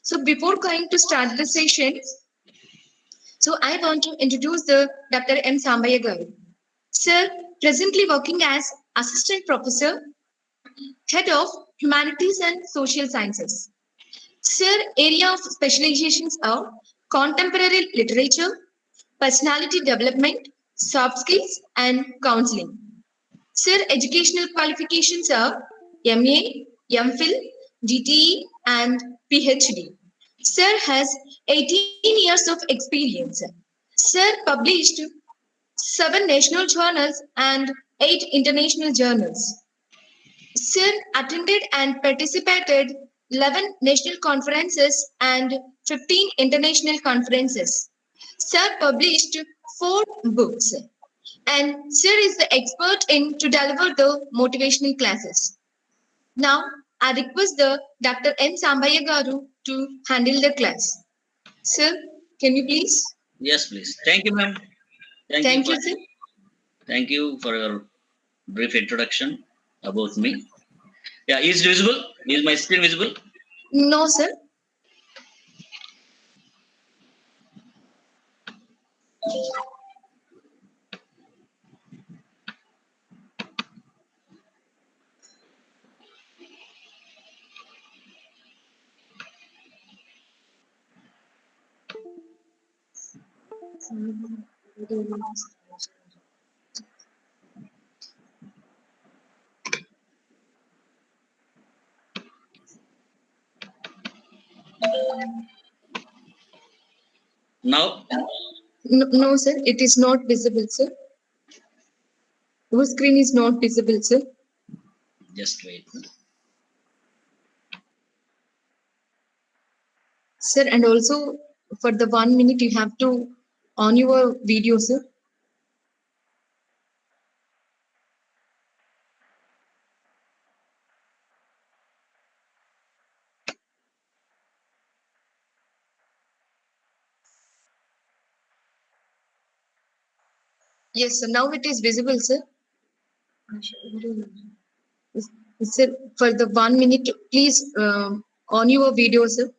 So before going to start the session, so I want to introduce the Dr. M.Sambaiah Garu. Sir, presently working as Assistant Professor, Head of Humanities and Social Sciences. Sir, area of specializations are contemporary literature, personality development, soft skills, and counseling. Sir, educational qualifications are MA, MPhil, DTE, and PhD. Sir has 18 years of experience. Sir published 7 national journals and 8 international journals. Sir attended and participated 11 national conferences and 15 international conferences. Sir published 4 books. And Sir is the expert in to deliver the motivational classes. Now, I request the Dr. M.Sambaiah Garu to handle the class. Sir, can you please? Yes, please. Thank you, ma'am. Thank you, sir. Thank you for your brief introduction about me. Yeah, is it visible? Is my screen visible? No, sir. Now? No, sir. It is not visible, sir. Your screen is not visible, sir. Just wait. Sir, and also for the 1 minute you have to on your video, sir. Yes, sir. Now it is visible, sir. Sir, for the 1 minute, please on your video, sir.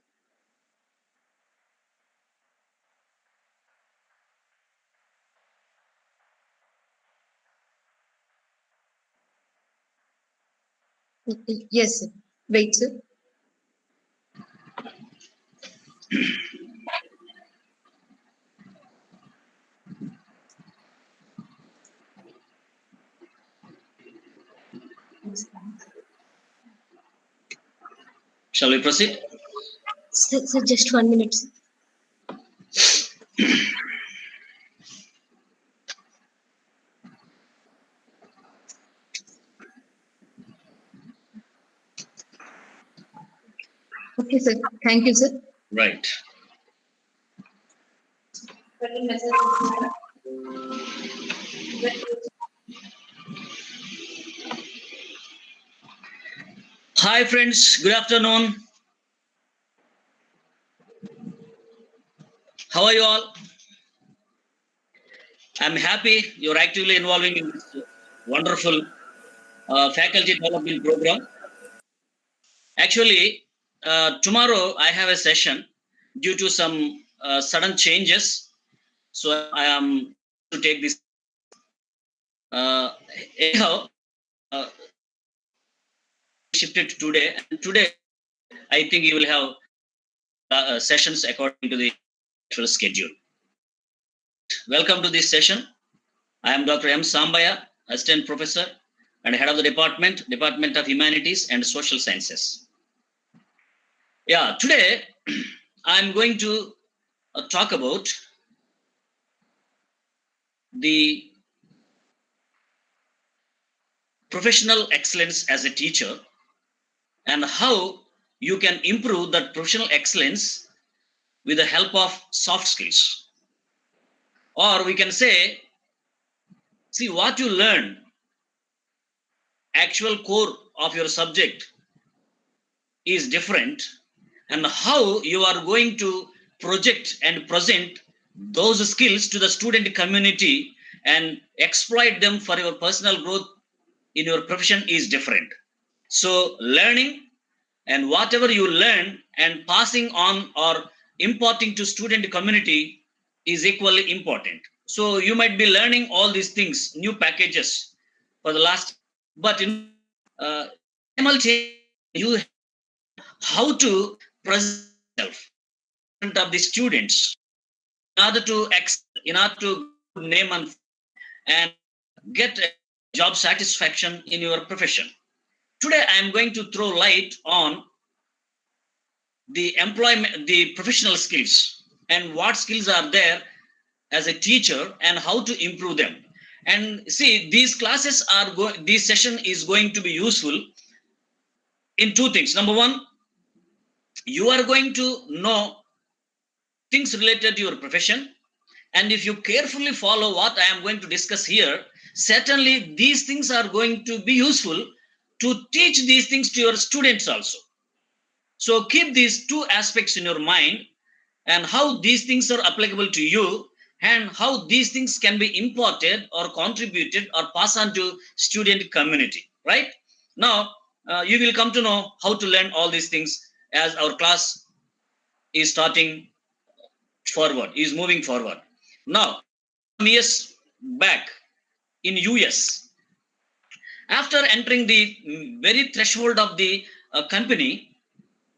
Yes, sir. Wait, sir. Shall we proceed? Sir, just 1 minute, sir. Okay, sir. Thank you, sir. Right. Hi, friends. Good afternoon. How are you all? I'm happy you're actively involving in this wonderful faculty development program. Actually, tomorrow I have a session due to some sudden changes. So I am to take this. Anyhow, shifted to today. And today, I think you will have sessions according to the actual schedule. Welcome to this session. I am Dr. M.Sambaiah, Assistant Professor and Head of the Department of Humanities and Social Sciences. Yeah, today I'm going to talk about the professional excellence as a teacher and how you can improve that professional excellence with the help of soft skills. Or we can say, see what you learn, actual core of your subject is different, and how you are going to project and present those skills to the student community and exploit them for your personal growth in your profession is different. So learning and whatever you learn and passing on or imparting to student community is equally important. So you might be learning all these things, new packages for the last, but simultaneously you how to present yourself in front of the students in order to in order to name and get a job satisfaction in your profession. Today I am going to throw light on the employment, the professional skills, and what skills are there as a teacher and how to improve them. And see, these classes are going, this session is going to be useful in two things. Number one, you are going to know things related to your profession. And if you carefully follow what I am going to discuss here, certainly these things are going to be useful to teach these things to your students also. So keep these two aspects in your mind and how these things are applicable to you and how these things can be imported or contributed or passed on to student community, right? Now, you will come to know how to learn all these things as our class is starting forward, is moving forward. Now, some years back in US, after entering the very threshold of the company,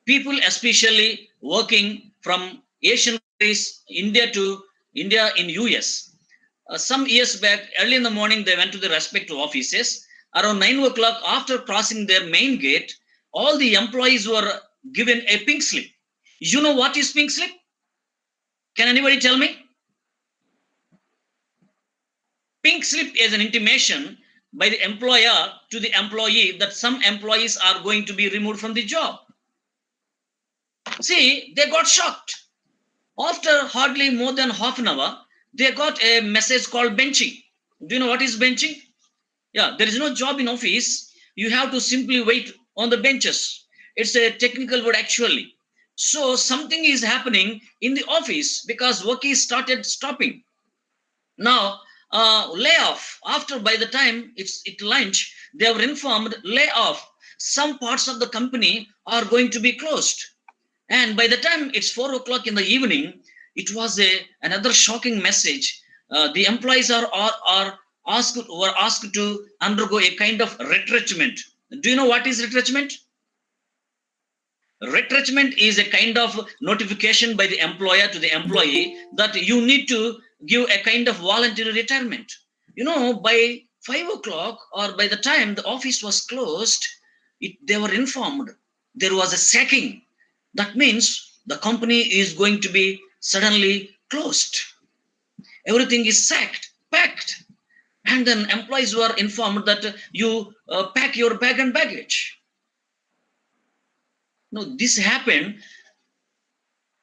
people especially working from Asian countries, India in US. Some years back, early in the morning, they went to the respective offices. Around 9 o'clock, after crossing their main gate, all the employees were given a pink slip. You know what is pink slip? Can anybody tell me? Pink slip is an intimation by the employer to the employee that some employees are going to be removed from the job. See, they got shocked. After hardly more than half an hour, they got a message called benching. Do you know what is benching? Yeah, there is no job in office. You have to simply wait on the benches. It's a technical word actually. So something is happening in the office because work is started stopping. Now, layoff. After by the time it's lunch, they were informed layoff. Some parts of the company are going to be closed. And by the time it's 4 o'clock in the evening, it was another shocking message. The employees were asked to undergo a kind of retrenchment. Do you know what is retrenchment? Retrenchment is a kind of notification by the employer to the employee that you need to give a kind of voluntary retirement. You know, by 5 o'clock or by the time the office was closed, they were informed there was a sacking. That means the company is going to be suddenly closed. Everything is sacked, packed. And then employees were informed that you pack your bag and baggage. No, this happened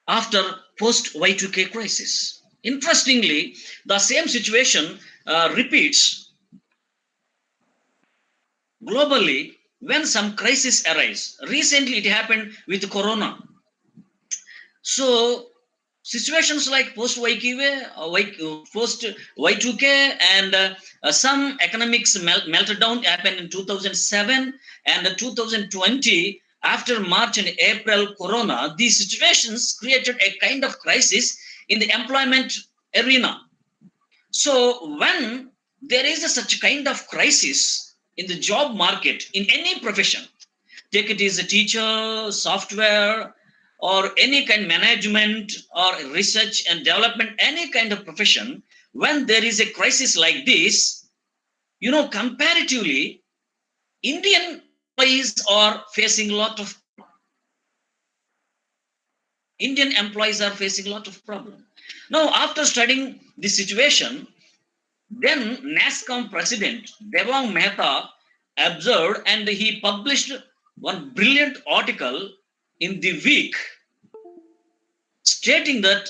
after post Y2K crisis. Interestingly, the same situation repeats globally when some crisis arise. Recently, it happened with Corona. So situations like post Y2K, post Y2K, and some economics melted down happened in 2007 and 2020. After March and April Corona, these situations created a kind of crisis in the employment arena. So when there is such kind of crisis in the job market in any profession, take it is a teacher, software, or any kind of management or research and development, any kind of profession, when there is a crisis like this, you know, comparatively, Indian employees are facing a lot of problem. Now, after studying this situation, then NASCOM president Devang Mehta observed and he published one brilliant article in the week stating that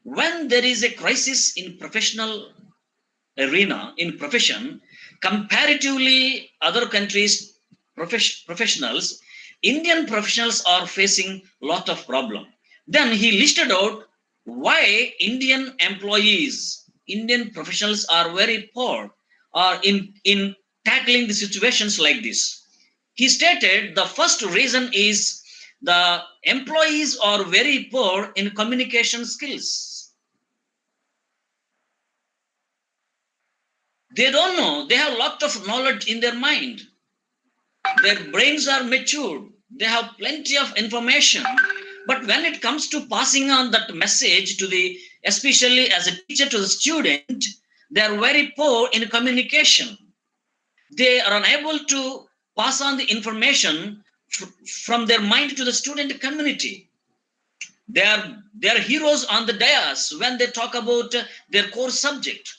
when there is a crisis in professional arena, in profession, comparatively other countries professionals, Indian professionals are facing a lot of problem. Then he listed out why Indian employees, Indian professionals are very poor in tackling the situations like this. He stated the first reason is the employees are very poor in communication skills. They don't know. They have a lot of knowledge in their mind. Their brains are matured. They have plenty of information. But when it comes to passing on that message to the, especially as a teacher to the student, they are very poor in communication. They are unable to pass on the information from their mind to the student community. They are heroes on the dais when they talk about their core subject.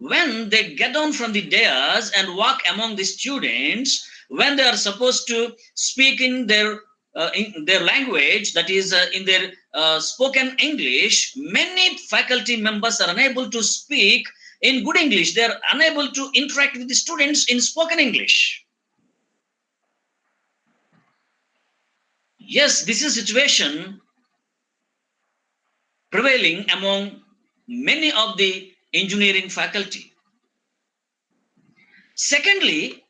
When they get down from the dais and walk among the students, when they are supposed to speak in their language, that is in their spoken English, many faculty members are unable to speak in good English. They are unable to interact with the students in spoken English. Yes, this is a situation prevailing among many of the engineering faculty. Secondly,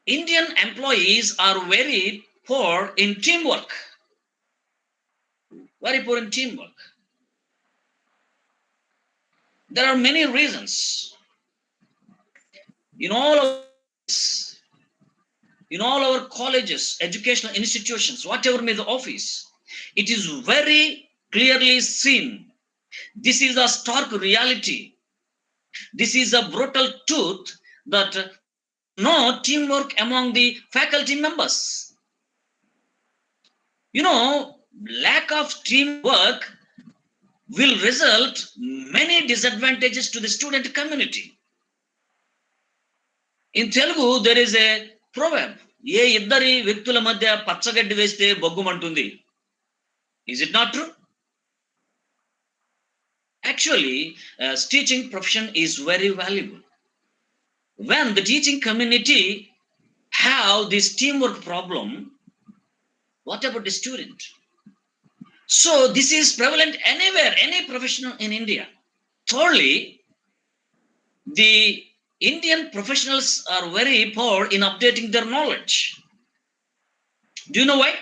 Indian employees are very poor in teamwork. Very poor in teamwork. There are many reasons. In all our colleges, educational institutions, whatever may the office, it is very clearly seen. This is a stark reality. This is a brutal truth that no teamwork among the faculty members. Lack of teamwork will result many disadvantages to the student community. In Telugu, there is a proverb, ఏ ఇద్దరి వ్యక్తుల మధ్య పచ్చగడ్డి వేస్తే బొగ్గుమంటుంది. Is it not true? Actually, teaching profession is very valuable. When the teaching community have this teamwork problem, what about the student? So this is prevalent anywhere, any professional in India. Thirdly, the Indian professionals are very poor in updating their knowledge. Do you know why?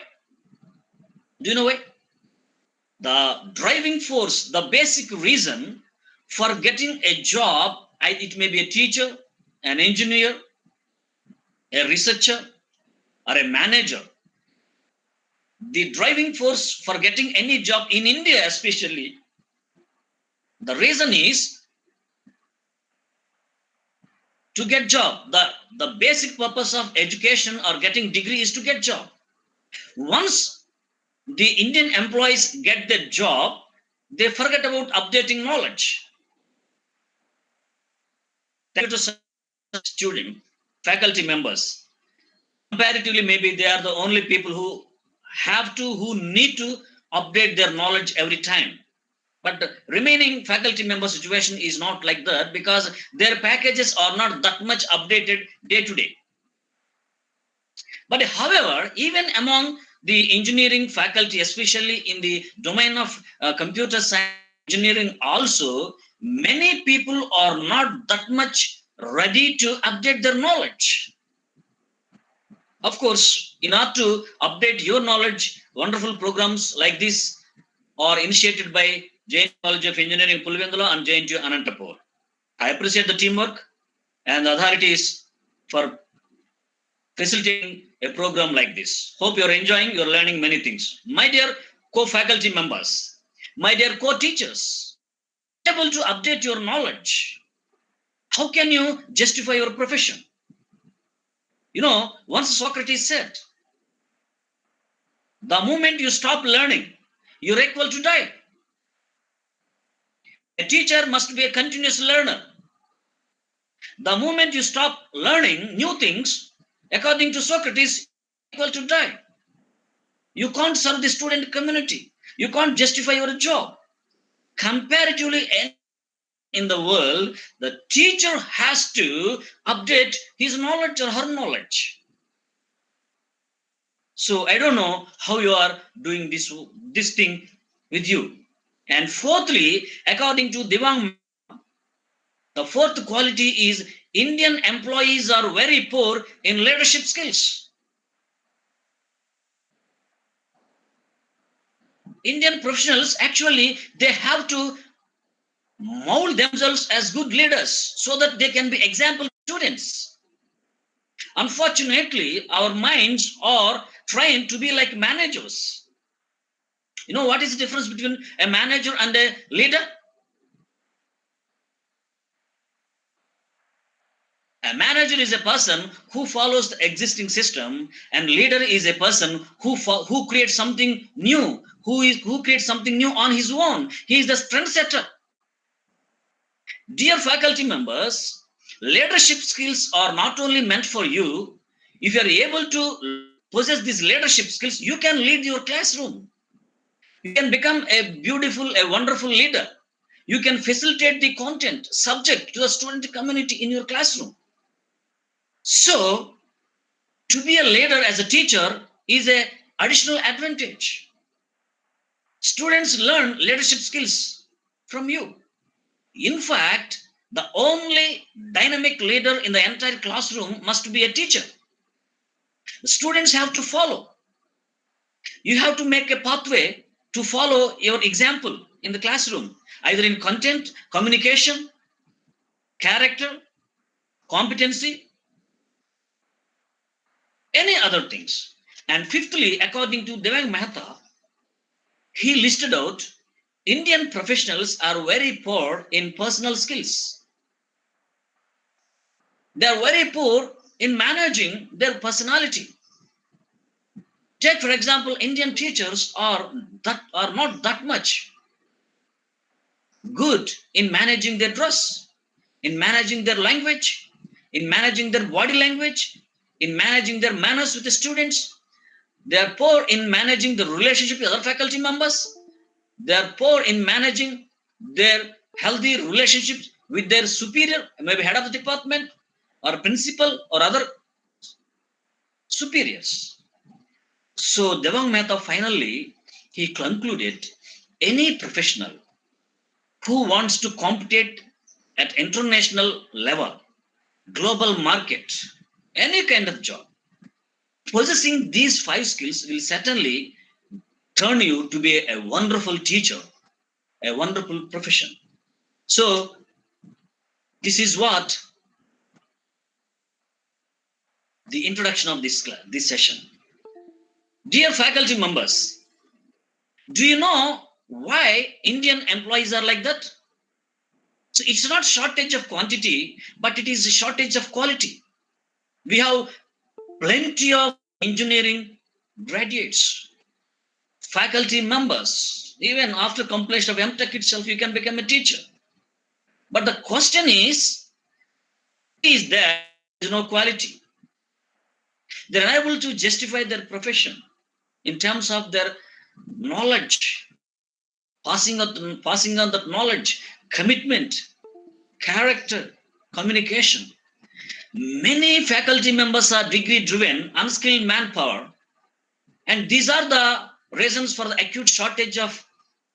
The driving force, the basic reason for getting a job, it may be a teacher, an engineer, a researcher, or a manager. The driving force for getting any job in India especially, the reason is to get job. The basic purpose of education or getting degree is to get job. Once the Indian employees get the job, they forget about updating knowledge. Thank you to student, faculty members. Comparatively, maybe they are the only people who need to update their knowledge every time. But the remaining faculty member situation is not like that, because their packages are not that much updated day to day. But however, even among the engineering faculty, especially in the domain of computer science engineering also, many people are not that much ready to update their knowledge. Of course, in order to update your knowledge, wonderful programs like this are initiated by JNT College of Engineering Pulvendula and JNT Anantapur. I appreciate the teamwork and the authorities for facilitating a program like this. Hope you're enjoying, you're learning many things. My dear co-faculty members, my dear co-teachers, able to update your knowledge. How can you justify your profession? Once Socrates said, the moment you stop learning, you're equal to die. A teacher must be a continuous learner. The moment you stop learning new things, according to Socrates, equal to die. You can't serve the student community. You can't justify your job. Comparatively, in the world, the teacher has to update his knowledge or her knowledge. So I don't know how you are doing this thing with you. And fourthly, according to Devang, the fourth quality is Indian employees are very poor in leadership skills. Indian professionals actually, they have to mold themselves as good leaders so that they can be example students. Unfortunately, our minds are trained to be like managers. You know what is the difference between a manager and a leader? A manager is a person who follows the existing system, and leader is a person who creates something new, who creates something new on his own. He is the trendsetter. Dear faculty members, leadership skills are not only meant for you. If you are able to possess these leadership skills, you can lead your classroom. You can become a beautiful, a wonderful leader. You can facilitate the content, subject to the student community in your classroom. So, to be a leader as a teacher is an additional advantage. Students learn leadership skills from you. In fact, the only dynamic leader in the entire classroom must be a teacher. The students have to follow. You have to make a pathway to follow your example in the classroom, either in content, communication, character, competency, any other things. And fifthly, according to Devang Mehta, he listed out Indian professionals are very poor in personal skills. They are very poor in managing their personality. Take, for example, Indian teachers are not that much good in managing their dress, in managing their language, in managing their body language, in managing their manners with the students. They are poor in managing the relationship with other faculty members. They are poor in managing their healthy relationships with their superior, maybe head of the department or principal or other superiors. So Devang Mehta finally, he concluded any professional who wants to compete at international level, global market, any kind of job, possessing these 5 skills will certainly turn you to be a wonderful teacher, a wonderful profession. So this is what the introduction of this session. Dear faculty members, do you know why Indian employees are like that? So it's not shortage of quantity, but it is a shortage of quality. We have plenty of engineering graduates, faculty members. Even after completion of M.Tech itself, you can become a teacher. But the question is there is no quality? They're unable to justify their profession in terms of their knowledge, passing on that knowledge, commitment, character, communication. Many faculty members are degree driven, unskilled manpower, and these are the reasons for the acute shortage of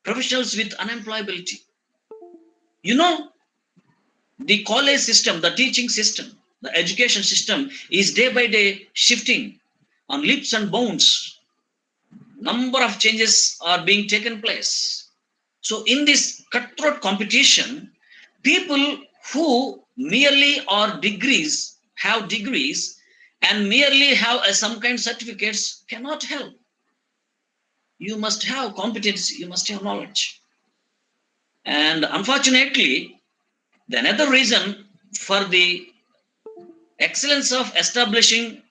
professionals with unemployability. You know, the college system, the teaching system, the education system is day by day shifting on leaps and bounds. Number of changes are being taken place. So in this cutthroat competition, people who merely have degrees and merely have some kind of certificates cannot help. You must have competency, you must have knowledge. And unfortunately, the another reason for the excellence of establishing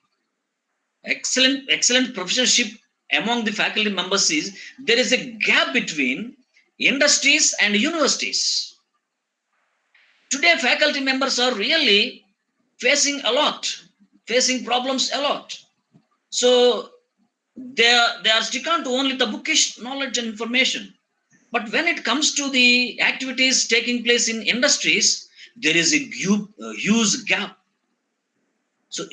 excellent professorship among the faculty members is there is a gap between industries and universities. Today, faculty members are really facing problems a lot. So they are stick on to only the bookish knowledge and information. But when it comes to the activities taking place in industries, there is a huge gap. So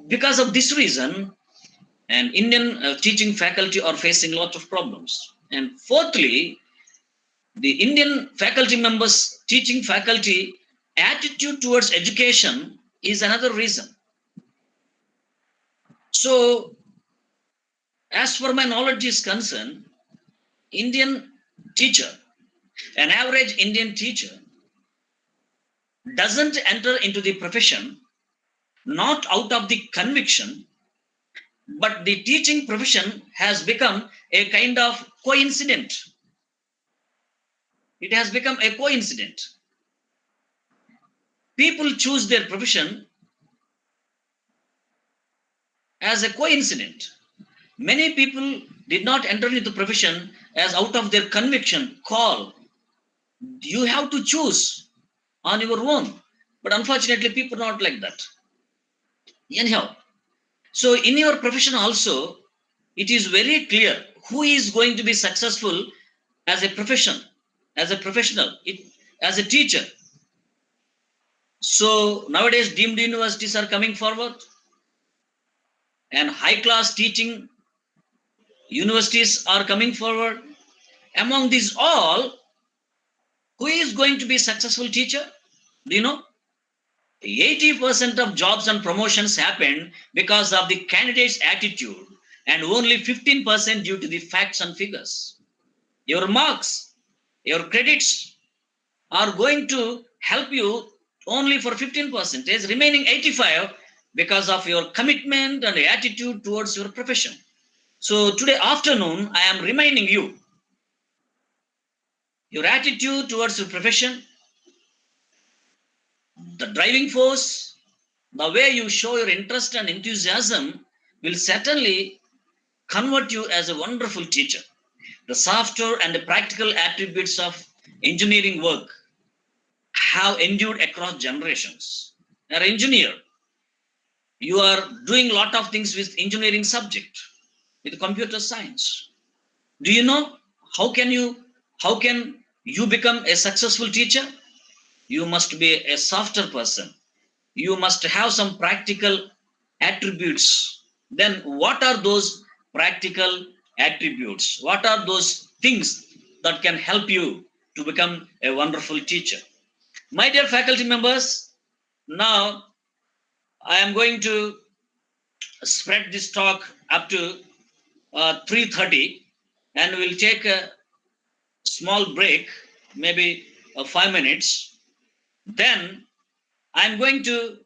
because of this reason, and Indian teaching faculty are facing a lot of problems. And fourthly, the Indian faculty members, teaching faculty, attitude towards education is another reason. So, as far my knowledge is concerned, Indian teacher, an average Indian teacher, doesn't enter into the profession not out of the conviction, but the teaching profession has become a kind of coincidence. It has become a coincidence. People choose their profession as a coincidence. Many people did not enter into the profession as out of their conviction, call. You have to choose on your own. But unfortunately, people are not like that. Anyhow, so in your profession also, it is very clear who is going to be successful as a profession, as a professional, as a teacher. So nowadays, deemed universities are coming forward, and high class teaching universities are coming forward. Among these all, who is going to be successful teacher? Do you know? 80% of jobs and promotions happen because of the candidate's attitude, and only 15% due to the facts and figures. Your marks, your credits are going to help you only for 15%, remaining 85 because of your commitment and attitude towards your profession. So today afternoon, I am reminding you, your attitude towards your profession, the driving force, the way you show your interest and enthusiasm will certainly convert you as a wonderful teacher. The softer and the practical attributes of engineering work have endured across generations. You're an engineer. You are doing a lot of things with engineering subject, with computer science. Do you know how can you become a successful teacher? You must be a softer person. You must have some practical attributes. Then what are those practical attributes? What are those things that can help you to become a wonderful teacher? My dear faculty members, now I am going to spread this talk up to 3:30, and we'll take a small break, maybe 5 minutes. Then I'm going to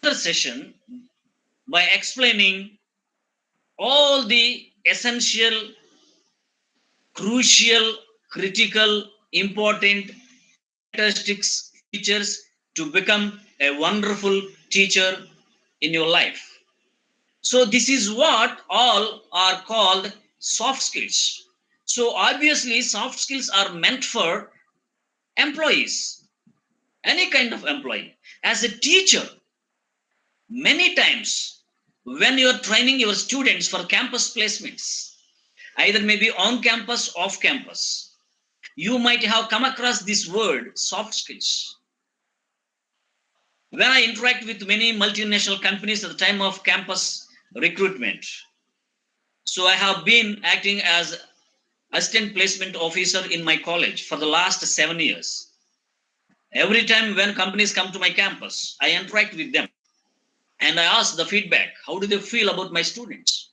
another session by explaining all the essential, crucial, critical, important characteristics, features to become a wonderful teacher in your life. So this is what all are called soft skills. So obviously, soft skills are meant for employees, any kind of employee. As a teacher, many times when you are training your students for campus placements, either maybe on campus, off campus, you might have come across this word, soft skills. When I interact with many multinational companies at the time of campus recruitment, so I have been acting as assistant placement officer in my college for the last 7 years. Every time when companies come to my campus, I interact with them and I ask the feedback. How do they feel about my students?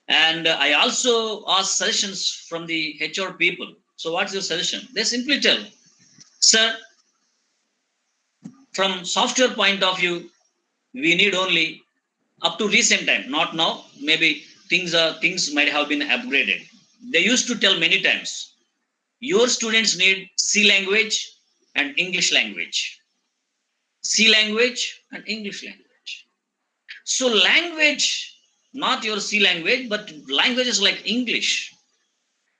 And I also ask suggestions from the HR people. So what's your suggestion? They simply tell, sir, from software point of view, we need only up to recent time, not now, maybe things might have been upgraded. They used to tell many times, your students need C language and English language. C language and English language. So language, not your C language, but languages like English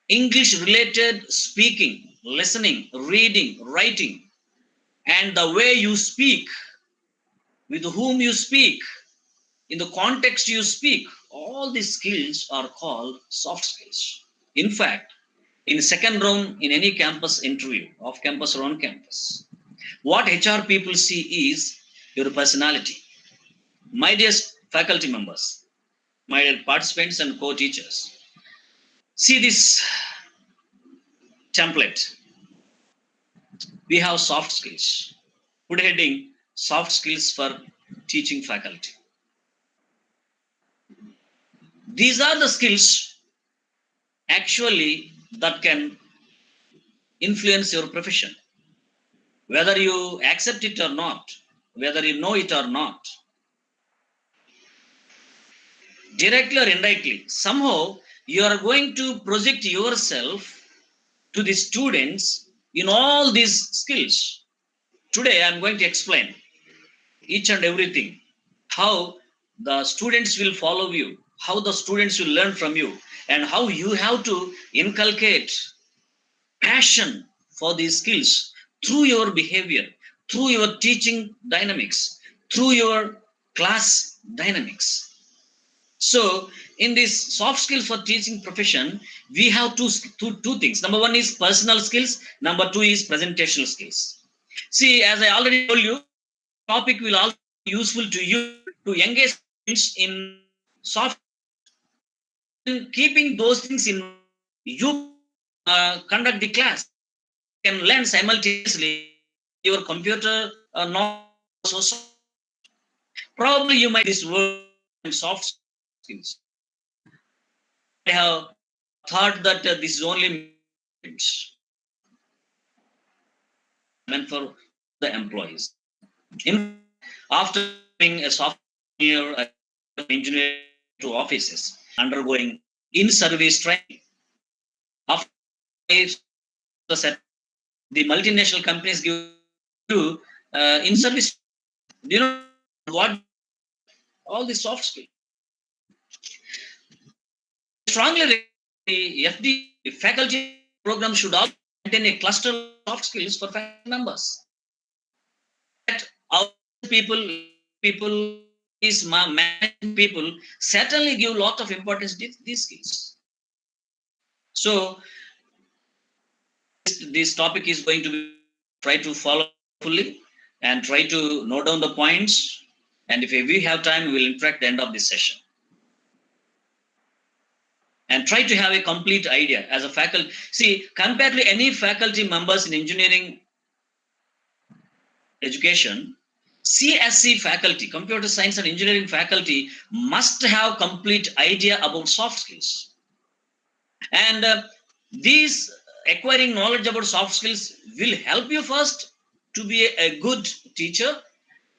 related speaking, listening, reading, writing, and the way you speak, with whom you speak, in the context you speak, all these skills are called soft skills. In fact, in second round in any campus interview, off campus or on campus, what HR people see is your personality. My dear faculty members, my dear participants and co-teachers, see this template. We have soft skills. Put heading, soft skills for teaching faculty. These are the skills actually that can influence your profession, whether you accept it or not, whether you know it or not, directly or indirectly. Somehow you are going to project yourself to the students in all these skills. Today I am going to explain each and everything, how the students will follow you, how the students will learn from you, and how you have to inculcate passion for these skills through your behavior, through your teaching dynamics, through your class dynamics. So in this soft skills for teaching profession, we have two things. Number one is personal skills. Number two is presentational skills. See, as I already told you, topic will also be useful to you to engage students in soft. In keeping those things in, you conduct the class. You can learn simultaneously your computer knowledge. Also, probably you might this word soft skills. I have thought that this is only meant for the employees. After being a software engineer to offices, undergoing in-service training, after the multinational companies give to in-service, do you know what? All the soft skills. Strongly recommend the FDP faculty program should also maintain a cluster of soft skills for faculty members. That our people, these management people certainly give a lot of importance to these skills. So this topic is going to be try to follow fully and try to note down the points. And if we have time, we will interact at the end of this session. And try to have a complete idea as a faculty. See, compared to any faculty members in engineering education, CSE faculty, computer science and engineering faculty, must have complete idea about soft skills. And these acquiring knowledge about soft skills will help you first to be a good teacher,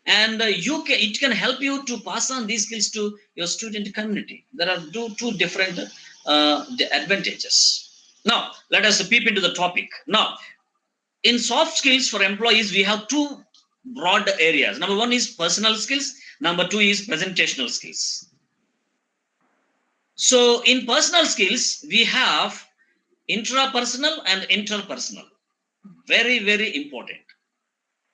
and it can help you to pass on these skills to your student community. There are two different advantages. Now, let us peep into the topic. Now, in soft skills for employees, we have two broad areas. Number one is personal skills. Number two is presentational skills. So in personal skills, we have intrapersonal and interpersonal. Very, very important.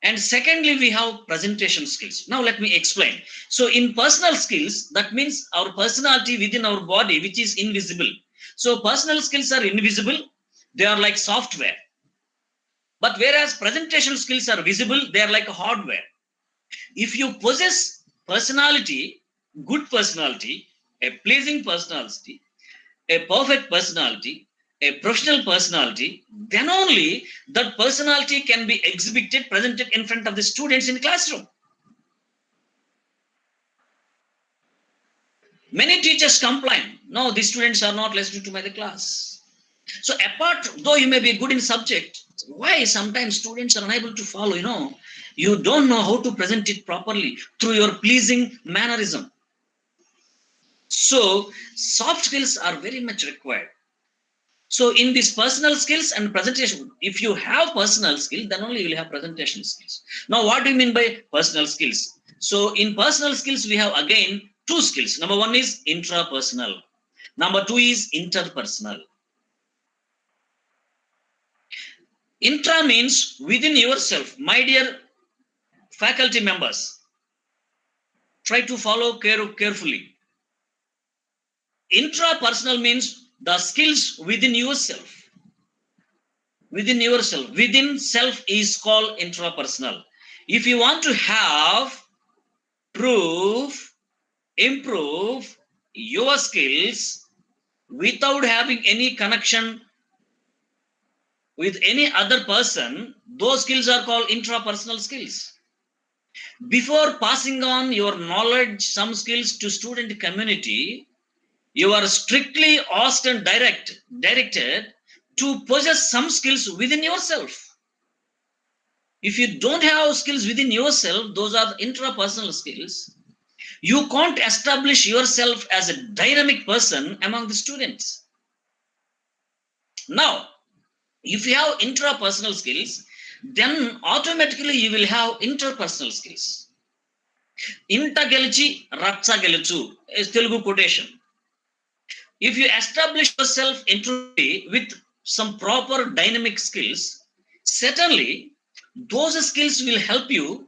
And secondly, we have presentation skills. Now let me explain. So in personal skills, that means our personality within our body, which is invisible. So personal skills are invisible. They are like software. But whereas presentation skills are visible, they are like hardware. If you possess personality, good personality, a pleasing personality, a perfect personality, a professional personality, then only that personality can be exhibited, presented in front of the students in the classroom. Many teachers complain, no, the students are not listening to my class. So apart, though you may be good in subject, why sometimes students are unable to follow, you don't know how to present it properly through your pleasing mannerism. So soft skills are very much required. So in these personal skills and presentation, if you have personal skill, then only you will have presentation skills. Now, what do you mean by personal skills? So in personal skills, we have again two skills. Number one is intrapersonal. Number two is interpersonal. Intra means within yourself. My dear faculty members, try to follow carefully. Intrapersonal means the skills within yourself. Within yourself. Within self is called intrapersonal. If you want to have, improve your skills without having any connection with any other person, those skills are called intrapersonal skills. Before passing on your knowledge, some skills to student community, You are strictly asked and directed to possess some skills within yourself. If you don't have skills within yourself, those are intrapersonal skills. You can't establish yourself as a dynamic person among the students. Now, if you have intrapersonal skills, then automatically you will have interpersonal skills. Inta gelichi, ratsa gelichu is Telugu quotation. If you establish yourself internally with some proper dynamic skills, certainly those skills will help you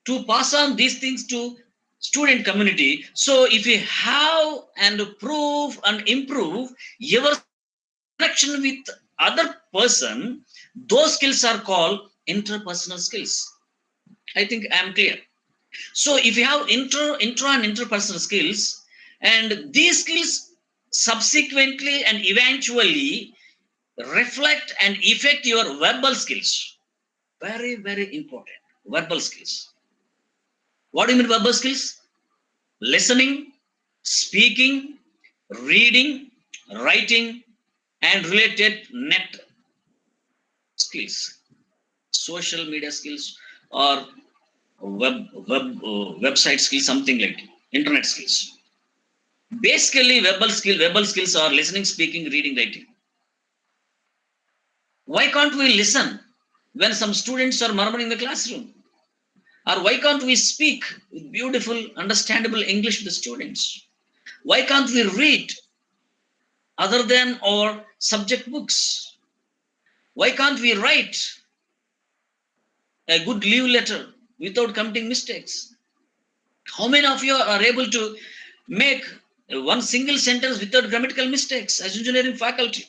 to pass on these things to student community. So if you have and prove and improve your connection with other person, those skills are called interpersonal skills. I think I am clear. So if you have intra and interpersonal skills, and these skills subsequently and eventually reflect and affect your verbal skills. Very, very important. Verbal skills. What do you mean verbal skills? Listening, speaking, reading, writing, and related net skills, social media skills, or website skills, something like internet skills. Basically, verbal skills are listening, speaking, reading, writing. Why can't we listen when some students are murmuring in the classroom? Or why can't we speak with beautiful, understandable English to the students? Why can't we read other than our subject books? Why can't we write a good leave letter without committing mistakes? How many of you are able to make one single sentence without grammatical mistakes as engineering faculty?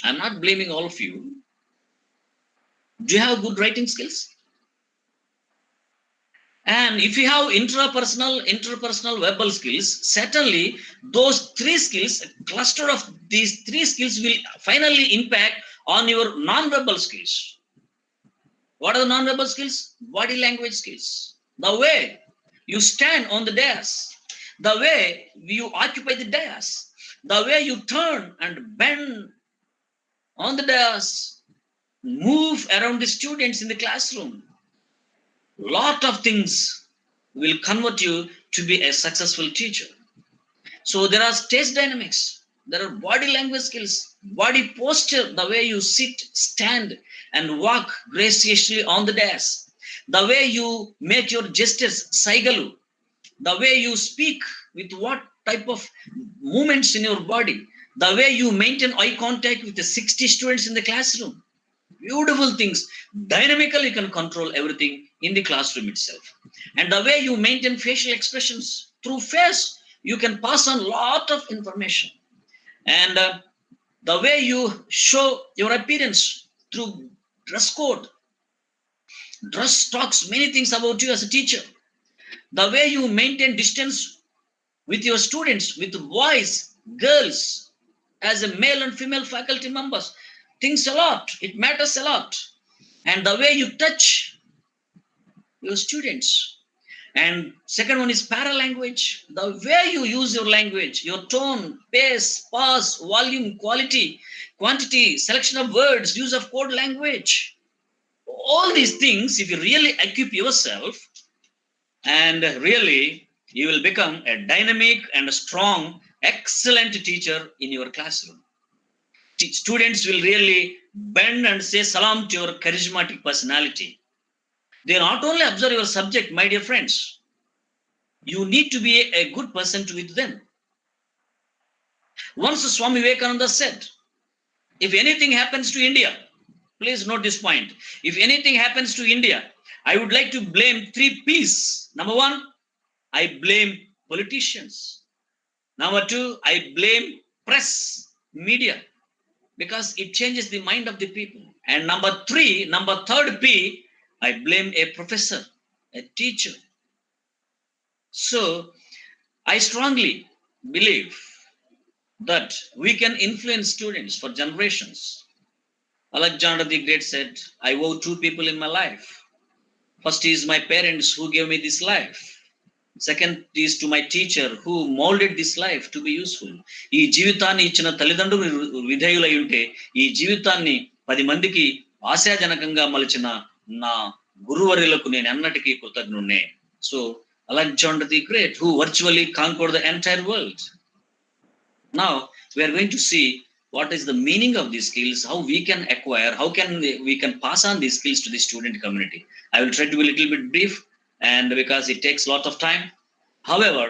I'm not blaming all of you. Do you have good writing skills? And if you have interpersonal, verbal skills, certainly those three skills, a cluster of these three skills will finally impact on your non-verbal skills. What are the non-verbal skills? Body language skills. The way you stand on the dais, the way you occupy the dais, the way you turn and bend on the dais, move around the students in the classroom. Lot of things will convert you to be a successful teacher. So there are stage dynamics, there are body language skills, body posture, the way you sit, stand, and walk graciously on the dais, the way you make your gestures, saigalu, the way you speak with what type of movements in your body, the way you maintain eye contact with the 60 students in the classroom. Beautiful things. Dynamically you can control everything in the classroom itself. And the way you maintain facial expressions through face, you can pass on a lot of information. And the way you show your appearance through dress code. Dress talks many things about you as a teacher. The way you maintain distance with your students, with boys, girls, as a male and female faculty members, things a lot. It matters a lot. And the way you touch your students. And second one is paralanguage. The way you use your language, your tone, pace, pass, volume, quality, quantity, selection of words, use of code language. All these things, if you really equip yourself, and really you will become a dynamic and a strong, excellent teacher in your classroom. Students will really bend and say salam to your charismatic personality. They not only observe your subject, my dear friends, you need to be a good person with them. Once Swami Vivekananda said, if anything happens to India, please note this point. If anything happens to India, I would like to blame 3 P's. Number 1, I blame politicians. Number 2, I blame press, media, because it changes the mind of the people. And number 3rd P, I blame a professor, a teacher. So I strongly believe that we can influence students for generations. Alexander the Great said, I owe 2 people in my life. First is my parents who gave me this life. Second is to my teacher who molded this life to be useful. ఈ జీవితాన్ని ఇచ్చిన తల్లిదండ్రులు విధేయులై ఉంటే ఈ జీవితాన్ని 10 మందికి ఆశాజనకంగా మలిచిన నా గురువర్యులకు నేను ఎన్నటికీ కృతజ్ఞుడినే. So Alexander the Great, who virtually conquered the entire world. Now we are going to see what is the meaning of these skills, how we can acquire, how can we can pass on these skills to the student community. I will try to be a little bit brief, and because it takes a lot of time. However,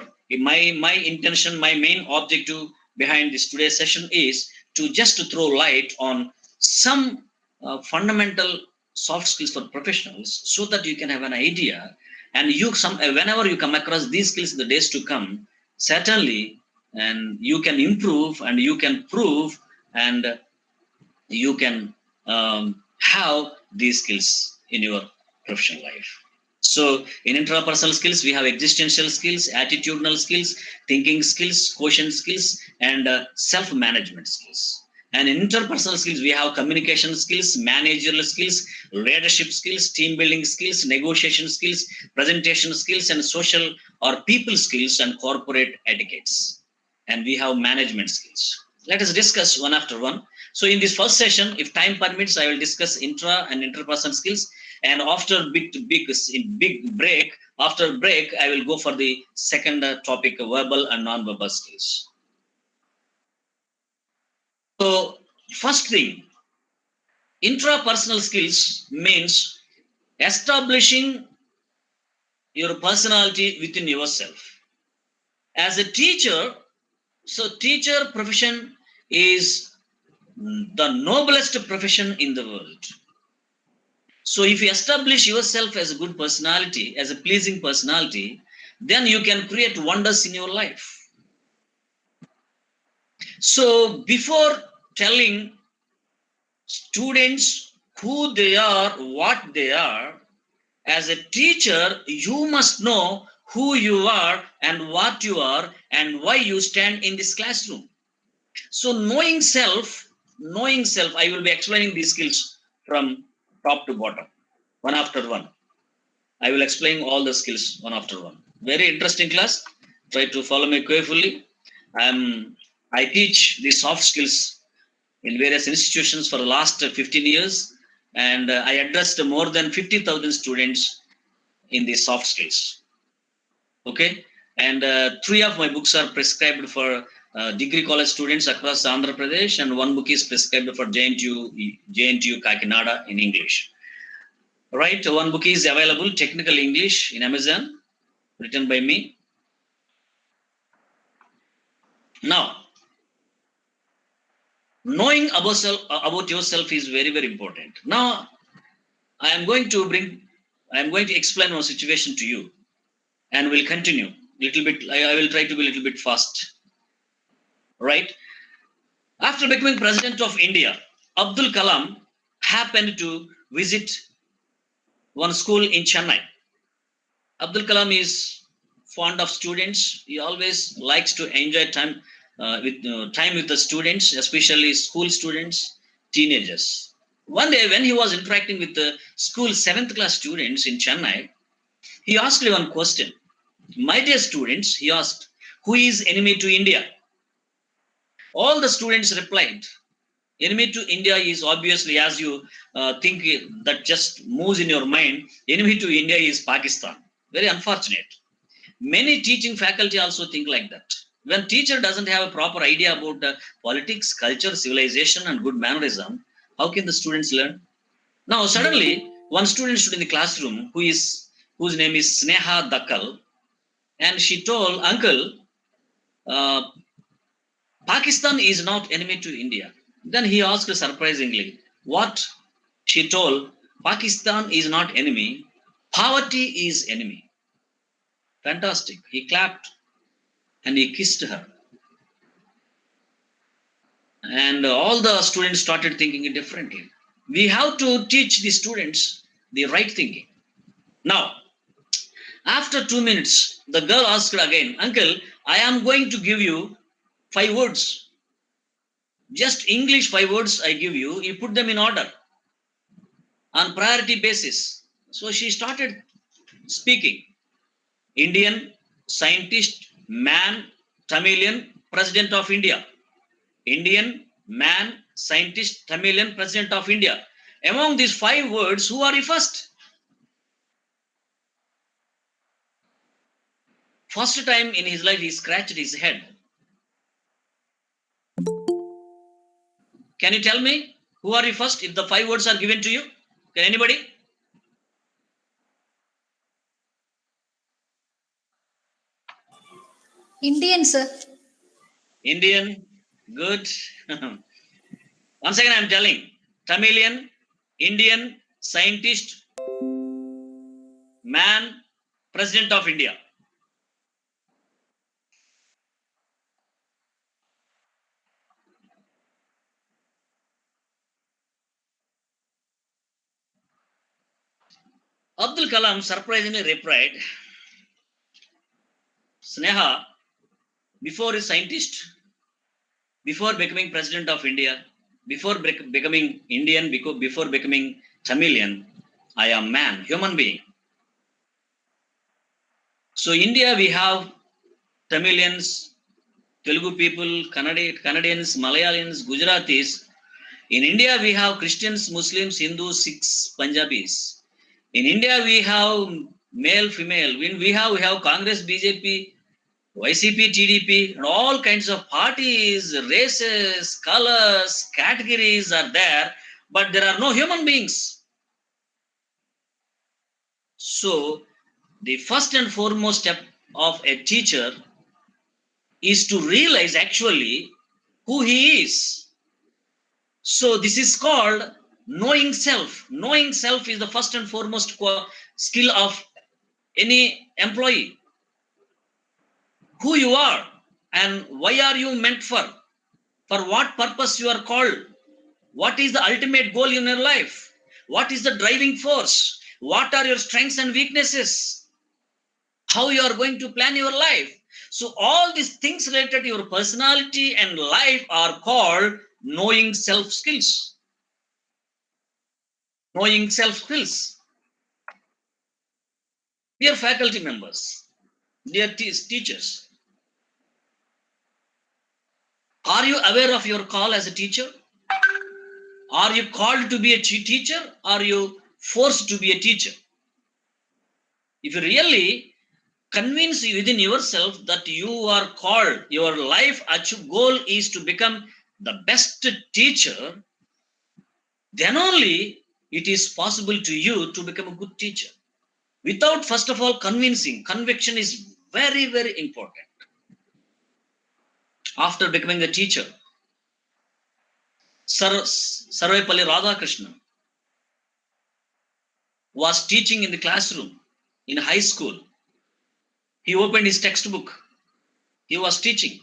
my intention, my main objective behind this today's session is to just to throw light on some fundamental soft skills for professionals, so that you can have an idea, and whenever you come across these skills in the days to come, certainly, and you can improve and you can prove and you can have these skills in your professional life. So in intrapersonal skills, we have existential skills, attitudinal skills, thinking skills, quotient skills, and self-management skills. And in interpersonal skills, we have communication skills, managerial skills, leadership skills, team building skills, negotiation skills, presentation skills, and social or people skills, and corporate etiquettes. And we have management skills. Let us discuss one after one. So in this first session, if time permits, I will discuss intra and interpersonal skills. And after big break, after break, I will go for the second topic, verbal and non-verbal skills. So first thing, intrapersonal skills means establishing your personality within yourself. As a teacher, so teacher profession is the noblest profession in the world. So if you establish yourself as a good personality, as a pleasing personality, then you can create wonders in your life. So before telling students who they are, what they are, as a teacher, you must know who you are and what you are and why you stand in this classroom. So knowing self, I will be explaining these skills from top to bottom, one after one. I will explain all the skills one after one. Very interesting class. Try to follow me carefully. I teach the soft skills in various institutions for the last 15 years, and I addressed more than 50,000 students in the soft skills. Okay, and 3 of my books are prescribed for degree college students across Andhra Pradesh, and 1 book is prescribed for JNTU Kakinada in English. Right, 1 book is available, Technical English, in Amazon, written by me. Now, knowing about yourself is very, very important. Now, I am going to explain one situation to you, and we'll continue little bit. I will try to be a little bit fast. Right, after becoming President of India, Abdul Kalam happened to visit one school in Chennai. Abdul Kalam is fond of students. He always likes to enjoy time with the students, especially school students, teenagers. One day when he was interacting with the school 7th class students in Chennai, he asked one question. My dear students, he asked, who is enemy to India? All the students replied, enemy to India is obviously, as you think that just moves in your mind, enemy to India is Pakistan. Very unfortunate. Many teaching faculty also think like that. When teacher doesn't have a proper idea about politics, culture, civilization, and good mannerism, how can the students learn? Now suddenly, one student stood in the classroom whose name is Sneha Dakkal, and she told, uncle, Pakistan is not enemy to India. Then he asked surprisingly, what? She told, Pakistan is not enemy, poverty is enemy. Fantastic. He clapped and he kissed her. And all the students started thinking it differently. We have to teach the students the right thinking. Now, after 2 minutes, the girl asked again, uncle, I am going to give you 5 words. Just English 5 words I give you. You put them in order on priority basis. So she started speaking. Indian, scientist, man, Tamilian, President of India. Indian, man, scientist, Tamilian, President of India. Among these 5 words, who are you first? First time in his life, he scratched his head. Can you tell me who are you first if the 5 words are given to you? Can anybody? Indian, sir. Indian, good. Once again, I am telling Tamilian, Indian, scientist, man, President of India. Abdul Kalam surprisingly replied, Sneha, before a scientist, before becoming President of India, before becoming Indian, before becoming Tamilian, I am man, human being. So India, we have Tamilians, Telugu people, Canadians, Malayalians, Gujaratis. In India, we have Christians, Muslims, Hindus, Sikhs, Punjabis. In India, we have male, female. We have Congress, BJP, YCP, TDP, and all kinds of parties, races, colors, categories are there, but there are no human beings. So, the first and foremost step of a teacher is to realize actually who he is. So, this is called knowing self. Knowing self is the first and foremost skill of any employee. Who you are and why are you meant for what purpose you are called, what is the ultimate goal in your life, what is the driving force, what are your strengths and weaknesses, how you are going to plan your life. So all these things related to your personality and life are called knowing self skills. Knowing self skills. Dear faculty members, dear teachers, are you aware of your call as a teacher? Are you called to be a teacher? Are you forced to be a teacher? If you really convince within yourself that you are called, your life goal is to become the best teacher, then only it is possible to you to become a good teacher. Without, first of all, convincing, conviction is very, very important. After becoming a teacher, Sarvepalli Radhakrishnan was teaching in the classroom in high school. He opened his textbook. He was teaching.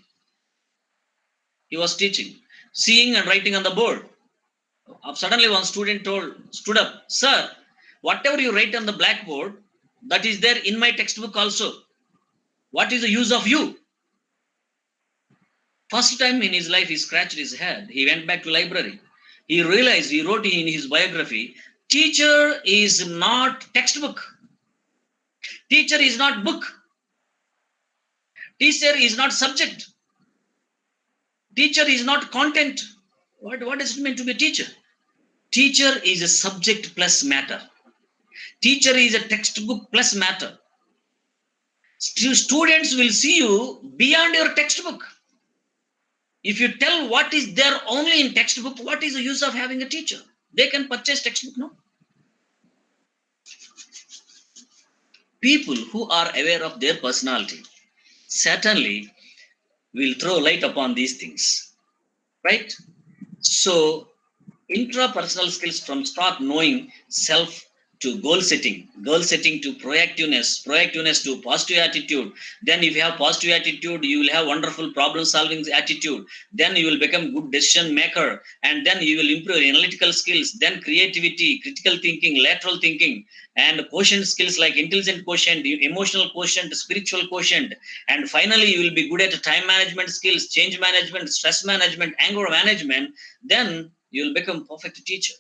Seeing and writing on the board. Suddenly one student stood up, Sir, whatever you write on the blackboard, that is there in my textbook also. What is the use of you? First time in his life, he scratched his head. He went back to library. He realized, he wrote in his biography, teacher is not textbook. Teacher is not book. Teacher is not subject. Teacher is not content. What does it mean to be a teacher? Teacher is a subject plus matter. Teacher is a textbook plus matter. Students will see you beyond your textbook. If you tell what is there only in textbook, what is the use of having a teacher? They can purchase textbook, no? People who are aware of their personality certainly will throw light upon these things, right? So, intrapersonal skills from start knowing self to goal setting to proactiveness to positive attitude. Then if you have positive attitude, you will have wonderful problem solving attitude. Then you will become good decision maker, and then you will improve your analytical skills, then creativity, critical thinking, lateral thinking, and quotient skills like intelligent quotient, emotional quotient, spiritual quotient, and finally you will be good at time management skills, change management, stress management, anger management. Then you will become perfect teacher.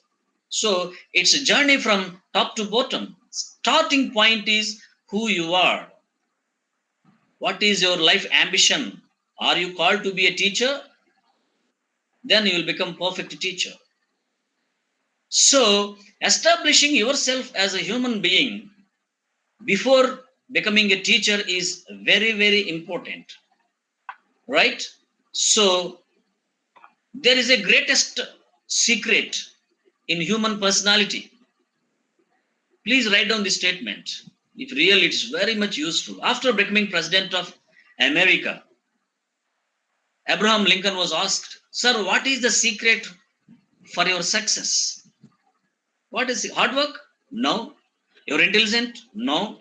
So it's a journey from top to bottom. Starting point is who you are. What is your life ambition? Are you called to be a teacher? Then you will become perfect teacher. So establishing yourself as a human being before becoming a teacher is very, very important, right? So there is a greatest secret in human personality. Please write down this statement. If real, it's very much useful. After becoming president of America, Abraham Lincoln was asked, "Sir, what is the secret for your success?" What is it? Hard work? No. You're intelligent? No.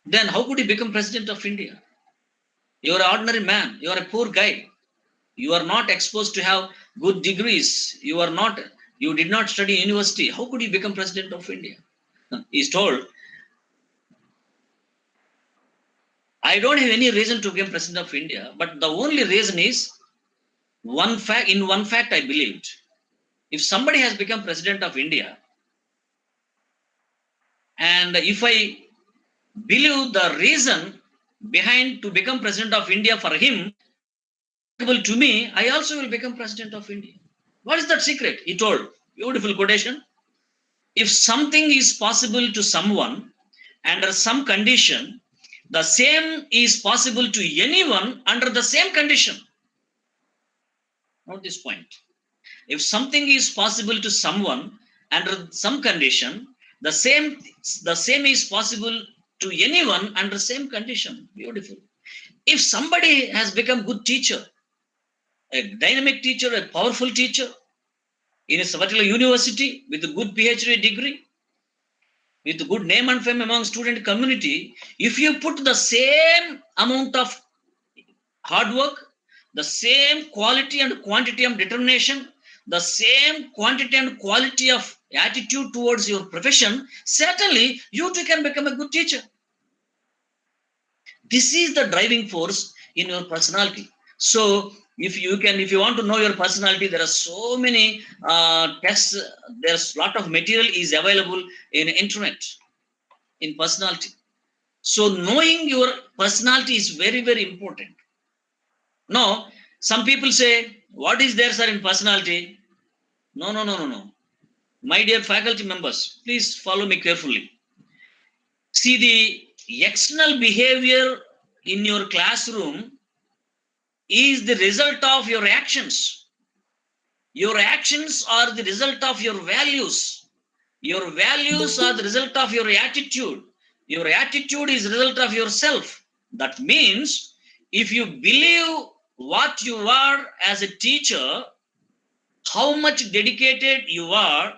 Then how could you become president of India? You're an ordinary man. You're a poor guy. You are not exposed to have good degrees. You did not study university. How could you become president of India? He's told, I don't have any reason to become president of India, but the only reason is one fact. In one fact, I believed. If somebody has become president of India, and if I believe the reason behind to become president of India for him to me, I also will become president of India. What is that secret? He told. Beautiful quotation. If something is possible to someone under some condition, the same is possible to anyone under the same condition. Note this point. If something is possible to someone under some condition, the same is possible to anyone under same condition. Beautiful. If somebody has become good teacher, a dynamic teacher, a powerful teacher in a particular university with a good PhD degree, with good name and fame among student community, if you put the same amount of hard work, the same quality and quantity of determination, the same quantity and quality of attitude towards your profession, certainly you too can become a good teacher. This is the driving force in your personality. So if you want to know your personality, there are so many tests. There's a lot of material is available in internet in personality. So knowing your personality is very, very important. Now, some people say, what is there, sir, in personality? No. My dear faculty members, please follow me carefully. See, the external behavior in your classroom is the result of your actions. Your actions are the result of your values. Your values are the result of your attitude. Your attitude is the result of yourself. That means if you believe what you are as a teacher, how much dedicated you are,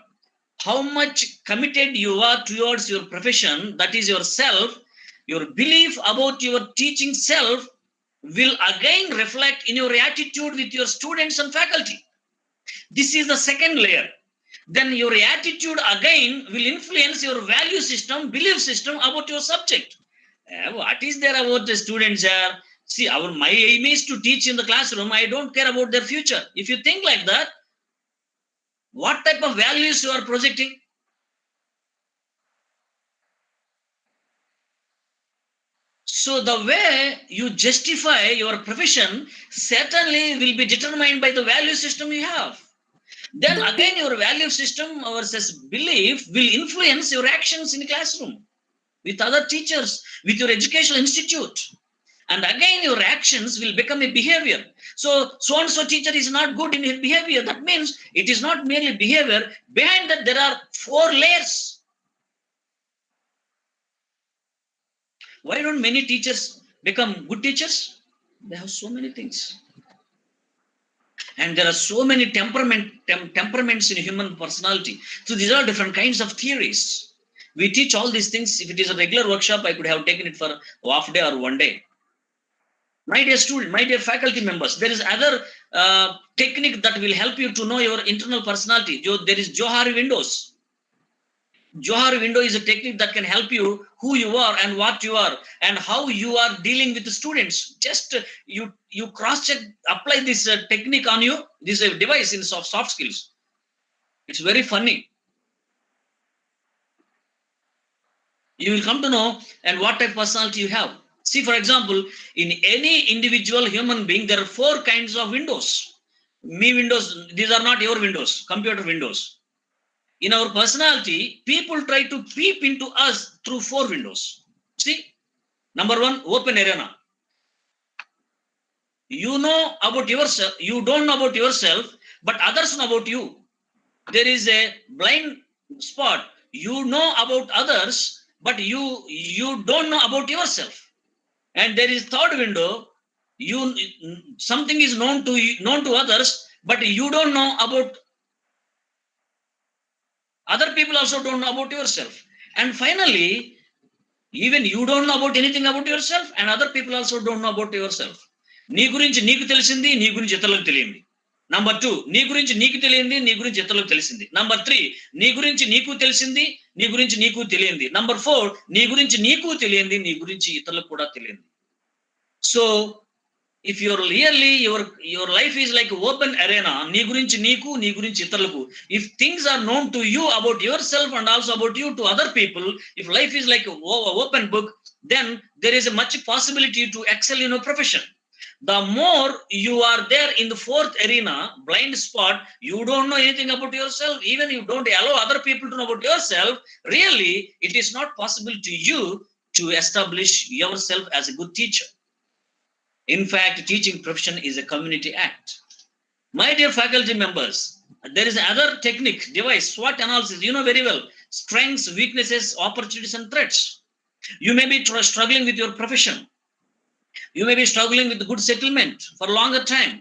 how much committed you are towards your profession, that is yourself, your belief about your teaching self will again reflect in your attitude with your students and faculty. This is the second layer. Then your attitude again will influence your value system, belief system about your subject. What is there about the students here? See, my aim is to teach in the classroom. I don't care about their future. If you think like that, what type of values you are projecting? So the way you justify your profession certainly will be determined by the value system you have. Then again, your value system versus belief will influence your actions in the classroom, with other teachers, with your educational institute. And again, your actions will become a behavior. So and so teacher is not good in his behavior. That means it is not merely behavior. Behind that, there are 4 layers. Why don't many teachers become good teachers? They have so many things. And there are so many temperaments in human personality. So these are different kinds of theories. We teach all these things. If it is a regular workshop, I could have taken it for a half day or one day. My dear student, my dear faculty members, there is other technique that will help you to know your internal personality. There is Johari windows. Johari window is a technique that can help you who you are and what you are and how you are dealing with the students. Just you cross-check, apply this technique on you. This is a device in soft skills. It's very funny. You will come to know and what type of personality you have. See, for example, in any individual human being, there are 4 kinds of windows. Me windows, these are not your windows, computer windows. In our personality, people try to peep into us through 4 windows. See, number 1, open arena. You know about yourself, you don't know about yourself, but others know about you. There is a blind spot. You know about others, but you don't know about yourself. And there is third window. Something is known to others, but you don't know about other people, also don't know about yourself. And finally, even you don't know about anything about yourself, and other people also don't know about yourself. నీ గురించి నీకు తెలిసింది, నీ గురించి ఇతరులకు తెలియంది. Number 2, నీ గురించి నీకు తెలియంది, నీ గురించి ఇతరులకు తెలిసింది. నంబర్ 3, నీ గురించి నీకు తెలిసింది, నీ గురించి నీకు తెలియంది. నంబర్ 4, నీ గురించి నీకు తెలియంది, నీ గురించి ఇతరులకు కూడా తెలియంది. So if you're really your life is like open arena, నీ గురించి నీకు, నీ గురించి ఇతరులకు. If things are known to you about yourself and also about you to other people, if life is like an open book, then there is a much possibility to excel in a profession. The more you are there in the 4th arena, blind spot, you don't know anything about yourself, even you don't allow other people to know about yourself, really it is not possible to you to establish yourself as a good teacher. In fact, teaching profession is a community act. My dear faculty members, there is another technique, device, SWOT analysis. You know very well, strengths, weaknesses, opportunities, and threats. You may be struggling with your profession. You may be struggling with good settlement for a longer time.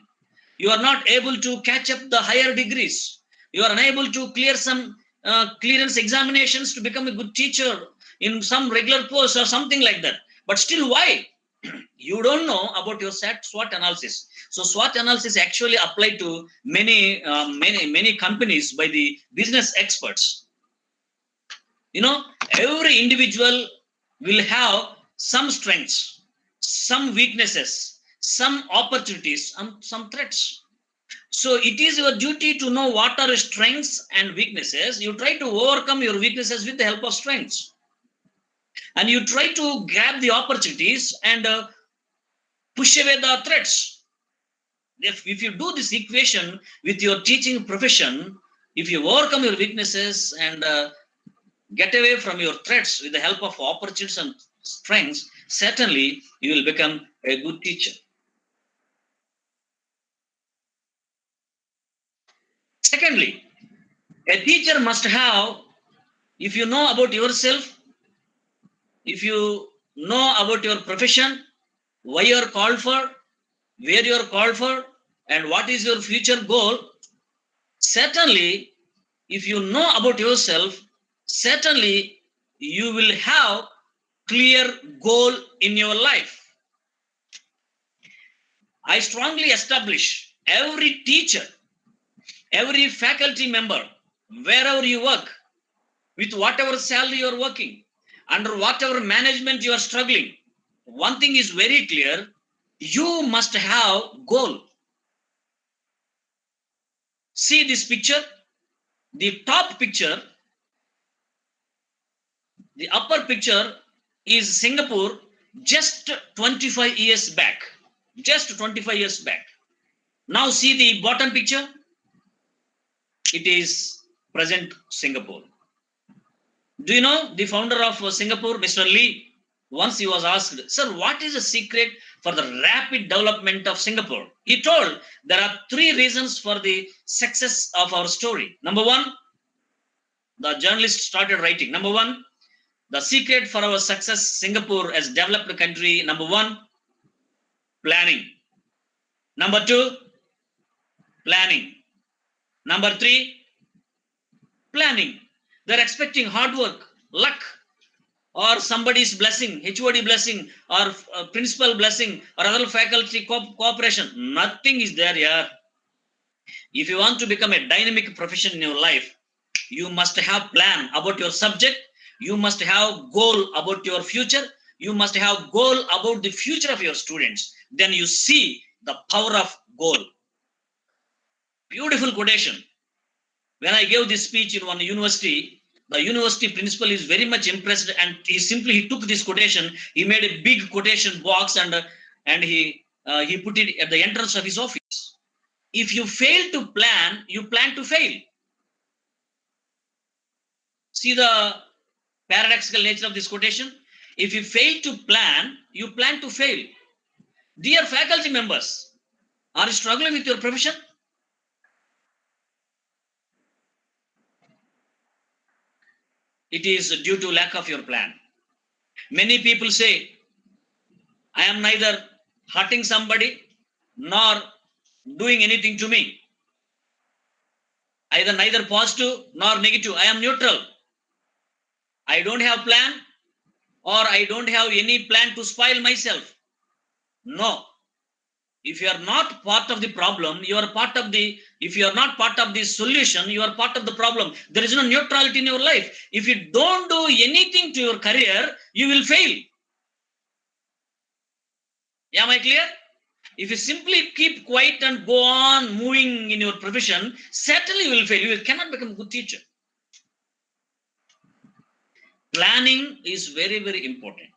You are not able to catch up the higher degrees. You are unable to clear some clearance examinations to become a good teacher in some regular post or something like that. But still, why? You don't know about your SWOT analysis. So SWOT analysis actually applied to many companies by the business experts. You know, every individual will have some strengths, some weaknesses, some opportunities, and some threats. So it is your duty to know what are your strengths and weaknesses. You try to overcome your weaknesses with the help of strengths. And you try to grab the opportunities and push away the threats. If you do this equation with your teaching profession, if you overcome your weaknesses and get away from your threats with the help of opportunities and strengths, certainly you will become a good teacher. Secondly, a teacher must have, if you know about yourself, if you know about your profession, why you are called for, where you are called for, and what is your future goal, certainly if you know about yourself, certainly you will have clear goal in your life. I strongly establish every teacher, every faculty member, wherever you work, with whatever salary you are working, under whatever management you are struggling, one thing is very clear: you must have goal. See this picture, the top picture, the upper picture is Singapore just 25 years back. Just 25 years back. Now see the bottom picture. It is present Singapore. Do you know the founder of Singapore, Mr. Lee? Once he was asked, "Sir, what is the secret for the rapid development of Singapore?" He told, there are 3 reasons for the success of our story. Number 1, the journalist started writing. Number 1, the secret for our success, Singapore as developed country. Number 1, planning. Number 2, planning. Number 3, planning. They're expecting hard work, luck, or somebody's blessing, HOD blessing, or principal blessing, or other faculty cooperation. Nothing is there here. If you want to become a dynamic profession in your life, you must have plan about your subject. You must have goal about your future. You must have goal about the future of your students. Then you see the power of goal. Beautiful quotation. When I gave this speech in one university, The university principal is very much impressed, and he took this quotation. He made a big quotation box, and he put it at the entrance of his office. If you fail to plan, you plan to fail. See the paradoxical nature of this quotation. If you fail to plan, you plan to fail. Dear faculty members, are you struggling with your profession? It is due to lack of your plan. Many people say, I am neither hurting somebody nor doing anything to me. Either neither positive nor negative. I am neutral. I don't have plan, or I don't have any plan to spoil myself. No. If you are not part of the problem, you are part of if you are not part of the solution, you are part of the problem. There is no neutrality in your life. If you don't do anything to your career, you will fail. Am I clear? If you simply keep quiet and go on moving in your profession, certainly you will fail. You cannot become a good teacher. Planning is very, very important.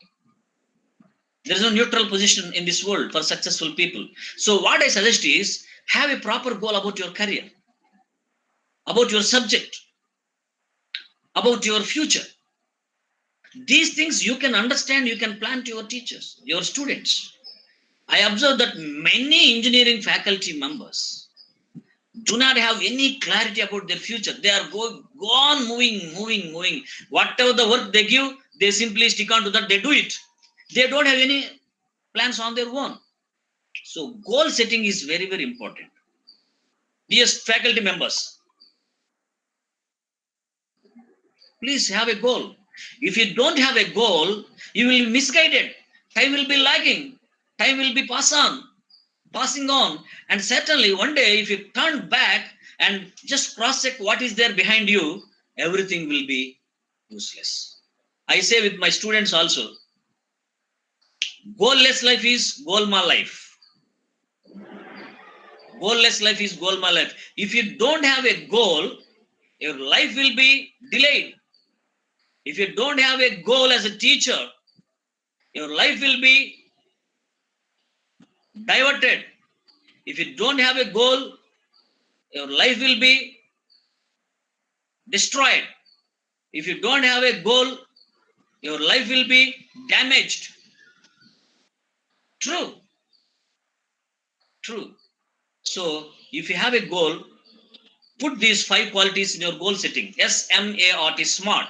There is no neutral position in this world for successful people. So what I suggest is, have a proper goal about your career, about your subject, about your future. These things you can understand, you can plan to your teachers, your students. I observe that many engineering faculty members do not have any clarity about their future. They are go on moving. Whatever the work they give, they simply stick on to that, they do it. They don't have any plans on their own. So goal setting is very, very important. Dear faculty members, please have a goal. If you don't have a goal, you will be misguided. Time will be lagging. Time will be passing on. And certainly one day, if you turn back and just cross-check what is there behind you, everything will be useless. I say with my students also, goalless life is goalma life. Goalless life is goalma life. If you don't have a goal, your life will be delayed. If you don't have a goal as a teacher, your life will be diverted. If you don't have a goal, your life will be destroyed. If you don't have a goal, your life will be damaged. True. So if you have a goal, put these 5 qualities in your goal setting. S-M-A-R-T, SMART.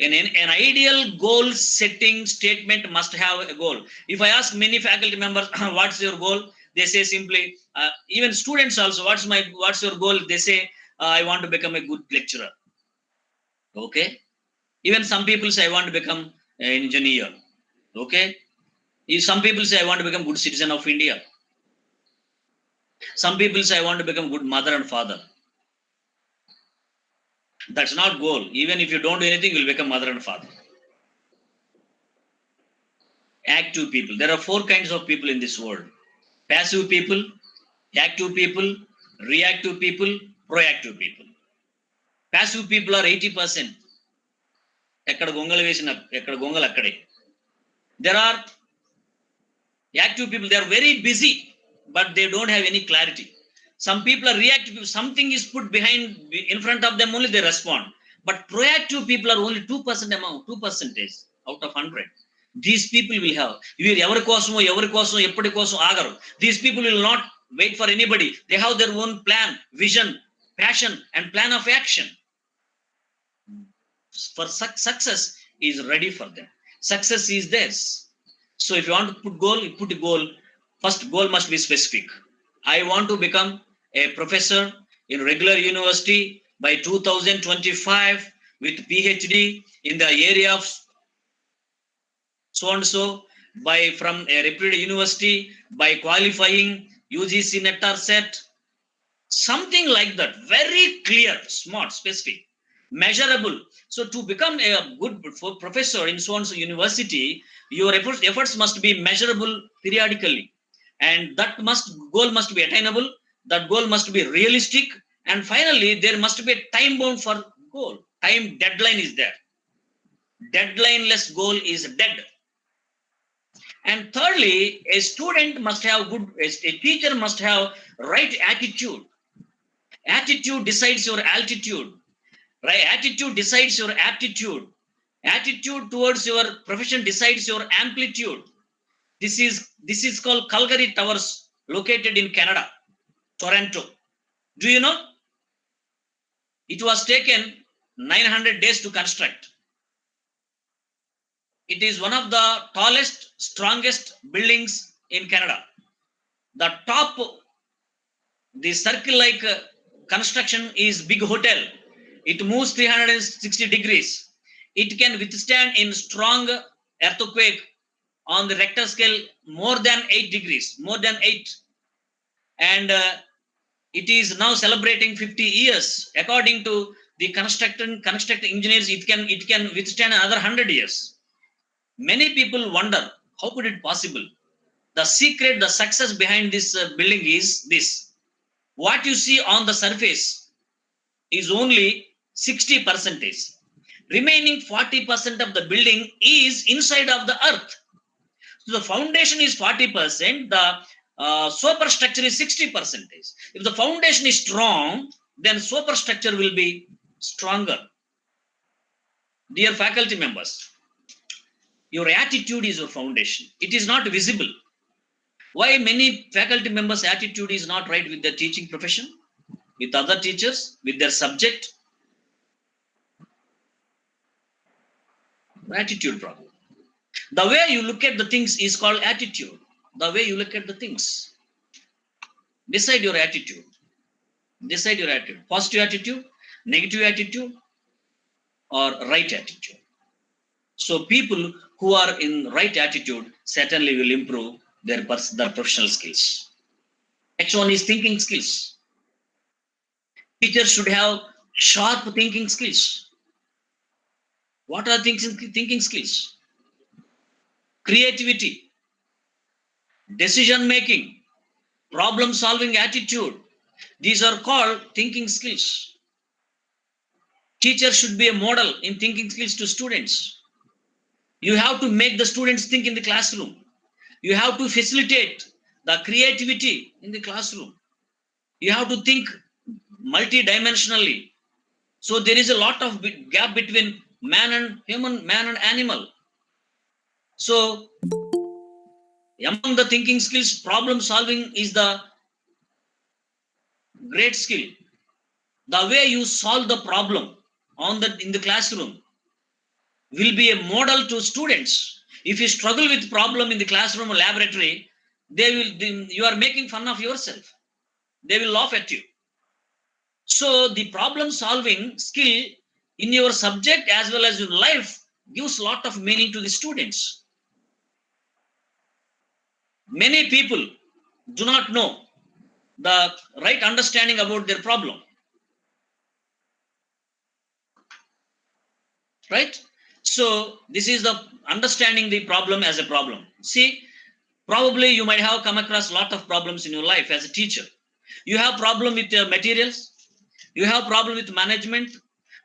An ideal goal setting statement must have a goal. If I ask many faculty members, what's your goal? They say simply, even students also, what's your goal? They say, I want to become a good lecturer. Okay. Even some people say, I want to become an engineer. Okay. Some people say, I want to become a good citizen of India. Some people say, I want to become a good mother and father. That's not goal. Even if you don't do anything, you'll become mother and father. Active people. There are 4 kinds of people in this world. Passive people, active people, reactive people, proactive people. Passive people are 80%. There are active people, they are very busy, but they don't have any clarity. Some people are reactive. Something is put in front of them, only they respond. But proactive people are only 2% among 2% out of 100. These people will have. These people will not wait for anybody. They have their own plan, vision, passion, and plan of action. For success is ready for them. Success is theirs. So if you want to put goal, you put a goal. First, goal must be specific. I want to become a professor in regular university by 2025 with PhD in the area of so and so, from a reputed university, by qualifying UGC NET or SET, something like that. Very clear, smart, specific, measurable. So to become a good professor in so and so university, your efforts must be measurable periodically, and that goal must be attainable. That goal must be realistic, and finally there must be a time bound for goal. Time deadline is there. Deadlineless goal is dead. And thirdly, a student must have a teacher must have right attitude. Attitude decides your altitude. Right? Attitude decides your aptitude. Attitude towards your profession decides your amplitude. This is called Calgary Towers, located in Canada, Toronto. Do you know? It was taken 900 days to construct. It is one of the tallest, strongest buildings in Canada. The top, the circle-like construction is big hotel. It moves 360 degrees. It can withstand in strong earthquake on the Richter scale more than 8 degrees, more than 8. And it is now celebrating 50 years. According to the constructing engineers, it can withstand another 100 years. Many people wonder, how could it possible? The secret, the success behind this building is this. What you see on the surface is only 60%. Remaining 40% of the building is inside of the earth. So the foundation is 40%, the superstructure is 60%. If the foundation is strong, then superstructure will be stronger. Dear faculty members, your attitude is your foundation. It is not visible. Why many faculty members' attitude is not right with their teaching profession, with other teachers, with their subject? Attitude problem. The way you look at the things is called attitude. The way you look at the things. Decide your attitude. Decide your attitude. Positive attitude, negative attitude, or right attitude. So people who are in right attitude certainly will improve their professional skills. Next one is thinking skills. Teachers should have sharp thinking skills. What are thinking skills? Creativity, decision making, problem solving attitude. These are called thinking skills. Teachers should be a model in thinking skills to students. You have to make the students think in the classroom. You have to facilitate the creativity in the classroom. You have to think multidimensionally. So there is a lot of gap between man and human, man and animal. So among the thinking skills, problem solving is the great skill. The way you solve the problem in the classroom will be a model to students. If you struggle with problem in the classroom or laboratory, you are making fun of yourself. They will laugh at you. So the problem solving skill in your subject as well as your life gives a lot of meaning to the students. Many people do not know the right understanding about their problem. Right? So this is the understanding the problem as a problem. See, probably you might have come across a lot of problems in your life as a teacher. You have problem with your materials. You have problem with management.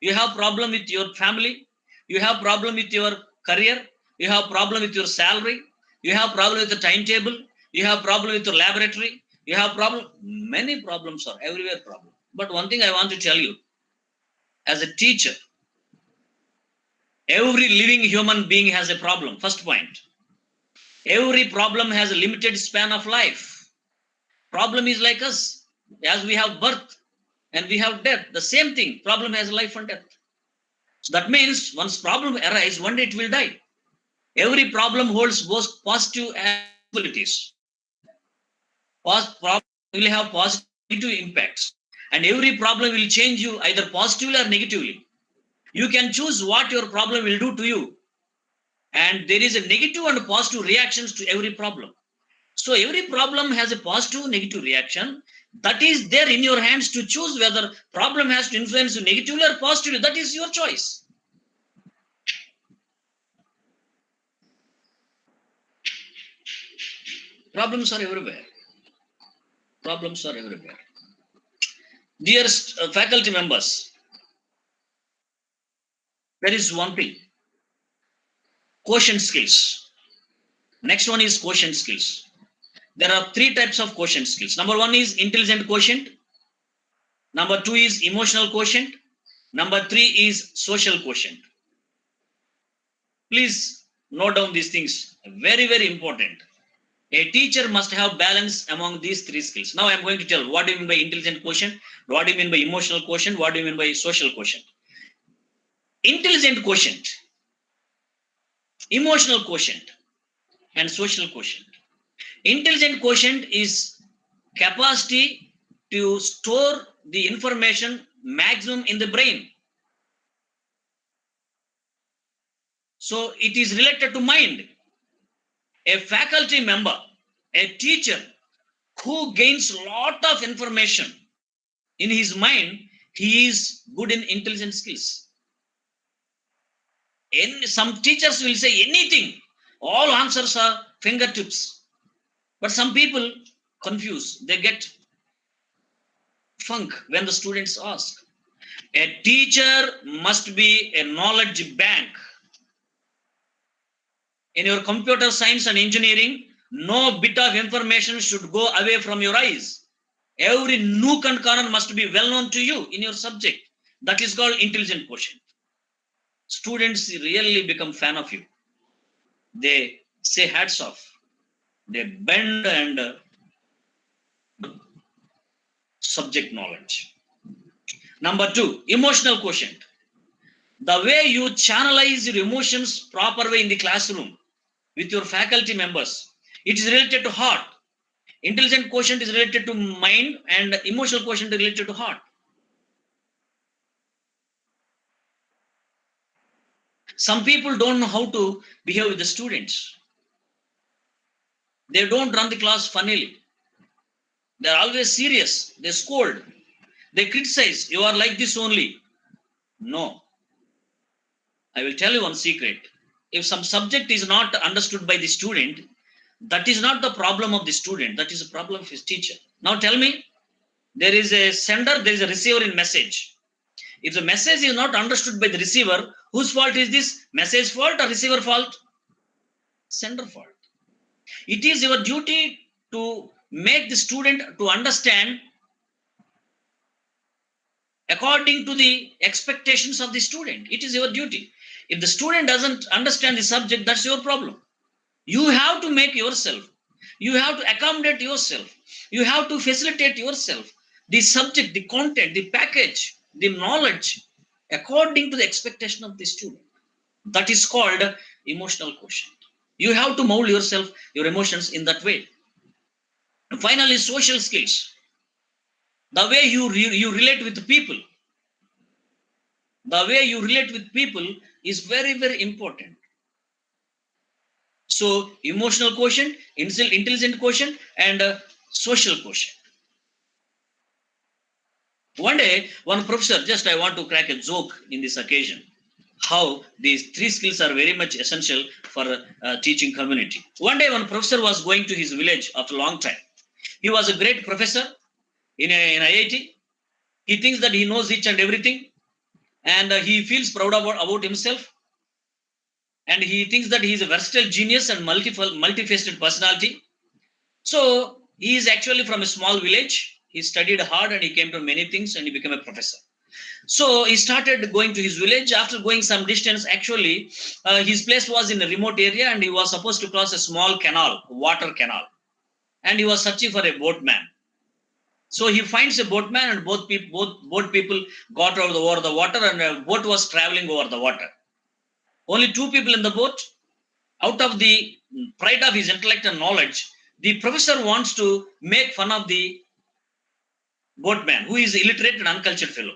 You have problem with your family. You have problem with your career. You have problem with your salary. You have problem with the timetable. You have problem with your laboratory. You have problem. Many problems are everywhere problem. But one thing I want to tell you, as a teacher, every living human being has a problem. First point. Every problem has a limited span of life. Problem is like us. As we have birth and we have death, the same thing. Problem has life and death. So that means once problem arises, one day it will die. Every problem holds both positive and negativities. Problem will have positive impacts. And every problem will change you either positively or negatively. You can choose what your problem will do to you. And there is a negative and positive reactions to every problem. So every problem has a positive, negative reaction. That is there in your hands to choose whether problem has to influence you negatively or positively. That is your choice. Problems are everywhere. Problems are everywhere. Dear faculty members, That is one thing. Quotient skills. Next one is quotient skills. There are three types of quotient skills. Number one is intelligent quotient. Number two is emotional quotient. Number three is social quotient. Please note down these things. Very, very important. A teacher must have balance among these three skills. Now I am going to tell what do you mean by intelligent quotient, what do you mean by emotional quotient, what do you mean by social quotient. Intelligent quotient, emotional quotient, and social quotient. Intelligent quotient is capacity to store the information maximum in the brain. So it is related to mind. A faculty member, a teacher who gains a lot of information in his mind, he is good in intelligent skills. Some teachers will say anything, all answers are fingertips. But some people confuse, they get funk when the students ask. A teacher must be a knowledge bank. In your computer science and engineering, no bit of information should go away from your eyes. Every nook and corner must be well known to you in your subject. That is called intelligent quotient. Students really become fan of you. They say hats off. They bend and subject knowledge. Number two, emotional quotient. The way you channelize your emotions proper way in the classroom with your faculty members, it is related to heart. Intelligent quotient is related to mind and emotional quotient is related to heart. Some people don't know how to behave with the students. They don't run the class funnily. They're always serious. They scold. They criticize. You are like this only. No. I will tell you one secret. If some subject is not understood by the student, that is not the problem of the student. That is a problem of his teacher. Now tell me, there is a sender, there is a receiver in message. If the message is not understood by the receiver, whose fault is this? Message fault or receiver fault? Sender fault. It is your duty to make the student to understand according to the expectations of the student. It is your duty. If the student doesn't understand the subject, that's your problem. You have to make yourself. You have to accommodate yourself. You have to facilitate yourself. The subject, the content, the package, the knowledge, according to the expectation of the student. That is called emotional quotient. You have to mold yourself, your emotions in that way. And finally, social skills. The way you relate with people. The way you relate with people is very, very important. So, emotional quotient, intelligent quotient, and social quotient. One day, one professor, just I want to crack a joke in this occasion, how these three skills are very much essential for teaching community. One day, one professor was going to his village after a long time. He was a great professor in IIT. He thinks that he knows each and everything, and he feels proud about himself. And he thinks that he is a versatile genius and multifaceted personality. So he is actually from a small village. He studied hard and he came to many things and he became a professor. So he started going to his village. After going some distance, actually, his place was in a remote area and he was supposed to cross a small canal, water canal. And he was searching for a boatman. So he finds a boatman and both people got over the water and a boat was traveling over the water. Only two people in the boat. Out of the pride of his intellect and knowledge, the professor wants to make fun of the boatman, who is illiterate and uncultured fellow.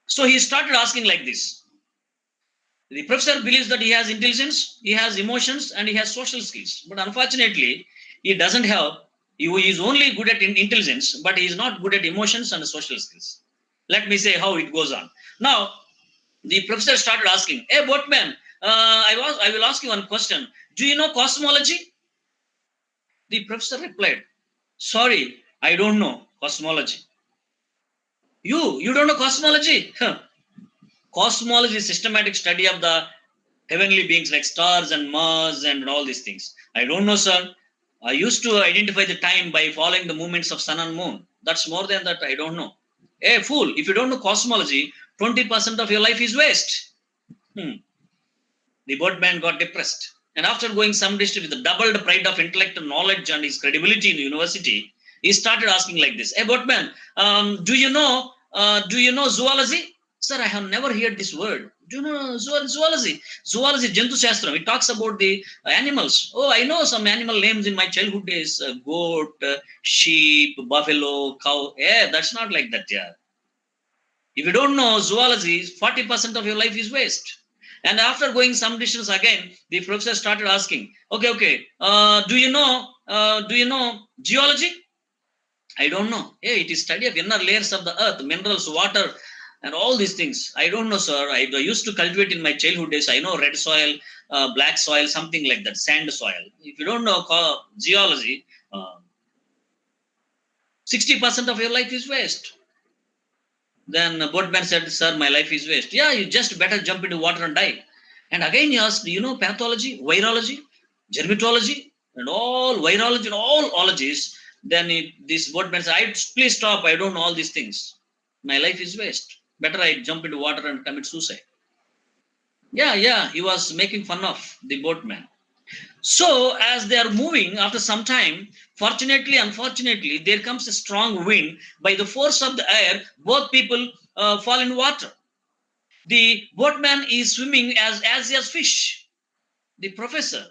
So he started asking like this. The professor believes that he has intelligence, he has emotions, and he has social skills. But unfortunately, he doesn't have, he is only good at intelligence, but he is not good at emotions and social skills. Let me say how it goes on. Now, the professor started asking, hey, boatman, I will ask you one question. Do you know cosmology? The professor replied, sorry, I don't know cosmology. You don't know cosmology? Huh. Cosmology is systematic study of the heavenly beings like stars and Mars and all these things. I don't know, sir. I used to identify the time by following the movements of sun and moon. That's more than that. I don't know. Hey, fool! If you don't know cosmology, 20% of your life is waste. The boatman got depressed. And after going some distance with the doubled pride of intellect and knowledge and his credibility in the university, he started asking like this: "Hey, boatman, do you know zoology?" "Sir, I have never heard this word." "Do you know zoology?" "Zoology, Jantu Shastram. It talks about the animals." "Oh, I know some animal names in my childhood days: goat, sheep, buffalo, cow." Yeah, that's not like that. Yeah. If you don't know zoology, 40% of your life is waste. And after going some distance again, the professor started asking, okay, do you know geology?" "I don't know." "Hey, it is study of inner layers of the earth, minerals, water, and all these things." "I don't know, sir. I used to cultivate in my childhood days. I know red soil, black soil, something like that, sand soil." If you don't know geology, 60% of your life is waste. Then boatman said, "Sir, my life is waste." "Yeah, you just better jump into water and die." And again he asked, "Do you know pathology, virology, germatology, and all virology and all ologies?" Then this boatman said, "Please stop. I don't know all these things. My life is waste. Better I jump into water and commit suicide." Yeah, he was making fun of the boatman. So, as they are moving, after some time, fortunately, unfortunately, there comes a strong wind. By the force of the air, both people fall in water. The boatman is swimming as a fish. The professor,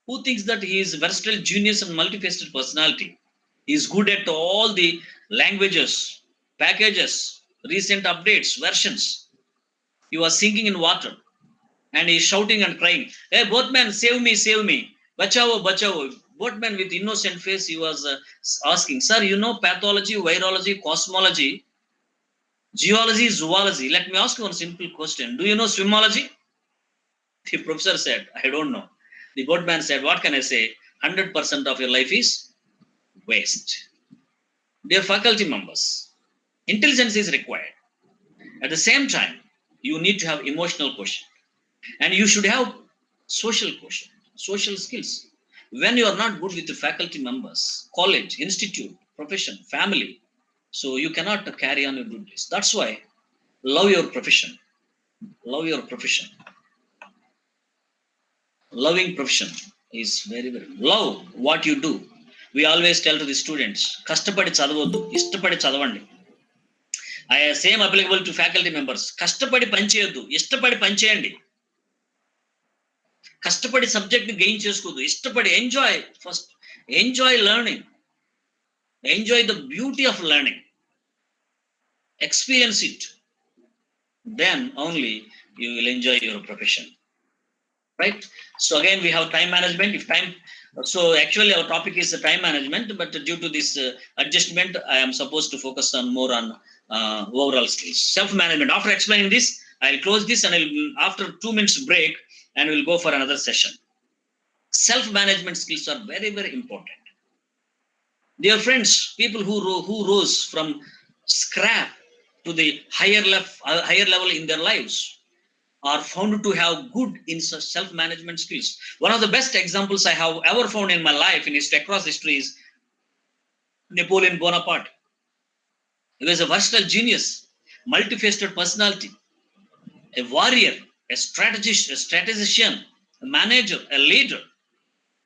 who thinks that he is versatile genius and multifaceted personality, he is good at all the languages, packages, recent updates, versions. He was sinking in water and he is shouting and crying, "Hey, boatman, save me, save me. Bachao, bachao." Boatman with innocent face, he was asking, "Sir, you know pathology, virology, cosmology, geology, zoology. Let me ask you one simple question. Do you know swimology?" The professor said, "I don't know." The boatman said, "What can I say? 100% of your life is waste." Dear faculty members, intelligence is required. At the same time, you need to have emotional quotient. And you should have social quotient, social skills. When you are not good with the faculty members, college, institute, profession, family, so you cannot carry on your duties. That's why love your profession. Love your profession. Loving profession is very, very love what you do. We always tell to the students, కష్టపడి చదవద్దు, ఇష్టపడి చదవండి. I same applicable to faculty members. కష్టపడి పనిచేయొద్దు, ఇష్టపడి పనిచేయండి. కష్టపడి subject ని gain చేసుకోవద్దు, ఇష్టపడి enjoy learning, enjoy the beauty of learning, experience it. Then only you will enjoy your profession. Right? So again, we have time management. So actually our topic is time management, but due to this adjustment, I am supposed to focus on more on overall skills, self-management. After explaining this, I'll close this and after 2 minutes break, and we'll go for another session. Self-management skills are very, very important. Dear friends, people who rose from scrap to the higher level in their lives are found to have good in self-management skills. One of the best examples I have ever found in my life in history, across history, is Napoleon Bonaparte. He was a versatile genius, multifaceted personality, a warrior, a strategician, a manager, a leader.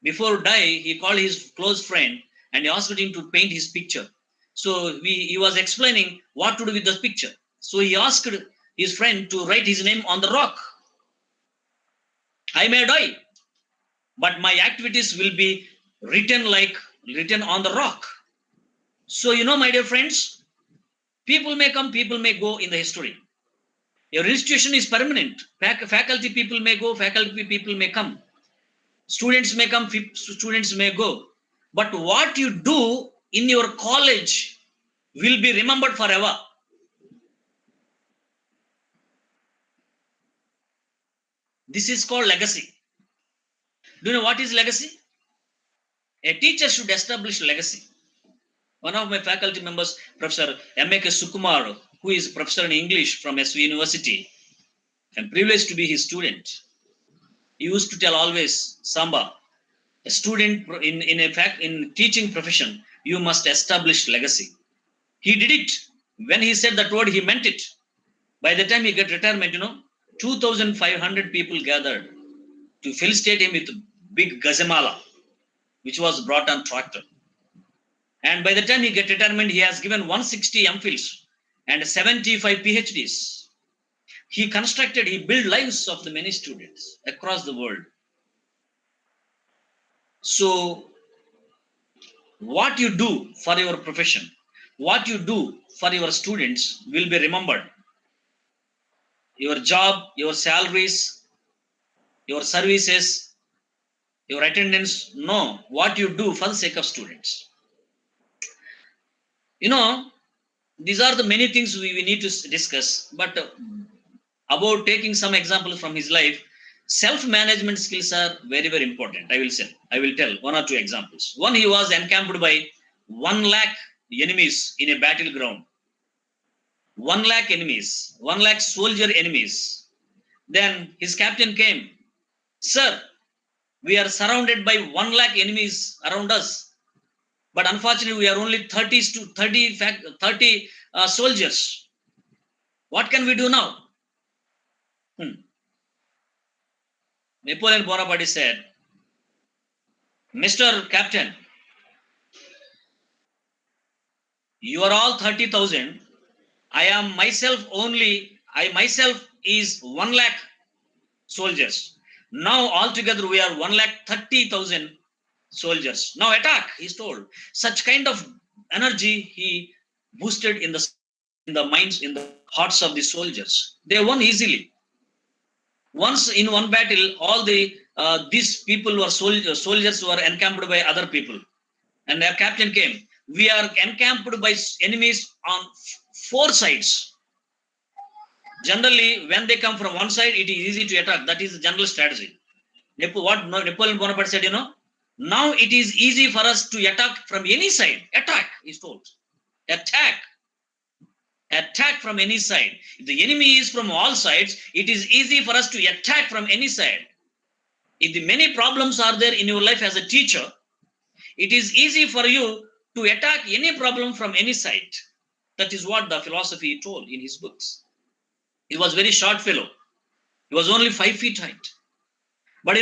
Before die, he called his close friend and he asked him to paint his picture. So he was explaining what to do with the picture. So he asked his friend to write his name on the rock. I may die, but my activities will be written on the rock. So, my dear friends, people may come, people may go in the history. Your institution is permanent. Faculty people may go, faculty people may come. Students may come, students may go. But what you do in your college will be remembered forever. This is called legacy. Do you know what is legacy? A teacher should establish legacy. One of my faculty members, Professor M.K. Sukumar, who is a professor in English from SV University. I'm privileged to be his student. He used to tell always, Samba, a student in teaching profession, you must establish legacy. He did it. When he said that word, he meant it. By the time he got retirement, 2,500 people gathered to felicitate him with big gazemala, which was brought on tractor. And by the time he got retirement, he has given 160 MPhils and 75 PhDs. He built lives of the many students across the world. So, what you do for your profession, what you do for your students will be remembered. Your job, your salaries, your services, your attendance, no, what you do for the sake of students. These are the many things we need to discuss, but about taking some examples from his life, self-management skills are very, very important. I will tell one or two examples. One, he was encamped by 1 lakh enemies in a battleground. 1 lakh enemies, 1 lakh soldier enemies. Then his captain came, sir, we are surrounded by 1 lakh enemies around us. But unfortunately, we are only 30 soldiers. What can we do now? Napoleon Bonaparte said, Mr. Captain, you are all 30,000. I myself is 1 lakh soldiers. Now altogether we are 1 lakh 30,000 soldiers. Now attack, he's told. Such kind of energy he boosted in the minds, in the hearts of the soldiers. They won easily. Once in one battle, all these people were soldiers were encamped by other people. And their captain came. We are encamped by enemies on 4 sides. Generally, when they come from one side, it is easy to attack. That is the general strategy. What Napoleon Bonaparte said, now it is easy for us to attack from any side. Attack, he's told. Attack. Attack from any side. If the enemy is from all sides, it is easy for us to attack from any side. If the many problems are there in your life as a teacher, it is easy for you to attack any problem from any side. That is what the philosophy told in his books. He was very short fellow. He was only 5 feet height. But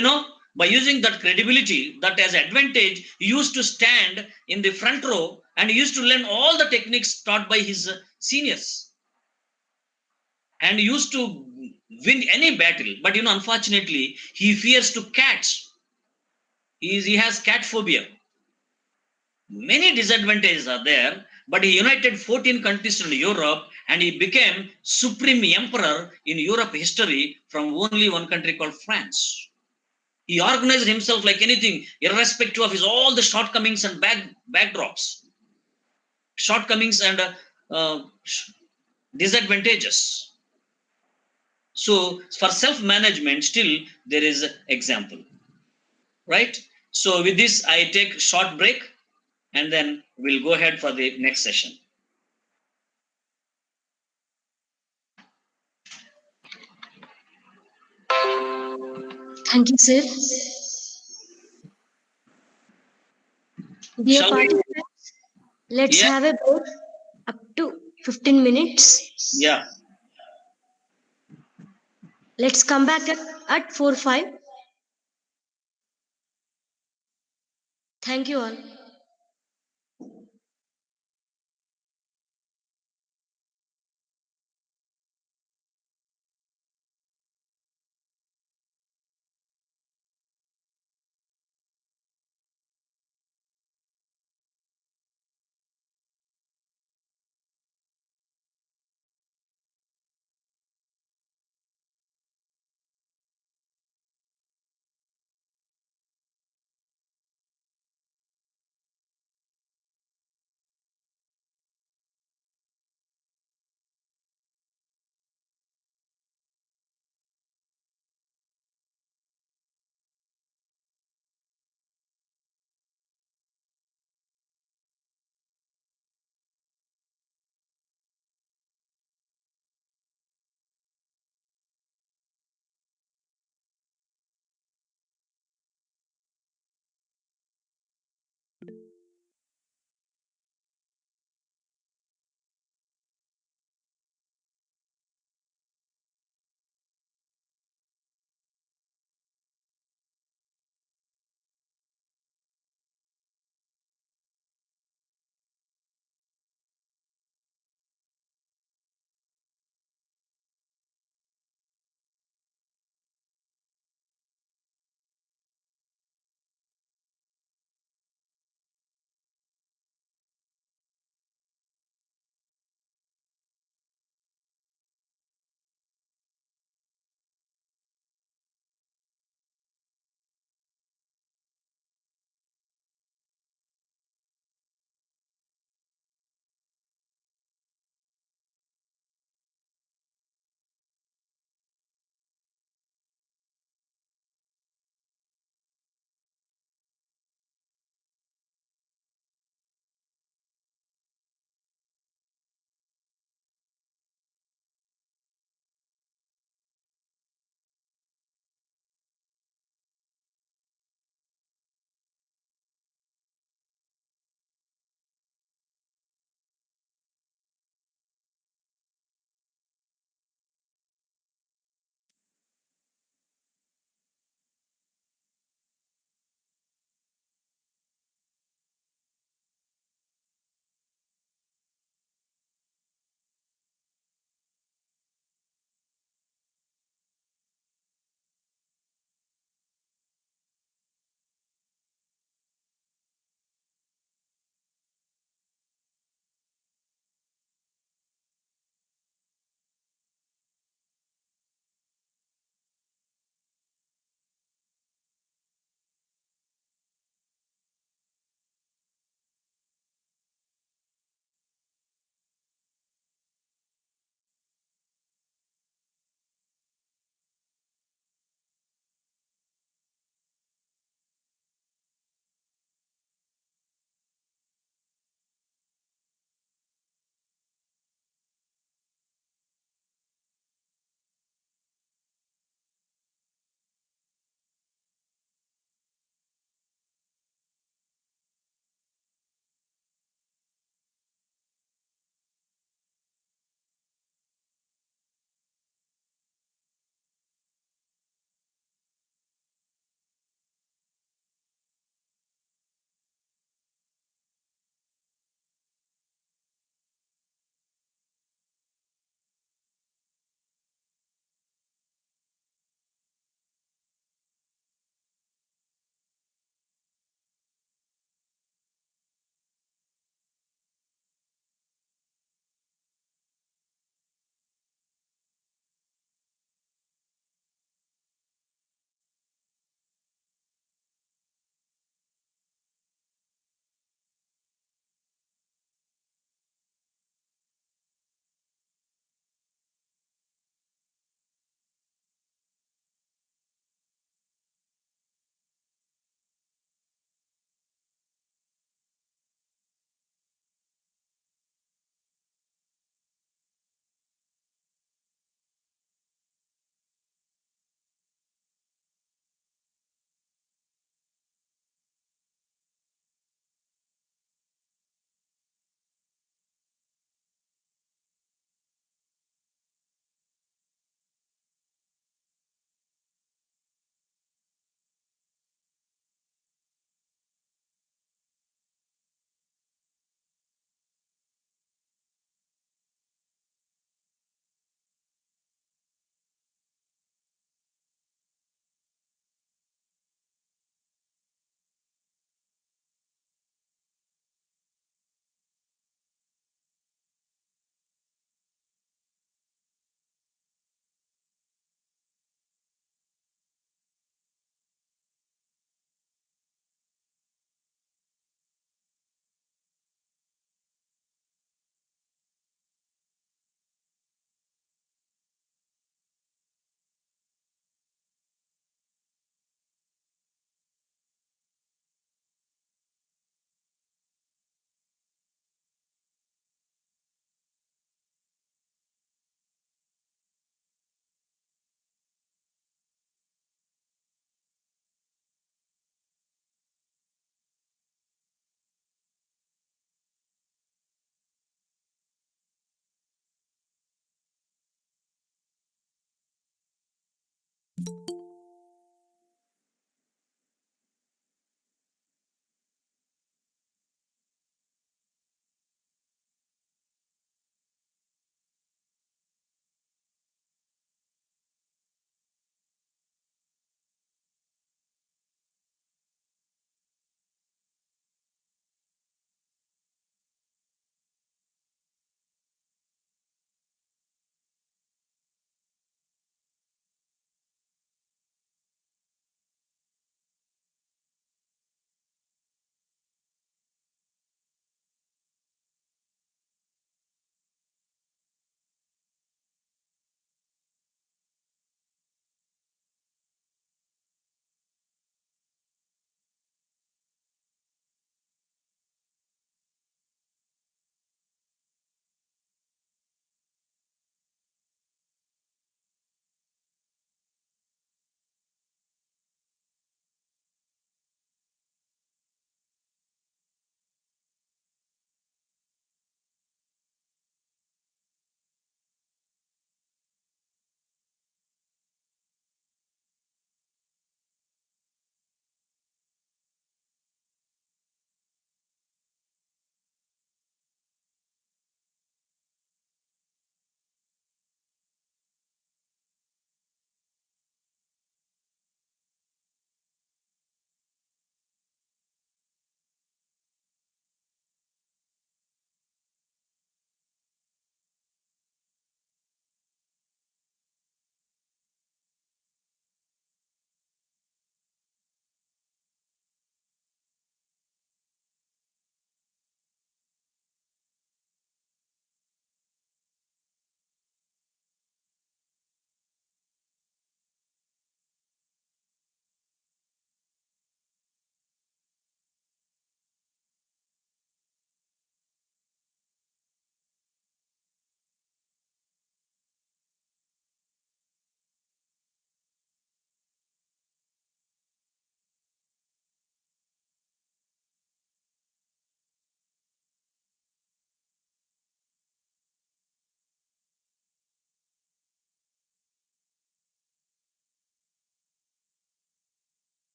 by using that credibility, that as advantage, he used to stand in the front row and he used to learn all the techniques taught by his seniors. And he used to win any battle. But unfortunately, he fears to cats. He has cat phobia. Many disadvantages are there, but he united 14 countries in Europe and he became supreme emperor in Europe history from only one country called France. He organized himself like anything, irrespective of his all the shortcomings and backdrops, shortcomings and disadvantages. So for self-management, still there is an example, right? So with this, I take a short break and then we'll go ahead for the next session. Thank you, sir. Dear participants, let's have a break up to 15 minutes. Yeah. Let's come back at 4:05. Thank you all.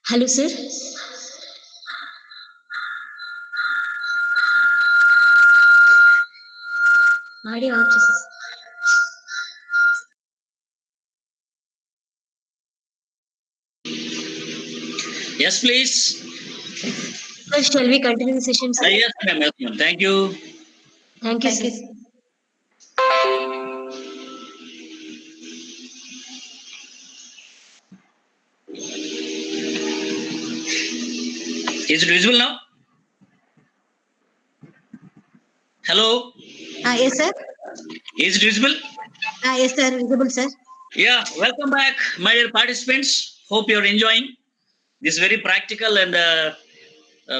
Hello, sir. Audio off చేసేసి. Yes, please. Sir, shall we continue the session, sir? Yes, ma'am. Yes, ma'am. Thank you. Thank you, sir. Is it visible now? Hello. Yes, sir. Is it visible? Yes, sir. Visible, sir. Yeah. Welcome back, my dear participants. Hope you're enjoying this very practical and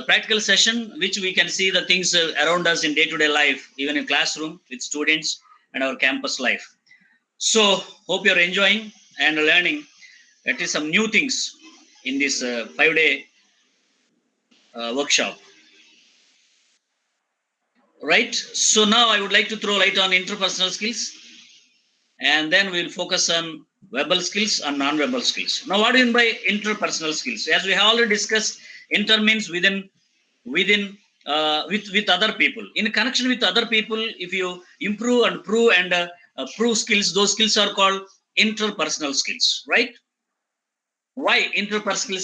practical session, which we can see the things around us in day-to-day life, even in classroom with students and our campus life. So hope you're enjoying and learning at least some new things in this 5-day workshop. Right. So now I would like to throw light on interpersonal skills, and then we'll focus on verbal skills and non-verbal skills. Now, what do you mean by interpersonal skills? As we have already discussed, inter means with other people. In connection with other people, if you improve and prove skills, those skills are called interpersonal skills, right? Why interpersonal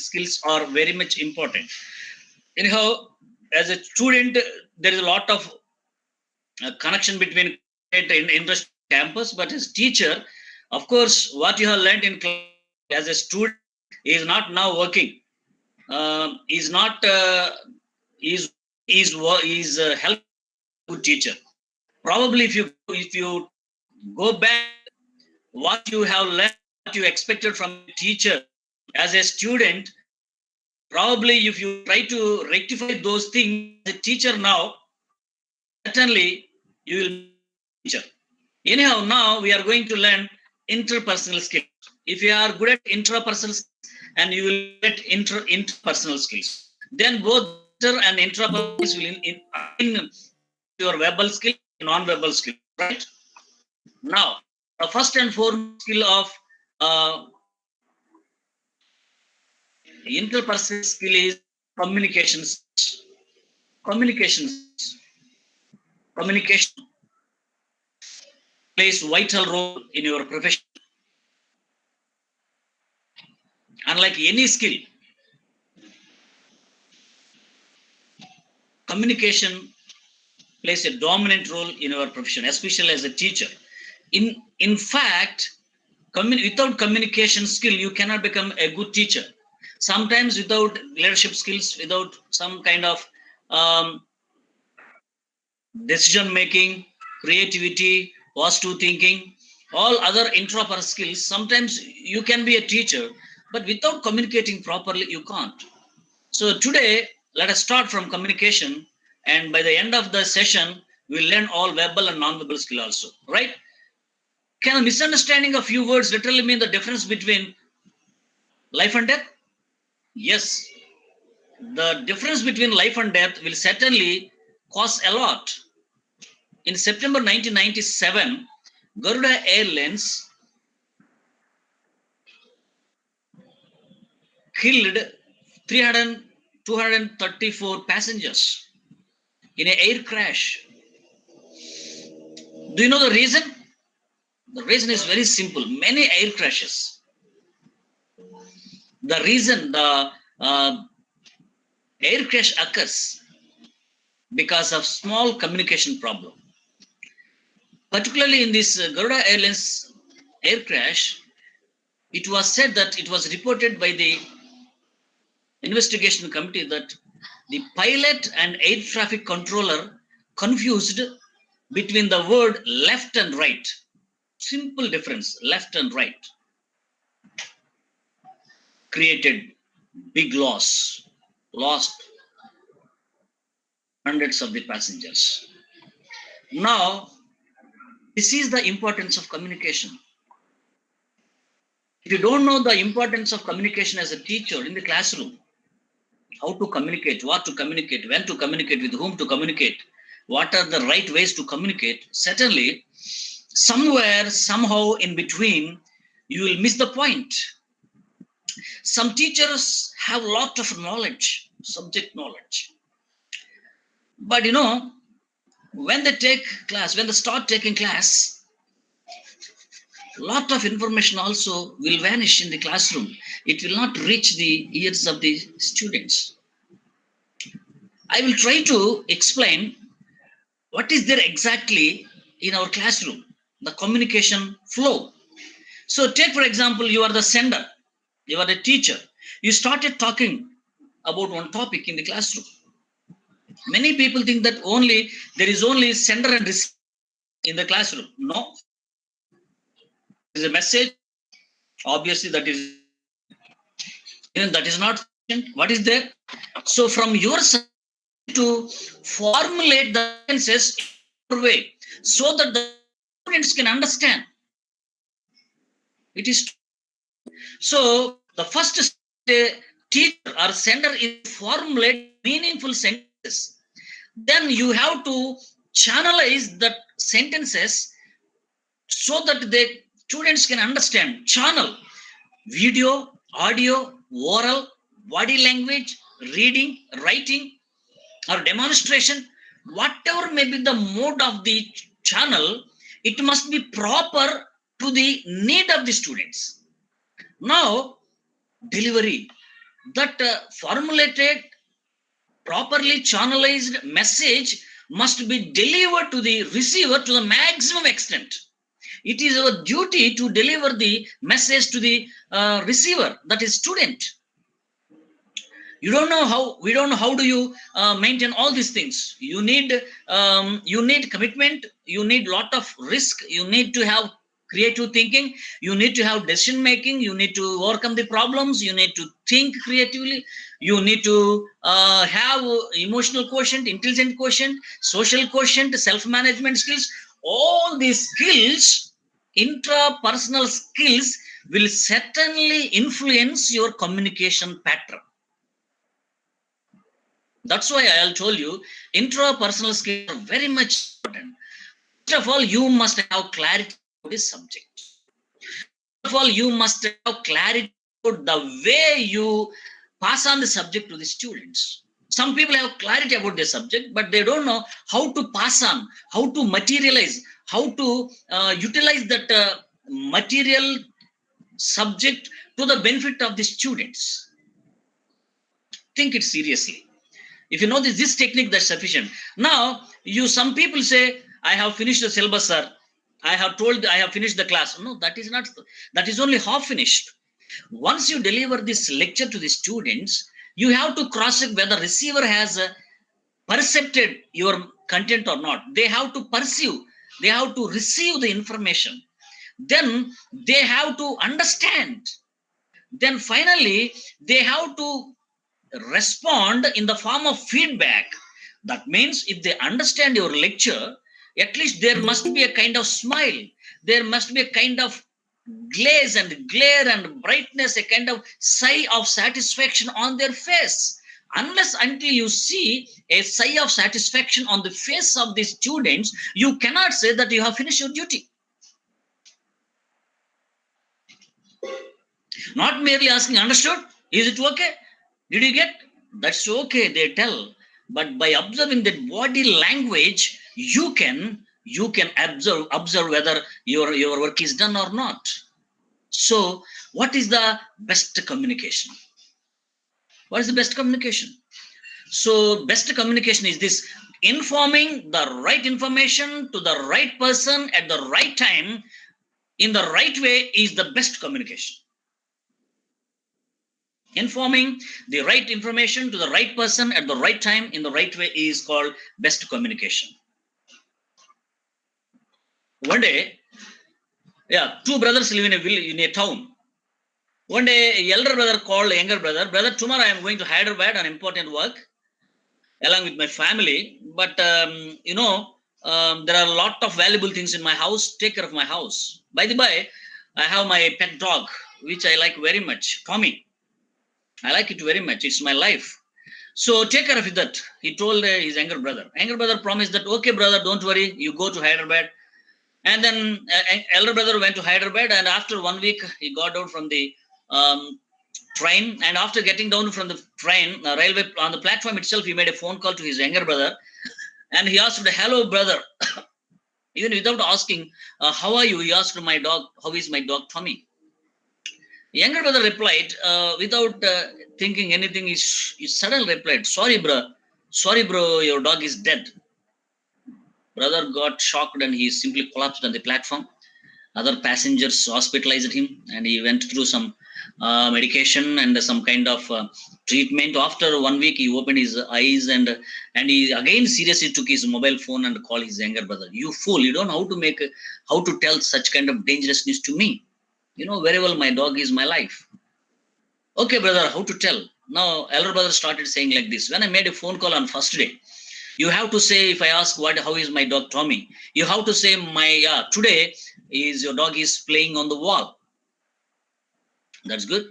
skills are very much important? Anyhow, as a student, there is a lot of connection between interest campus, but as teacher, of course, what you have learned in class as a student is not now working. Is not is help good teacher. Probably if you go back, what you have learned, what you expected from a teacher as a student, probably if you try to rectify those things as a teacher now, certainly you will be a teacher. Anyhow, now we are going to learn interpersonal skills. If you are good at intrapersonal skills, and you will get interpersonal skills, then both inter and intrapersonal skills will in your verbal skill, non-verbal skill, right? Now, the first and foremost skill of interpersonal skill is communication. Communication plays vital role in your profession. Unlike any skill, communication plays a dominant role in our profession, especially as a teacher. In fact, without communication skill, you cannot become a good teacher. Sometimes without leadership skills, without some kind of decision making, creativity, positive thinking, all other intrapersonal skills, sometimes you can be a teacher, but without communicating properly, you can't. So today, let us start from communication, and by the end of the session, we'll learn all verbal and non-verbal skill also, right? Can a misunderstanding of few words literally mean the difference between life and death? Yes. The difference between life and death will certainly cost a lot. In September 1997, Garuda Airlines killed 234 passengers in an air crash. Do you know the reason? The reason is very simple. Many air crashes. The reason the air crash occurs because of small communication problem. Particularly in this Garuda Airlines air crash, it was said that it was reported by the investigation committee that the pilot and air traffic controller confused between the word left and right. Simple difference, left and right. Created big lost hundreds of the passengers. Now, this is the importance of communication. If you don't know the importance of communication as a teacher in the classroom, how to communicate, what to communicate, when to communicate, with whom to communicate, what are the right ways to communicate, certainly somewhere, somehow in between, you will miss the point. Some teachers have lot of knowledge, subject knowledge. But when they take class, when they start taking class, lot of information also will vanish in the classroom. It will not reach the ears of the students. I will try to explain what is there exactly in our classroom, the communication flow. So take, for example, you are the sender, you are the teacher. You started talking about one topic in the classroom. Many people think that there is only sender and receiver in the classroom. No. There is a message. Obviously, that is not sufficient. What is there? So from your side to formulate the sentences in your way so that the students can understand. It is so the first teacher or sender is formulate meaningful sentences. Then you have to channelize the sentences so that the students can understand. Channel video, audio, oral, body language, reading, writing, or demonstration, whatever may be the mode of the channel, it must be proper to the need of the students. Now, delivery, that formulated, properly channelized message must be delivered to the receiver to the maximum extent. It is our duty to deliver the message to the receiver, that is student. We don't know how do you maintain all these things. You need commitment, you need lot of risk, you need to have creative thinking, you need to have decision making, you need to overcome the problems, you need to think creatively, you need to have emotional quotient, intelligent quotient, social quotient, self-management skills. All these skills, intrapersonal skills, will certainly influence your communication pattern. That's why I'll told you, intrapersonal skills are very much important. First of all, you must have clarity about this subject. First of all, you must have clarity about the way you pass on the subject to the students. Some people have clarity about their subject, but they don't know how to pass on, how to materialize, how to utilize that material subject to the benefit of the students. Think it seriously. If you know this technique, that's sufficient. Now, some people say, I have finished the syllabus, sir. I have finished the class. No, that is not. That is only half finished. Once you deliver this lecture to the students, you have to cross-check whether receiver has percepted your content or not. They have to perceive. They have to receive the information. Then they have to understand. Then finally, they have to respond in the form of feedback. That means if they understand your lecture, at least there must be a kind of smile, there must be a kind of glaze and glare and brightness, a kind of sigh of satisfaction on their face. Unless until you see a sigh of satisfaction on the face of the students, you cannot say that you have finished your duty. Not merely asking, understood? Is it okay? Did you get? That's okay, they tell. But by observing that body language, you can observe whether your work is done or not. So, what is the best communication? What is the best communication? So, best communication is this: informing the right information to the right person at the right time in the right way is the best communication. Informing the right information to the right person at the right time in the right way is called best communication. One day, two brothers live in a town. One day, elder brother called younger brother, tomorrow I am going to Hyderabad on important work along with my family. But there are a lot of valuable things in my house. Take care of my house. By the by, I have my pet dog, which I like very much, Tommy. I like it very much. It's my life. So take care of that. He told his younger brother. Younger brother promised that, okay, brother, don't worry. You go to Hyderabad. And then elder brother went to Hyderabad. And after 1 week, he got out from the train, and after getting down from the train, railway, on the platform itself, he made a phone call to his younger brother, and he asked, "Hello, brother." Even without asking, "How are you?" He asked, "My dog, how is my dog Tommy?" Younger brother replied, without thinking anything, he suddenly replied, sorry, bro, your dog is dead." Brother got shocked and he simply collapsed on the platform. Other passengers hospitalized him, and he went through some medication and some kind of treatment. After 1 week, he opened his eyes, and he again seriously took his mobile phone and called his younger brother. "You fool! You don't know how to tell such kind of dangerous news to me. You know very well my dog is my life." "Okay, brother, how to tell?" Now, elder brother started saying like this: "When I made a phone call on first day, you have to say, if I ask how is my dog Tommy, you have to say, today is your dog is playing on the wall." That's good.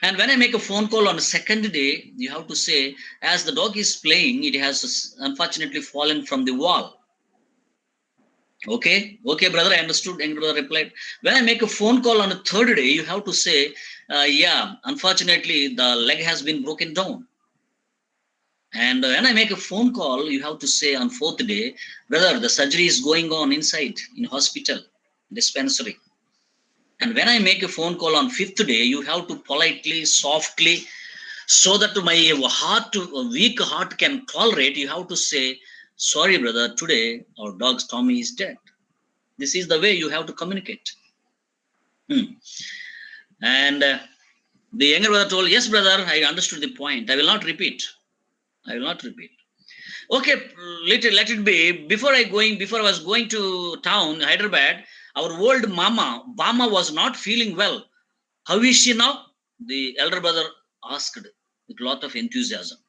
And when I make a phone call on the second day, you have to say, as the dog is playing, it has unfortunately fallen from the wall. Okay, brother, I understood. Younger brother replied. When I make a phone call on the third day, you have to say, unfortunately, the leg has been broken down. And when I make a phone call, you have to say on fourth day, brother, the surgery is going on inside in hospital, dispensary. And when I make a phone call on fifth day, you have to politely, softly, so that my weak heart can tolerate, you have to say, sorry, brother, today our dog's Tommy is dead. This is the way you have to communicate. And the younger brother told, yes, brother, I understood the point. I will not repeat. Okay, let it be. Before I was going to town, Hyderabad, our old mama, Bama, was not feeling well. How is she now? The elder brother asked with a lot of enthusiasm.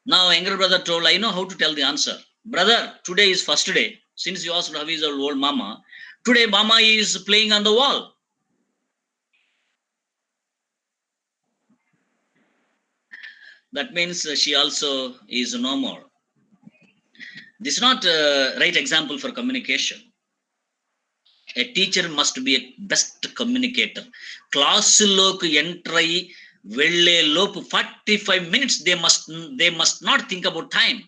Now, younger brother told, I know how to tell the answer. Brother, today is first day. Since you asked how is our old mama, today mama is playing on the wall. That means she also is no more. This is not a right example for communication. A teacher must be a best communicator. Class loku entry velle lopu 45 minutes they must not think about time.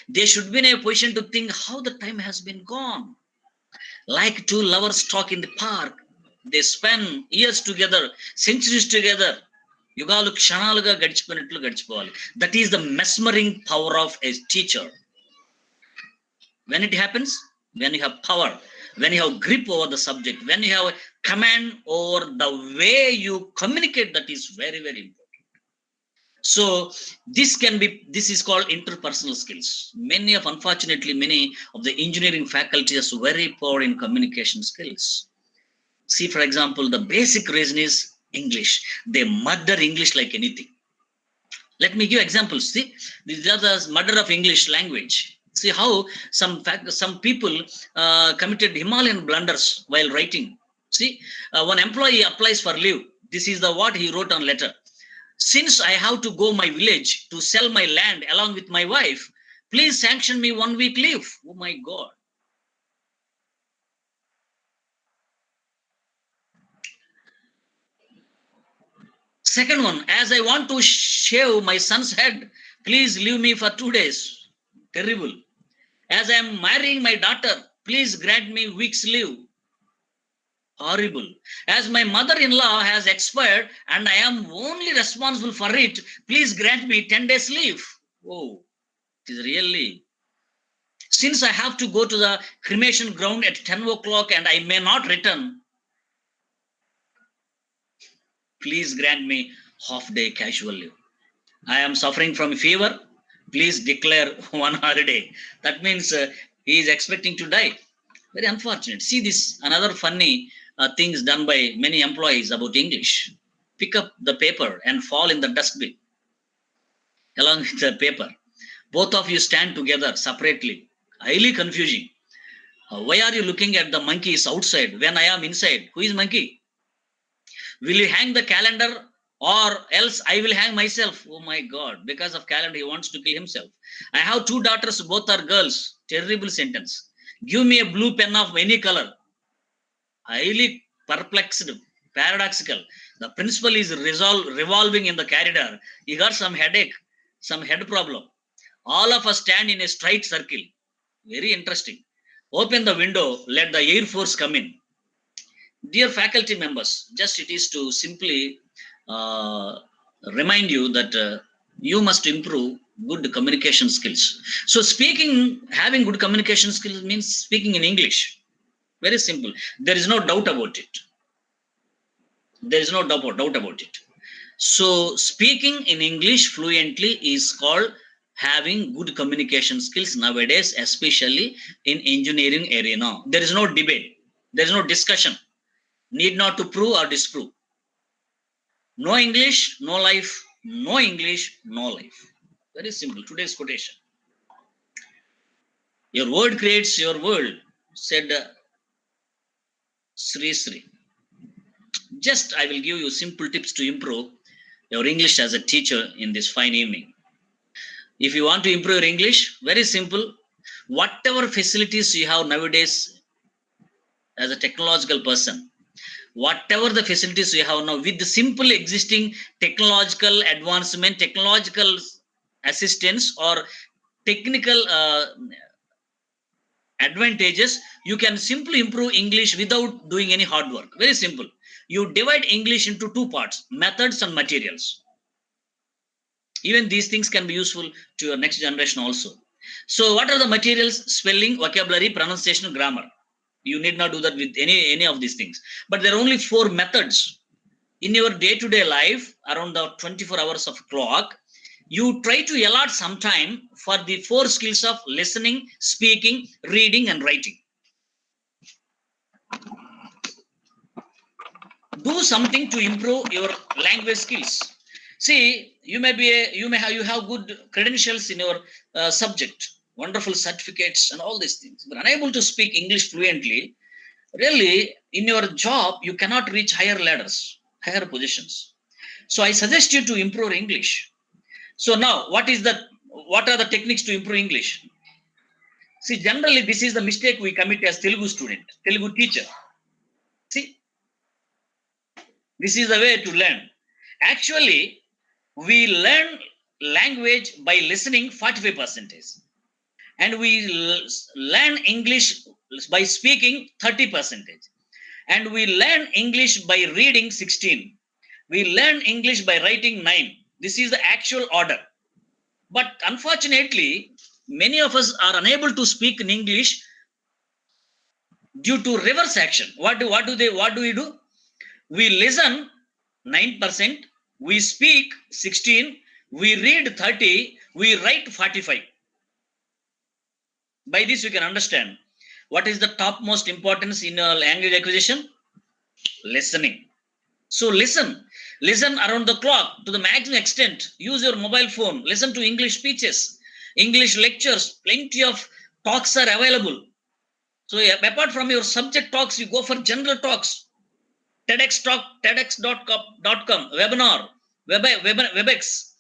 They should be in a position to think how the time has been gone. Like two lovers talk in the park. They spend years together, centuries together. యుగాలు క్షణాలుగా గడిచిపోయినట్లు గడిచిపోవాలి. That is the mesmering power of a teacher. When it happens, when you have power, when you have grip over the subject, when you have command over the way you communicate, that is very, very important. So this is called interpersonal skills. Many of the engineering faculty is very poor in communication skills. See, for example, the basic reason is English. They murder English like anything. Let me give examples. See, these are the murder of English language. See how some people committed Himalayan blunders while writing. See, one employee applies for leave. This is the what he wrote on letter. Since I have to go my village to sell my land along with my wife, please sanction me 1 week leave. Oh my God. Second one, as I want to shave my son's head, please leave me for 2 days. Terrible. As I am marrying my daughter, please grant me week's leave. Horrible. As my mother-in-law has expired and I am only responsible for it, please grant me 10 days leave. Oh, it is really. Since I have to go to the cremation ground at 10 o'clock and I may not return, please grant me half day casual leave. I am suffering from fever. Please declare 1 holiday. That means he is expecting to die. Very unfortunate. See this, another funny things done by many employees about English. Pick up the paper and fall in the dustbin along with the paper. Both of you stand together separately. Highly confusing. Why are you looking at the monkeys outside when I am inside? Who is monkey? Will you hang the calendar or else I will hang myself? Oh my God. Because of calendar, he wants to kill himself. I have 2 daughters, both are girls. Terrible sentence. Give me a blue pen of any color. Highly perplexed Paradoxical. The principal is revolving in the corridor. He got some headache, some head problem. All of us stand in a straight circle. Very interesting. Open the window, let the air force come in. Dear faculty members, just it is to simply remind you that you must improve good communication skills. So speaking, having good communication skills means speaking in English. Very simple. There is no doubt about it. There is no doubt about it. So speaking in English fluently is called having good communication skills nowadays, especially in engineering arena. There is no debate. There is no discussion. Need not to prove or disprove. No English, no life. No English, no life. Very simple. Today's quotation. Your word creates your world, said Sri Sri. Just I will give you simple tips to improve your English as a teacher in this fine evening. If you want to improve your English, very simple. Whatever facilities you have nowadays as a technological person, whatever the facilities you have now, with the simple existing technological advancement, technological assistance or technical advantages, you can simply improve English without doing any hard work. Very simple. You divide English into two parts, methods and materials. Even these things can be useful to your next generation also. So what are the materials? Spelling, vocabulary, pronunciation, grammar. You need not do that with any of these things. But there are only 4 methods. In your day-to-day life, around the 24 hours of clock, you try to allot some time for the 4 skills of listening, speaking, reading, and writing. Do something to improve your language skills. See, you have good credentials in your subject, wonderful certificates and all these things, but unable to speak English fluently. Really, in your job, you cannot reach higher ladders, higher positions. So I suggest you to improve English. So now, what are the techniques to improve English? See, generally, this is the mistake we commit as Telugu student, Telugu teacher. See, this is the way to learn. Actually, we learn language by listening 45%. And we learn English by speaking 30%. And we learn English by reading 16. We learn English by writing 9. This is the actual order. But unfortunately, many of us are unable to speak in English due to reverse action. What do we do? We listen 9%, we speak 16, we read 30, we write 45. By this you can understand what is the topmost importance in language acquisition? Listening. So listen around the clock to the maximum extent. Use your mobile phone. Listen to English speeches, English lectures. Plenty of talks are available. So apart from your subject talks, you go for general talks. TEDx talk, TEDx.com, webinar, WebEx,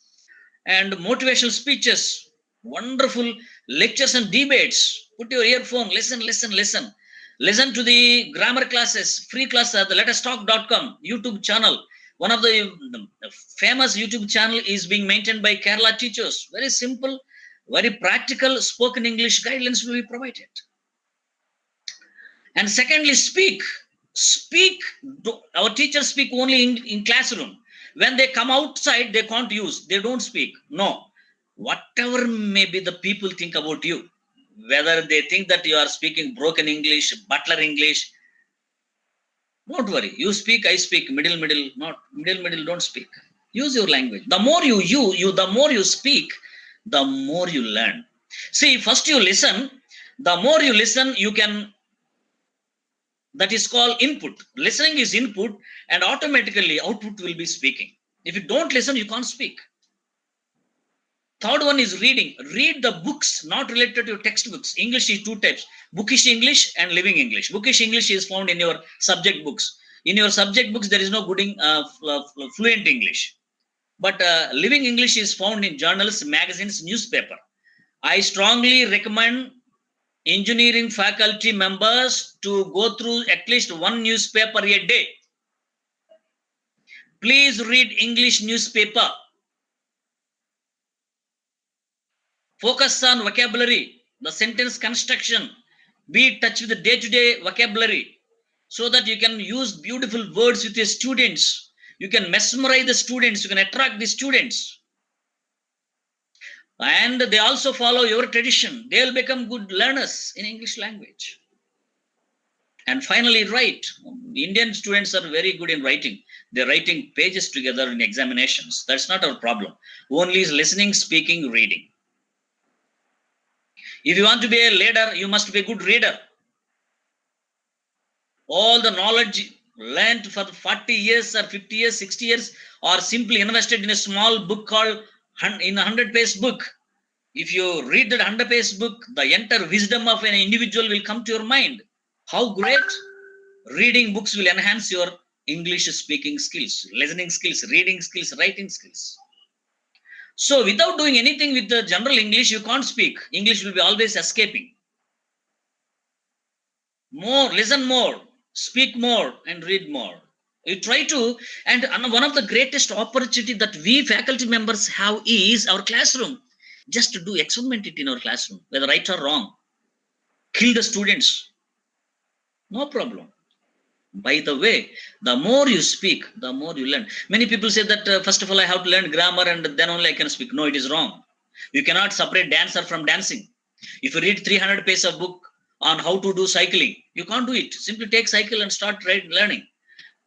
and motivational speeches, wonderful lectures and debates. Put your earphone, listen. Listen to the grammar classes, free classes at the lettustalk.com YouTube channel. One of the famous YouTube channel is being maintained by Kerala teachers. Very simple, very practical spoken English guidelines will be provided. And secondly, speak. Our teachers speak only in classroom. When they come outside, they can't use. They don't speak. No. Whatever may be the people think about you, whether they think that you are speaking broken English, butler English, don't worry. You speak, I speak, middle, not middle, don't speak. Use your language. The more the more you speak, the more you learn. See, first you listen. The more you listen, you can, that is called input. Listening is input, and automatically output will be speaking. If you don't listen, you can't speak. Third one is reading. Read the books not related to your textbooks. English is 2 types: bookish English and living English. Bookish English is found in your subject books. In your subject books, there is no good fluent English. But living English is found in journals, magazines, newspaper. I strongly recommend engineering faculty members to go through at least 1 newspaper a day. Please read English newspaper. Focus on vocabulary, the sentence construction. Be in touch with the day-to-day vocabulary so that you can use beautiful words with your students. You can mesmerize the students. You can attract the students. And they also follow your tradition. They will become good learners in English language. And finally, write. Indian students are very good in writing. They're writing pages together in examinations. That's not our problem. Only is listening, speaking, reading. If you want to be a leader, you must be a good reader. All the knowledge learned for 40 years or 50 years, 60 years, or simply invested in a small book called in a 100-page book. If you read that 100-page book, the entire wisdom of an individual will come to your mind. How great! Reading books will enhance your English speaking skills, listening skills, reading skills, writing skills. So without doing anything with the general English, you can't speak. English will be always escaping. More, listen more, speak more, and read more. You try to, and one of the greatest opportunity that we faculty members have is our classroom. Just to do experiment it in our classroom, whether right or wrong. Kill the students. No problem. By the way, the more you speak, the more you learn. Many people say that first of all, I have to learn grammar and then only I can speak. No, it is wrong. You cannot separate dancer from dancing. If you read 300 pages of book on how to do cycling, you can't do it. Simply take cycle and start learning.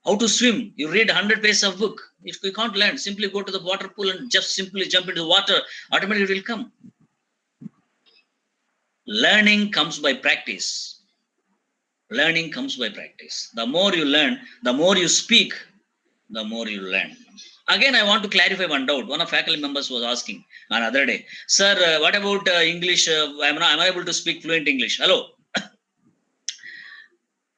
How to swim, you read 100 pages of book. If you can't learn, simply go to the water pool and just simply jump into the water. Automatically it will come. Learning comes by practice. Learning comes by practice. The more you learn, the more you speak, the more you learn. Again, I want to clarify one doubt. One of faculty members was asking another day, sir, what about English? Am I able to speak fluent English? Hello.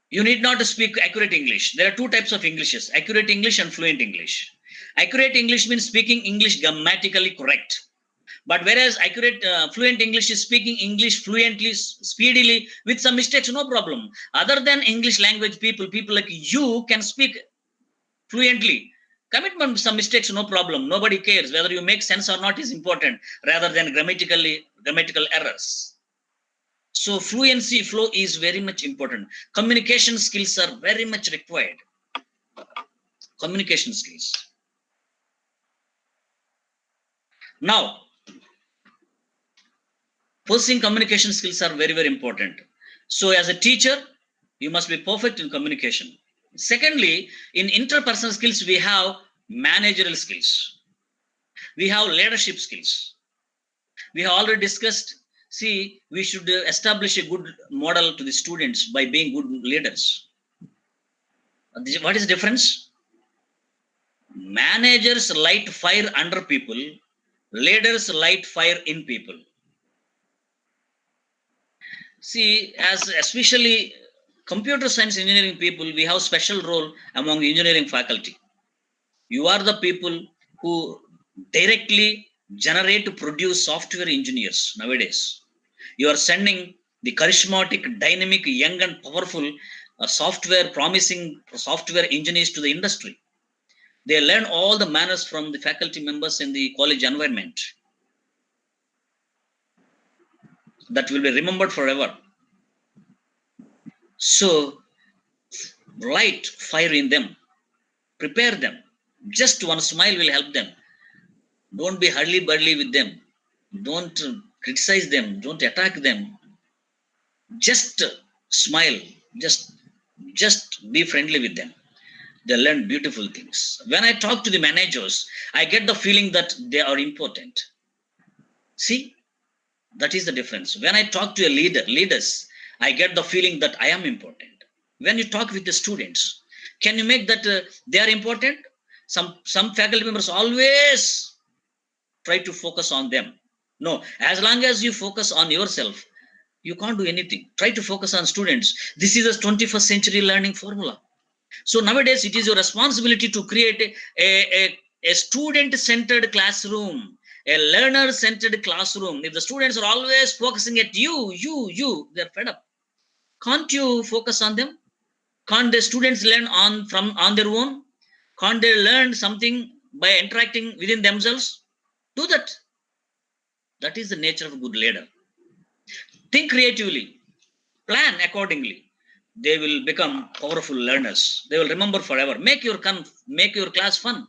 You need not to speak accurate English. There are two types of Englishes, accurate English and fluent English. Accurate English means speaking English grammatically correct. But whereas accurate, fluent English is speaking English fluently, speedily, with some mistakes, no problem. Other than English language people like you can speak fluently. Commit some mistakes, no problem. Nobody cares. Whether you make sense or not is important, rather than grammatical errors. So fluency, flow is very much important. Communication skills are very much required. Communication skills. Now, posing communication skills are very, very important. So as a teacher, you must be perfect in communication. Secondly, in interpersonal skills, we have managerial skills. We have leadership skills. We have already discussed, see, we should establish a good model to the students by being good leaders. What is the difference? Managers light fire under people, leaders light fire in people. See, as especially computer science engineering people, we have special role among engineering faculty. You are the people who directly generate, produce software engineers nowadays. You are sending the charismatic, dynamic, young and powerful promising software engineers to the industry. They learn all the manners from the faculty members in the college environment. That will be remembered forever. So, light fire in them. Prepare them. Just one smile will help them. Don't be hurly-burly with them. Don't criticize them. Don't attack them. Just smile. Just be friendly with them. They learn beautiful things. When I talk to the managers, I get the feeling that they are important. See, that is the difference. When I talk to a leaders, I get the feeling that I am important. When you talk with the students, can you make that they are important? Some faculty members always try to focus on them. No, as long as you focus on yourself, you can't do anything. Try to focus on students. This is a 21st century learning formula. So nowadays, it is your responsibility to create a student-centered classroom, a learner-centered classroom. If the students are always focusing at you, they're fed up. Can't you focus on them? Can't the students learn on their own? Can't they learn something by interacting within themselves? Do that. That is the nature of a good leader. Think creatively, plan accordingly. They will become powerful learners. They will remember forever. Make your class fun.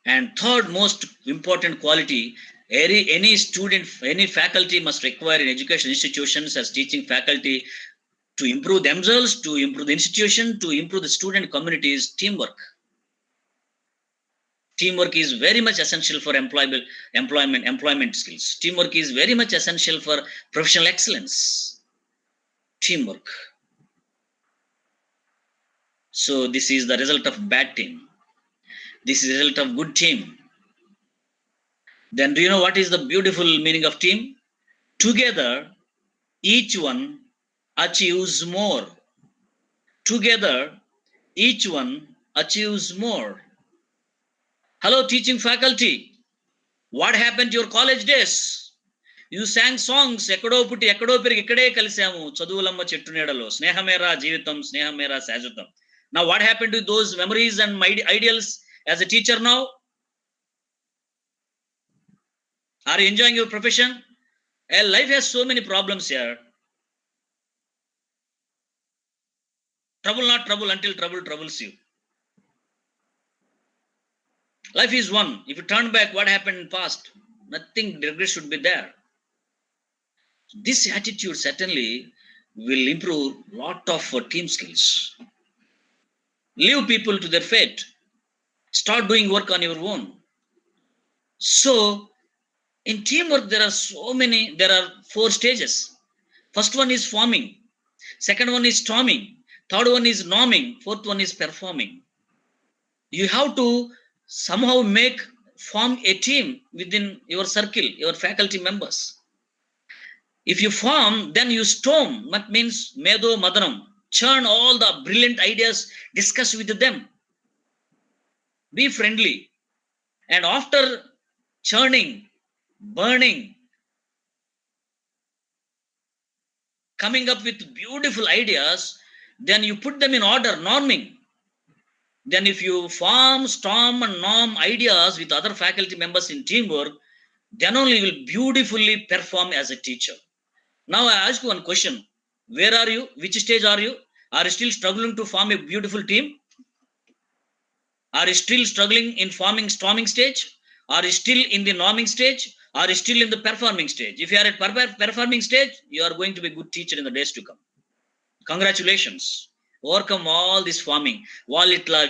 And third most important quality, any student, any faculty must require in education institutions as teaching faculty to improve themselves, to improve the institution, to improve the student communities, teamwork. Teamwork is very much essential for employment skills. Teamwork is very much essential for professional excellence. Teamwork. So this is the result of bad team. This is the result of good team. Then do you know what is the beautiful meaning of team? Together, each one achieves more. Together, each one achieves more. Hello, teaching faculty. What happened to your college days? You sang songs. Ekkado putti ekkado perigi ikkade kalisamu. Chaduvulamma chettu needalo. Snehamera jeevitam, snehamera sajutam. Now what happened to those memories and ideals as a teacher now? Are you enjoying your profession? Life has so many problems here. Trouble not trouble until trouble troubles you. Life is one. If you turn back what happened in past, nothing regret should be there. This attitude certainly will improve lot of team skills. Leave people to their fate. Start doing work on your own. So in teamwork there are 4 stages. First one is forming. Second one is storming. Third one is norming. Fourth one is performing. You have to somehow form a team within your circle, your faculty members. If you form, then you storm. That means medo madanam. Churn all the brilliant ideas, discuss with them. Be friendly. And after churning, burning, coming up with beautiful ideas, then you put them in order, norming. Then if you form, storm and norm ideas with other faculty members in teamwork, then only you will beautifully perform as a teacher. Now I ask you one question. Where are you? Which stage are you? Are you still struggling to form a beautiful team? Are you still struggling in forming storming stage? Are you still in the norming stage? Are you still in the performing stage? If you are at performing stage, you are going to be a good teacher in the days to come. Congratulations. Overcome all this forming. Walitla,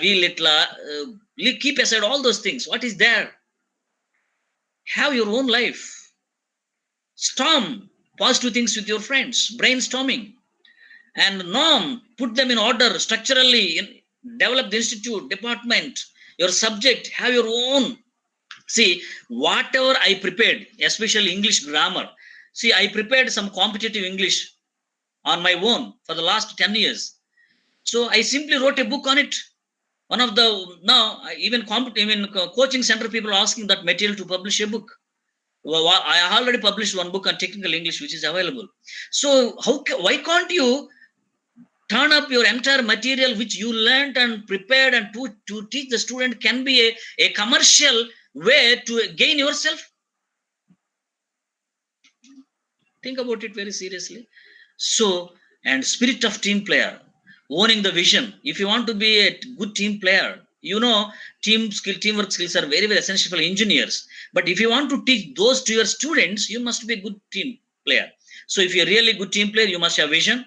we keep aside all those things. What is there? Have your own life. Storm positive things with your friends. Brainstorming. And norm, put them in order structurally. Develop the institute, department, your subject. Have your own. See, whatever I prepared, especially English grammar. See, I prepared some competitive English on my own for the last 10 years. So I simply wrote a book on it. One of the, now, even coaching center people are asking that material to publish a book. Well, I already published one book on technical English, which is available. So why can't you turn up your entire material which you learned and prepared and to teach the student can be a commercial way to gain yourself? Think about it very seriously. So, and spirit of team player, owning the vision. If you want to be a good team player, you know, teamwork skills are very, very essential for engineers. But if you want to teach those to your students, you must be a good team player. So if you're really good team player, you must have vision.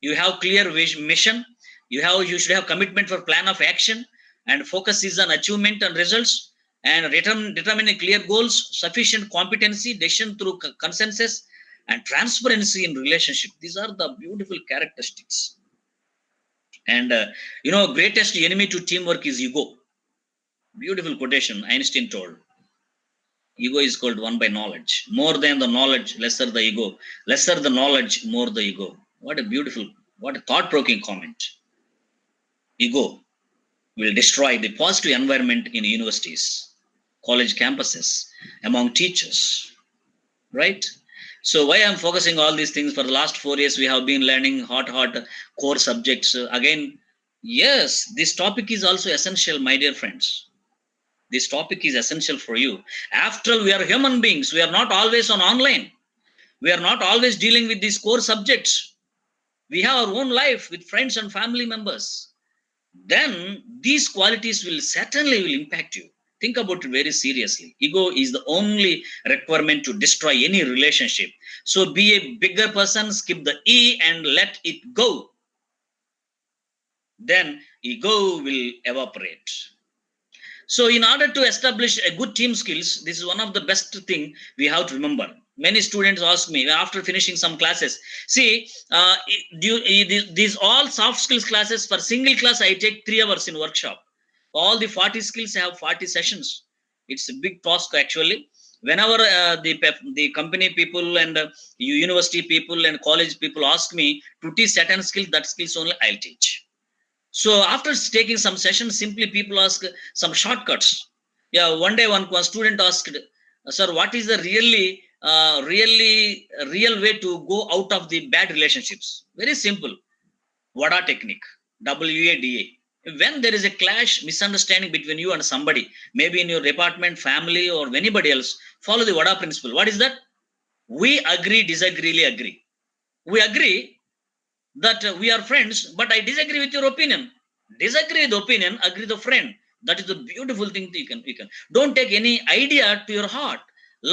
You have clear mission. You should have commitment for plan of action, and focus is on achievement and results, and determining clear goals, sufficient competency, decision through consensus, and transparency in relationship. These are the beautiful characteristics. And greatest enemy to teamwork is ego. Beautiful quotation Einstein told. Ego is called one by knowledge. More than the knowledge, lesser the ego. Lesser the knowledge, more the ego. What a thought-provoking comment. Ego will destroy the positive environment in universities, college campuses, among teachers, right? So why I'm focusing all these things? For the last 4 years, we have been learning hot core subjects. Again, yes, this topic is also essential, my dear friends. This topic is essential for you. After all, we are human beings. We are not always on online. We are not always dealing with these core subjects. We have our own life with friends and family members. Then these qualities will certainly will impact you. Think about it very seriously. Ego is the only requirement to destroy any relationship. So be a bigger person, skip the E and let it go. Then ego will evaporate. So in order to establish a good team skills, this is one of the best thing we have to remember. Many students ask me after finishing some classes, see, these all soft skills classes, for single class, I take 3 hours in workshop. All the 40 skills, I have 40 sessions. It's a big task actually. Whenever the company people and university people and college people ask me to teach certain skills, that skills only I'll teach. So after taking some sessions, simply people ask some shortcuts. Yeah, one day one student asked, "Sir, what is the real way to go out of the bad relationships?" Very simple. WADA technique. WADA. When there is a clash, misunderstanding between you and somebody, maybe in your department, family, or anybody else, follow the WADA principle. What is that? We agree, disagree, agree. We agree that we are friends, but I disagree with your opinion. Disagree with the opinion, agree the friend. That is the beautiful thing you can. Don't take any idea to your heart.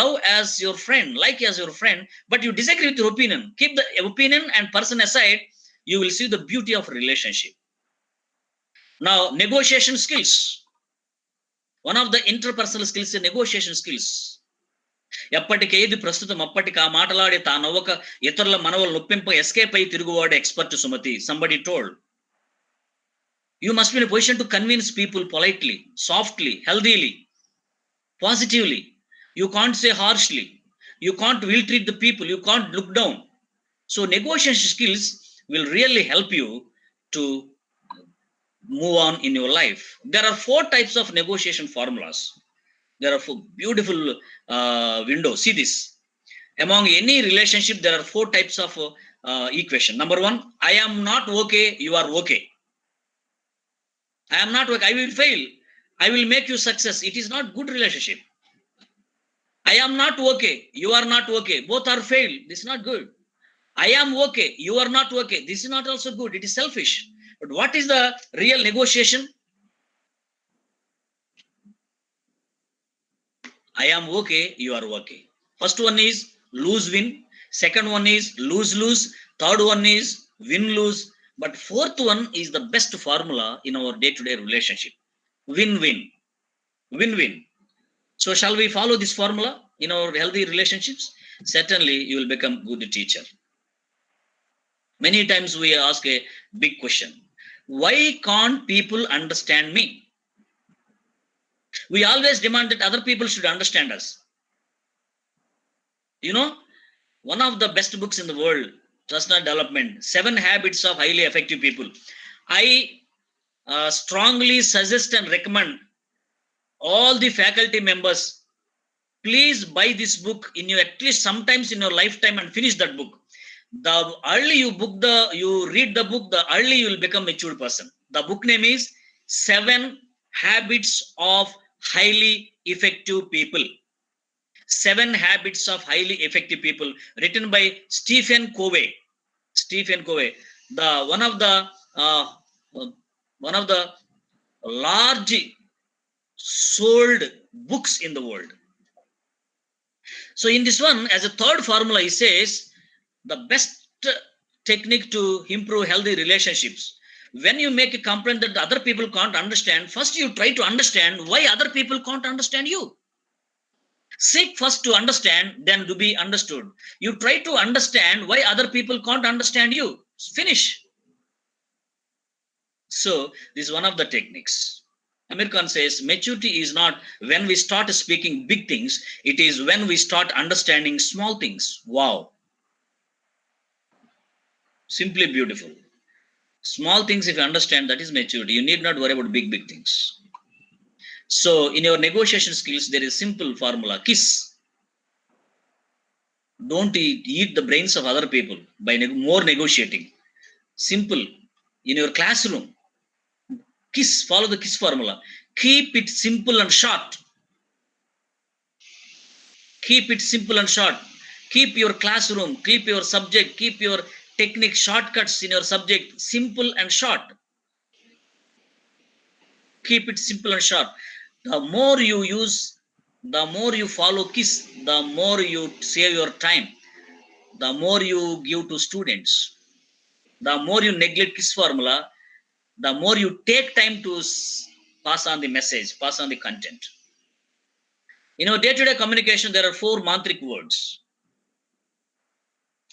Love as your friend, like as your friend, but you disagree with your opinion. Keep the opinion and person aside. You will see the beauty of relationship. Now, negotiation skills. One of the interpersonal skills is negotiation skills. ఎప్పటికేది ప్రస్తుతం అప్పటికి ఆ మాటలాడి తానవ్వక ఇతరుల మనవలు నొప్పింప escape అయి తిరుగువాడు expert Sumati. Somebody told. You must be in a position to convince people politely, softly, healthily, positively. You can't say harshly. You can't ill treat the people. You can't look down. So negotiation skills will really help you to move on in your life. There are 4 types of negotiation formulas. There are 4 beautiful windows. See this. Among any relationship, there are 4 types of equation. Number 1, I am not okay, you are okay. I am not okay, I will fail. I will make you success. It is not good relationship. I am not okay, you are not okay. Both are failed. This is not good. I am okay, you are not okay. This is not also good. It is selfish. But what is the real negotiation? I am okay, you are okay. First one is lose-win. Second one is lose-lose. Third one is win-lose. But fourth one is the best formula in our day-to-day relationship. Win-win. Win-win. So shall we follow this formula in our healthy relationships? Certainly you will become a good teacher. Many times we ask a big question. Why can't people understand me? We always demand that other people should understand us. You know, one of the best books in the world, personal development, 7 habits of highly effective people. I strongly suggest and recommend all the faculty members, please buy this book in your, at least sometimes in your lifetime, and finish that book. The early you read the book, the early you will become a mature person. The book name is 7 Habits of Highly Effective People. 7 Habits of Highly Effective People, written by Stephen Covey. Stephen Covey, the one of the large sold books in the world. So in this one, as a third formula, he says the best technique to improve healthy relationships. When you make a complaint that the other people can't understand, first you try to understand why other people can't understand you. Seek first to understand, then to be understood. You try to understand why other people can't understand you. Finish. So this is one of the techniques. Amir Khan says maturity is not when we start speaking big things, it is when we start understanding small things. Wow. Simply beautiful. Small things, if you understand, that is maturity. You need not worry about big things. So in your negotiation skills, there is simple formula. KISS. Don't eat the brains of other people by more negotiating. Simple. In your classroom, follow the KISS formula. Keep it simple and short. Keep it simple and short. Keep your classroom, keep your subject, keep your technique, shortcuts in your subject simple and short. Keep it simple and short. The more you use, the more you follow KISS, the more you save your time, the more you give to students. The more you neglect KISS formula, the more you take time to pass on the message, pass on the content. In our day-to-day communication, there are 4 mantric words.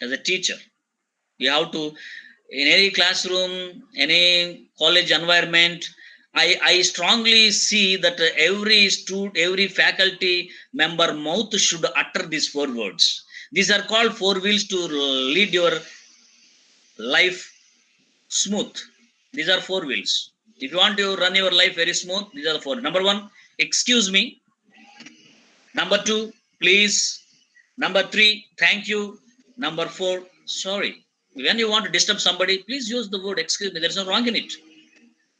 As a teacher, you have to, in any classroom, any college environment, I strongly see that every student, every faculty member mouth should utter these 4 words. These are called 4 wheels to lead your life smooth. These are 4 wheels. If you want to run your life very smooth, these are the 4. Number 1, excuse me. Number 2, please. Number 3, thank you. Number 4, sorry. When you want to disturb somebody, please use the word excuse me. There's no wrong in it.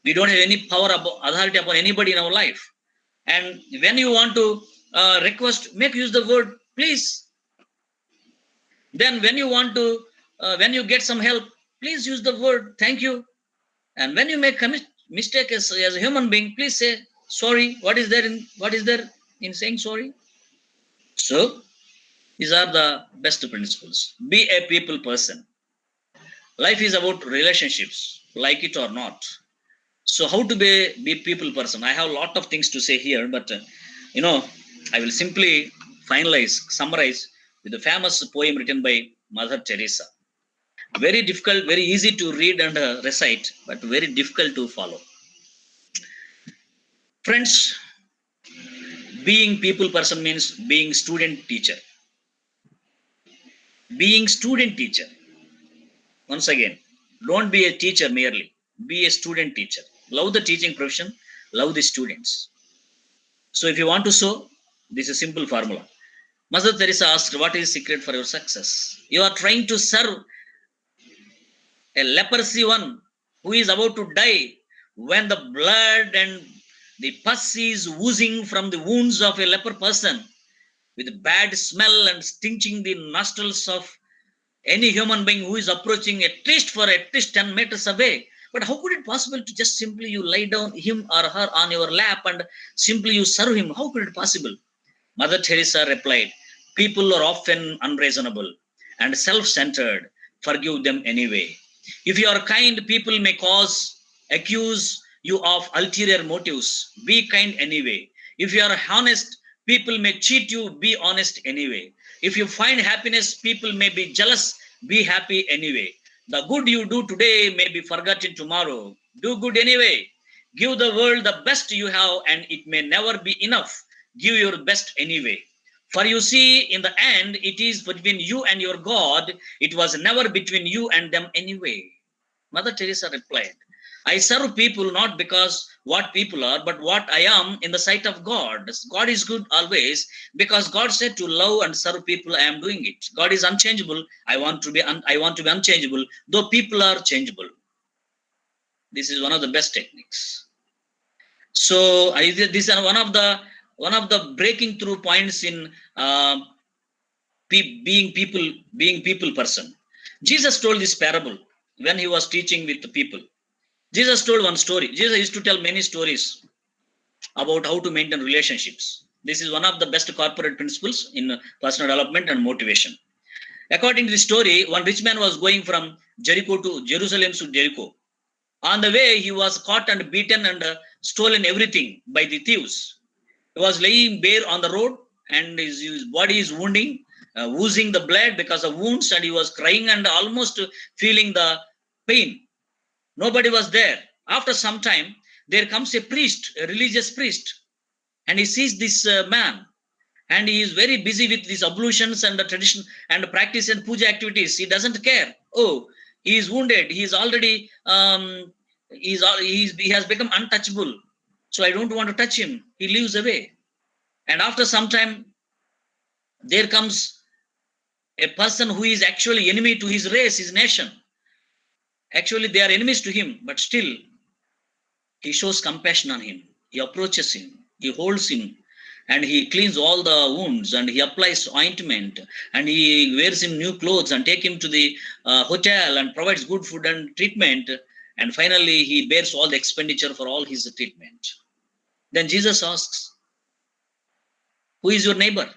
We don't have any power, authority upon anybody in our life. And when you want to request, use the word please. Then when you want to, when you get some help, please use the word thank you. And when you make a mistake as a human being, please say sorry. What is there in saying sorry? So these are the best principles. Be a people person. Life is about relationships, like it or not. So how to be people person? I have a lot of things to say here, but I will simply summarize with the famous poem written by Mother Teresa. Very difficult, very easy to read and recite, but very difficult to follow. Friends, being people person means being student teacher. Being student teacher. Once again, don't be a teacher merely. Be a student teacher. Love the teaching profession. Love the students. So if you want to sow, this is a simple formula. Mother Teresa asked, what is secret for your success? You are trying to serve a leprosy one who is about to die when the blood and the pus is oozing from the wounds of a leper person with bad smell and stinching the nostrils of any human being who is approaching at least 10 meters away. But how could it possible to just simply you lay down him or her on your lap and simply you serve him? How could it possible? Mother Teresa replied, people are often unreasonable and self-centered. Forgive them anyway. If you are kind, people may accuse you of ulterior motives. Be kind anyway. If you are honest, people may cheat you. Be honest anyway. If you find happiness, people may be jealous. Be happy anyway. The good you do today may be forgotten tomorrow. Do good anyway. Give the world the best you have, and it may never be enough. Give your best anyway. For you see, in the end, it is between you and your God. It was never between you and them anyway. Mother Teresa replied, I serve people not because what people are, but what I am in the sight of God. God is good always, because God said to love and serve people. I am doing it. God is unchangeable. I want to be unchangeable, though people are changeable. This is one of the best techniques. So these are one of the breaking through points in being people person. Jesus told this parable when he was teaching with the people. Jesus told one story. Jesus used to tell many stories about how to maintain relationships. This is one of the best corporate principles in personal development and motivation. According to the story, one rich man was going from Jericho to Jerusalem to Jericho. On the way, he was caught and beaten and stolen everything by the thieves. He was laying bare on the road, and his body is oozing the blood because of wounds, and he was crying and almost feeling the pain. Nobody was there. After some time, there comes a priest, a religious priest, and he sees this man, and he is very busy with these ablutions and the tradition and the practice and puja activities. He doesn't care. Oh, he is wounded. He is already he has become untouchable. So I don't want to touch him. He leaves away. And after some time, there comes a person who is actually enemy to his race, his nation. Actually, they are enemies to him, but still, he shows compassion on him. He approaches him, he holds him, and he cleans all the wounds, and he applies ointment, and he wears him new clothes and take him to the hotel and provides good food and treatment. And finally, he bears all the expenditure for all his treatment. Then Jesus asks, who is your neighbor?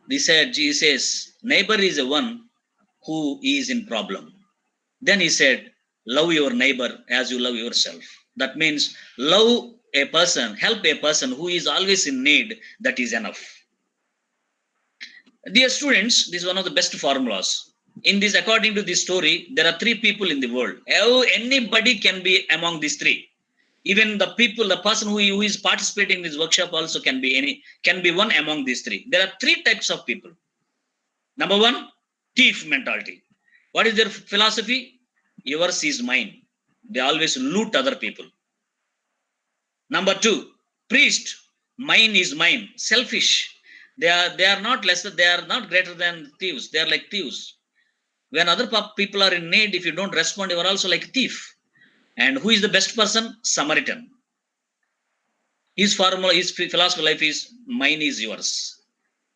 Jesus says, neighbor is the one who is in problem. Then he said, love your neighbor as you love yourself. That means love a person, help a person who is always in need. That is enough. Dear students, this is one of the best formulas. In this, according to this story, there are three people in the world. Anybody can be among these three. Even the people, the person who is participating in this workshop also can be one among these three. There are three types of people. Number one, thief mentality. What is their philosophy? Yours is mine. They always loot other people. Number two, priest. Mine is mine. Selfish. They are not lesser. They are not greater than thieves. They are like thieves. When other people are in need, if you don't respond, you are also like a thief. And who is the best person? Samaritan. His formula, his philosophy of life is mine is yours.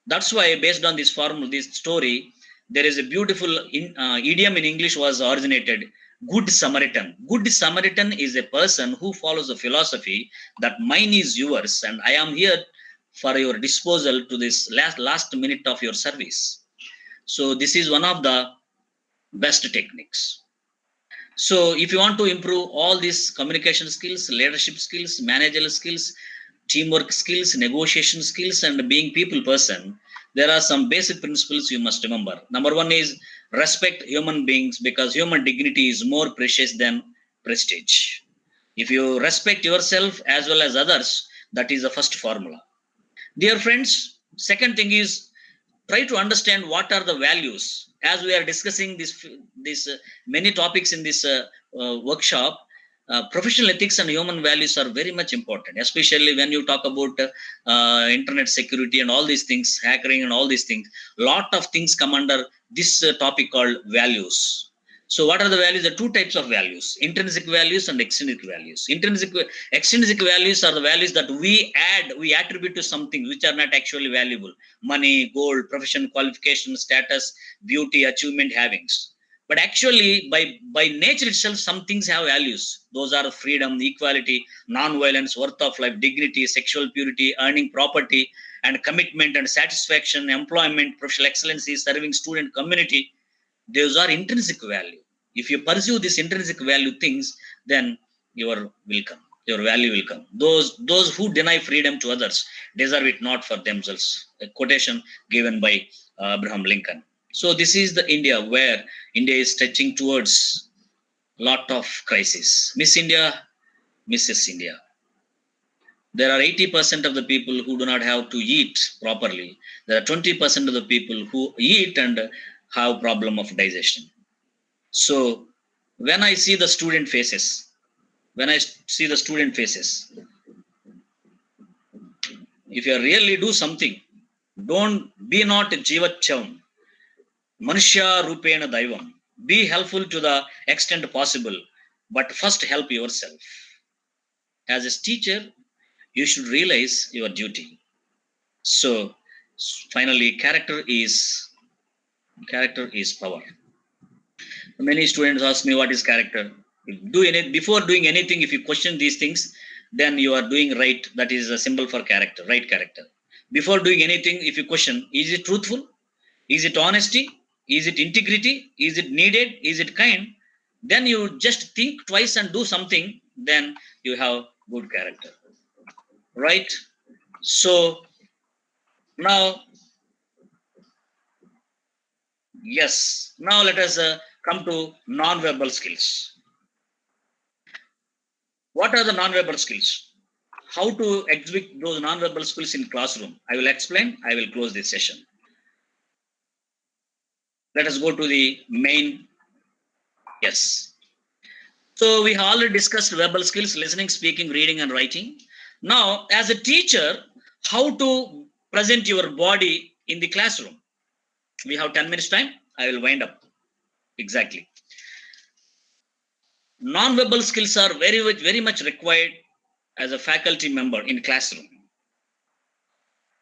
That's why, based on this formula, this story, there is a beautiful idiom in English was originated. Good Samaritan. Good Samaritan is a person who follows the philosophy that mine is yours, and I am here for your disposal to this last minute of your service. So this is one of the best techniques. So if you want to improve all these communication skills, leadership skills, managerial skills, teamwork skills, negotiation skills, and being people person, there are some basic principles you must remember. Number one is respect human beings, because human dignity is more precious than prestige. If you respect yourself as well as others, that is the first formula. Dear friends, second thing is try to understand what are the values. As we are discussing this many topics in this workshop, professional ethics and human values are very much important, especially when you talk about internet security and all these things, hackering and all these things. Lot of things come under this topic called values. So what are the values? There are two types of values: intrinsic values and extrinsic values. Extrinsic values are the values that we attribute to something which are not actually valuable: money, gold, profession, qualification, status, beauty, achievement, havings. But actually, by nature itself, some things have values. Those are freedom, equality, non-violence, worth of life, dignity, sexual purity, earning property, and commitment and satisfaction, employment, professional excellency, serving student community. Those are intrinsic value. If you pursue these intrinsic value things, then your value will come. Those who deny freedom to others deserve it not for themselves. A quotation given by Abraham Lincoln. So this is the India where India is stretching towards lot of crisis. Miss India, Mrs. India. There are 80% of the people who do not have to eat properly. There are 20% of the people who eat and have problem of digestion. So when I see the student faces, if you really do something, don't be not jivachavam, manushya rupena daivam. Be helpful to the extent possible, but first help yourself. As a teacher, you should realize your duty. So finally, character is power. Many students ask me, what is character? Before doing anything, if you question these things, then you are doing right. That is a symbol for character, right character. Before doing anything, if you question, is it truthful? Is it honesty? Is it integrity? Is it needed? Is it kind? Then you just think twice and do something, then you have good character. Right? So now, yes, now let us come to non-verbal skills. What are the non-verbal skills? How to exhibit those non-verbal skills in classroom? I will explain. I will close this session. Let us go to the main. Yes. So we have already discussed verbal skills: listening, speaking, reading, and writing. Now, as a teacher, how to present your body in the classroom? We have 10 minutes time. I will wind up. Exactly. Non-verbal skills are very much required as a faculty member in classroom.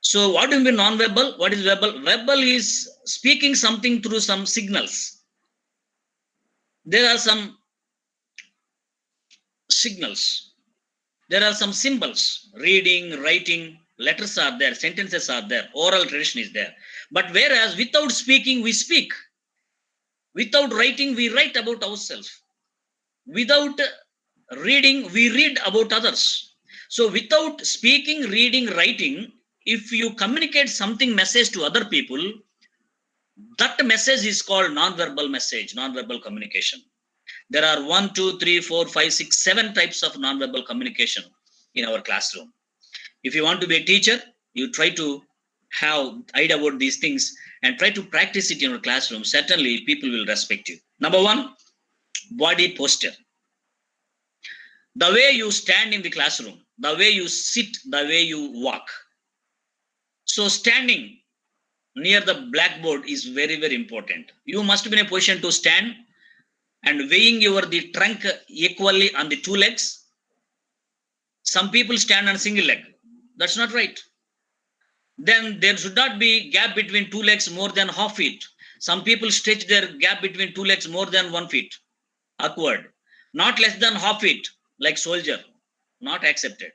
So what do you mean non-verbal? What is verbal? Verbal is speaking something through some signals. There are some signals. There are some symbols. Reading, writing, letters are there, sentences are there, oral tradition is there. But whereas without speaking, we speak. Without writing, we write about ourselves. Without reading, we read about others. So without speaking, reading, writing, if you communicate something message to other people, that message is called non-verbal message, non-verbal communication. There are 1, 2, 3, 4, 5, 6, 7 types of non-verbal communication in our classroom. If you want to be a teacher, you try to have idea about these things and try to practice it in your classroom. Certainly, people will respect you. Number 1, body posture. The way you stand in the classroom, the way you sit, the way you walk. So standing near the blackboard is very important. You must be in a position to stand and weighing the trunk equally on the 2 legs. Some people stand on single leg. That's not right. Then there should not be gap between 2 legs more than half feet. Some people stretch their gap between 2 legs more than 1 feet. Awkward. Not less than half feet, like soldier. Not accepted.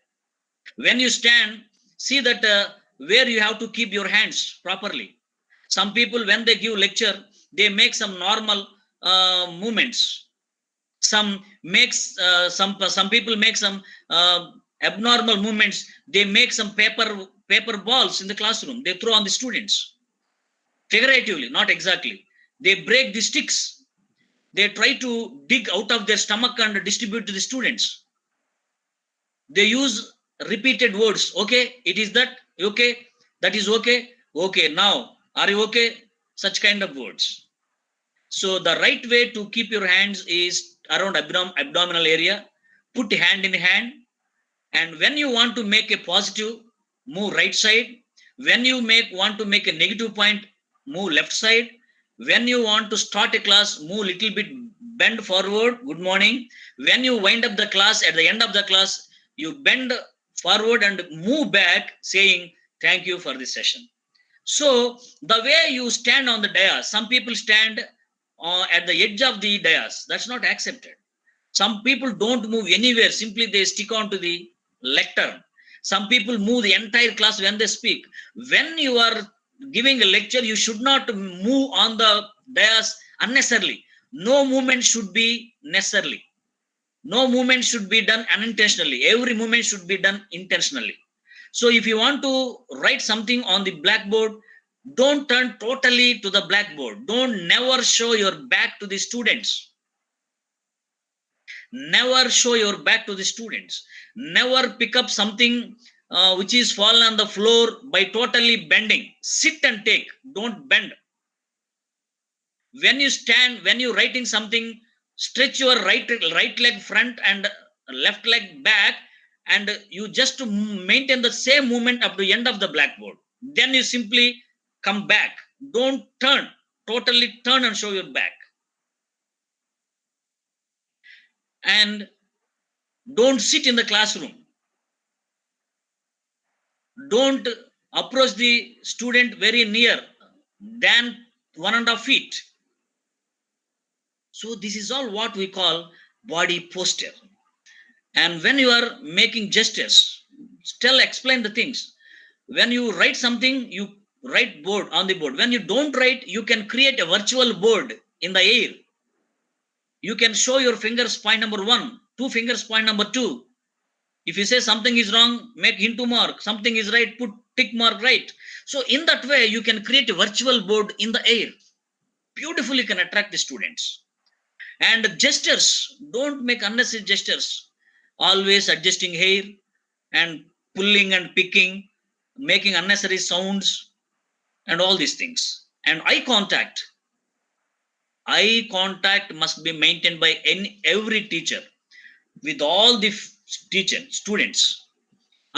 When you stand, see that where you have to keep your hands properly. Some people, when they give lecture, they make some normal movements. Some people make some abnormal movements. They make some paper balls in the classroom. They throw on the students. Figuratively, not exactly. They break the sticks. They try to dig out of their stomach and distribute to the students. They use repeated words. Okay, it is that. Okay, that is okay. Okay, now are you okay? Such kind of words. So the right way to keep your hands is around abdominal area. Put hand in hand, and when you want to make a positive, move right side. When you want to make a negative point, move left side. When you want to start a class, move little bit, bend forward. Good morning. When you wind up the class, at the end of the class, you bend forward and move back, saying thank you for this session. So the way you stand on the dais, some people stand at the edge of the dais. That's not accepted. Some people don't move anywhere. Simply they stick on to the lectern. Some people move the entire class when they speak. When you are giving a lecture, you should not move on the dais unnecessarily. No movement should be necessarily. No movement should be done unintentionally. Every movement should be done intentionally. So if you want to write something on the blackboard, don't turn totally to the blackboard. Don't never show your back to the students. Never show your back to the students. Never pick up something which is fallen on the floor by totally bending. Sit and take. Don't bend. When you stand, when you're writing something, stretch your right leg front and left leg back, and you just maintain the same movement up to the end of the blackboard. Then you simply come back. Don't turn. Totally turn and show your back. And don't sit in the classroom. Don't approach the student very near than 1.5 feet. So this is all what we call body posture. And when you are making gestures, still explain the things. When you write something, you write board on the board. When you don't write, you can create a virtual board in the air. You can show your fingers point number 1, 2 fingers point number 2. If you say something is wrong, make into mark. Something is right, put tick mark right. So in that way, you can create a virtual board in the air. Beautifully can attract the students. And gestures, don't make unnecessary gestures. Always adjusting hair and pulling and picking, making unnecessary sounds and all these things. And eye contact. Eye contact must be maintained by every teacher with all the students.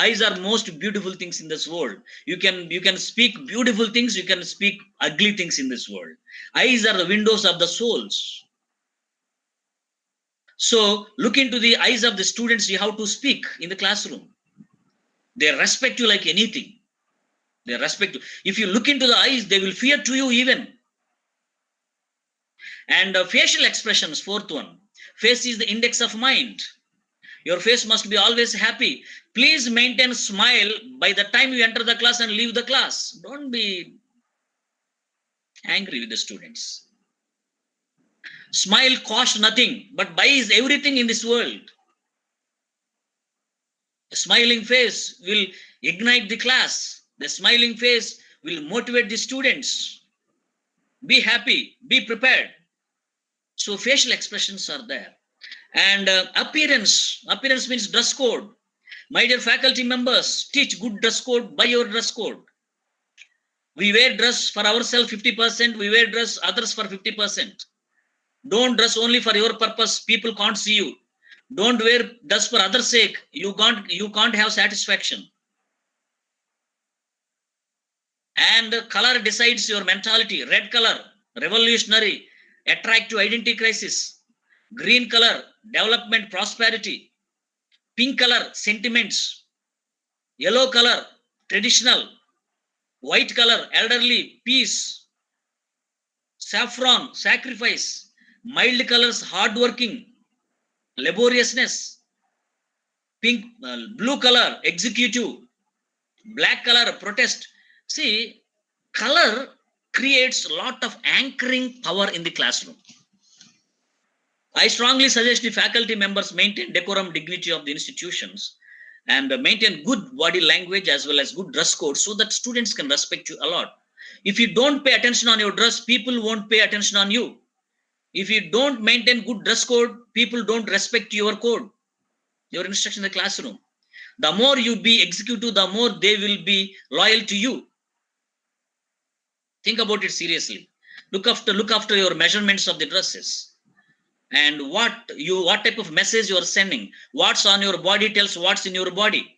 Eyes are most beautiful things in this world. You can speak beautiful things, you can speak ugly things in this world. Eyes are the windows of the souls. So look into the eyes of the students, you have to speak in the classroom. They respect you like anything. They respect you. If you look into the eyes, they will fear to you even. And facial expressions, fourth one. Face is the index of mind. Your face must be always happy. Please maintain smile by the time you enter the class and leave the class. Don't be angry with the students. Smile costs nothing, but buys everything in this world. A smiling face will ignite the class. The smiling face will motivate the students. Be happy, be prepared. So facial expressions are there. And appearance means dress code. My dear faculty members, teach good dress code by your dress code. We wear dress for ourselves 50%, we wear dress others for 50%. Don't dress only for your purpose, people can't see you. Don't wear dress for others' sake, you can't have satisfaction. And color decides your mentality. Red color, revolutionary, attractive identity crisis. Green color, development, prosperity. Pink color, sentiments. Yellow color, traditional. White color, elderly, peace. Saffron, sacrifice. Mild colors, hardworking, laboriousness. Pink, blue color, executive. Black color, protest. See, color creates a lot of anchoring power in the classroom. I strongly suggest the faculty members maintain decorum, dignity of the institutions, and maintain good body language as well as good dress code so that students can respect you a lot. If you don't pay attention on your dress, people won't pay attention on you. If you don't maintain good dress code, people don't respect your code, your instruction in the classroom. The more you be executive, the more they will be loyal to you. Think about it seriously. Look after your measurements of the dresses. And what type of message you are sending. What's on your body tells what's in your body.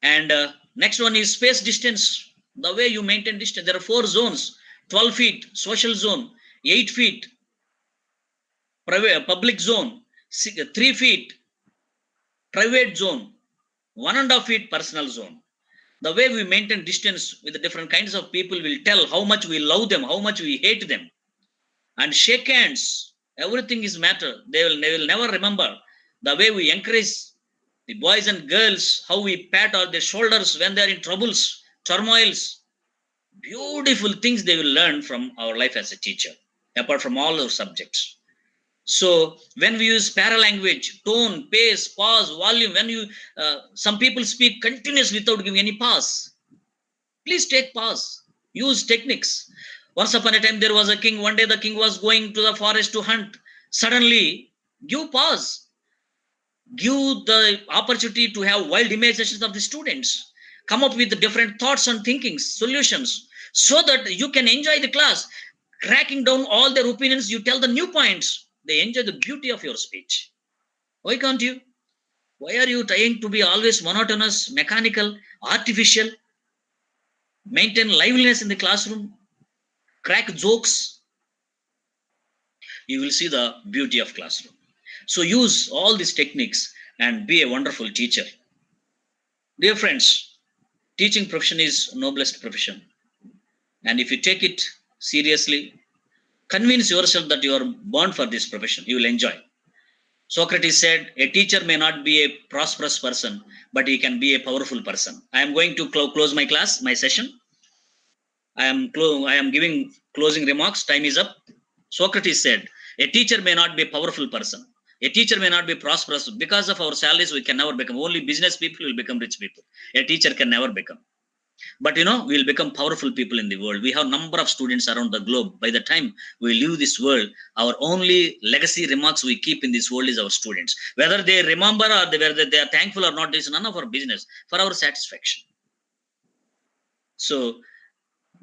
And next one is space distance. The way you maintain distance. There are 4 zones. 12 feet, social zone. 8 feet, private, public zone. 3 feet, private zone. 1.5 feet, personal zone. The way we maintain distance with the different kinds of people will tell how much we love them, how much we hate them. And shake hands. Everything is matter. They will never remember the way we encourage the boys and girls, how we pat on their shoulders when they are in troubles, turmoils. Beautiful things they will learn from our life as a teacher, apart from all our subjects. So when we use paralanguage, tone, pace, pause, volume, when you some people speak continuously without giving any pause. Please take pause. Use techniques. Once upon a time, there was a king. One day, the king was going to the forest to hunt. Suddenly, give pause. Give the opportunity to have wild imaginations of the students. Come up with different thoughts and thinkings, solutions, so that you can enjoy the class. Cracking down all their opinions, you tell the new points. They enjoy the beauty of your speech. Why can't you? Why are you trying to be always monotonous, mechanical, artificial? Maintain liveliness in the classroom. Crack jokes. You will see the beauty of classroom. So use all these techniques and be a wonderful teacher. Dear friends, teaching profession is noblest profession. And if you take it seriously, convince yourself that you are born for this profession. You will enjoy. Socrates said, a teacher may not be a prosperous person, but he can be a powerful person. I am going to close my class, my session. I am giving closing remarks. Time is up. Socrates said, a teacher may not be a powerful person. A teacher may not be prosperous. Because of our salaries, we can never become. Only business people will become rich people. A teacher can never become. But we will become powerful people in the world. We have number of students around the globe. By the time we leave this world, our only legacy remarks we keep in this world is our students. Whether they remember or whether they are thankful or not is none of our business. For our satisfaction. So,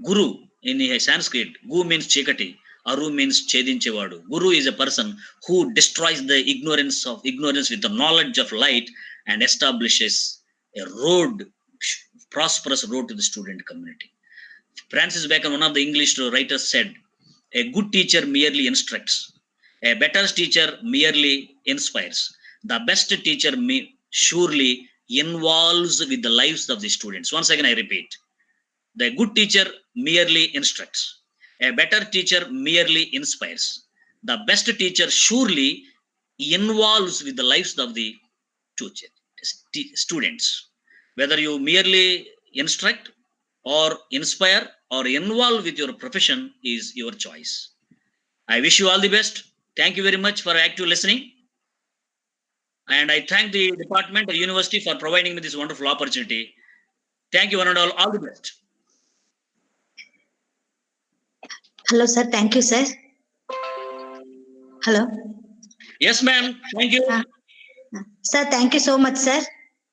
Guru in Sanskrit, Gu means chikati. Aru means chedinchevadu. Guru is a person who destroys the ignorance with the knowledge of light and establishes a road, prosperous road to the student community. Francis Bacon, one of the English writers, said, "A good teacher merely instructs. A better teacher merely inspires. The best teacher surely involves with the lives of the students." Once again, I repeat, the good teacher merely instructs. A better teacher merely inspires. The best teacher surely involves with the lives of the students. Whether you merely instruct or inspire or involve with your profession is your choice. I wish you all the best. Thank you very much for active listening. And I thank the department or university for providing me this wonderful opportunity. Thank you one and all the best. Hello, sir. Thank you, sir. Hello. Yes, ma'am. Thank you. Sir, thank you so much, sir.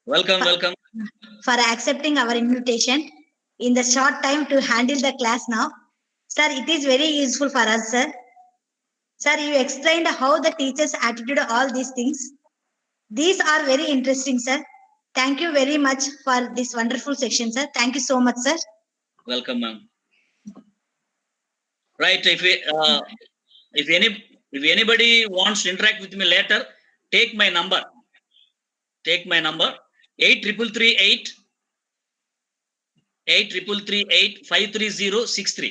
Welcome. For accepting our invitation in the short time to handle the class now. Sir, it is very useful for us, sir. Sir, you explained how the teacher's attitude, all these things. These are very interesting, sir. Thank you very much for this wonderful section, sir. Thank you so much, sir. Welcome, ma'am. Right. If anybody wants to interact with me later, take my number. 8338 53063.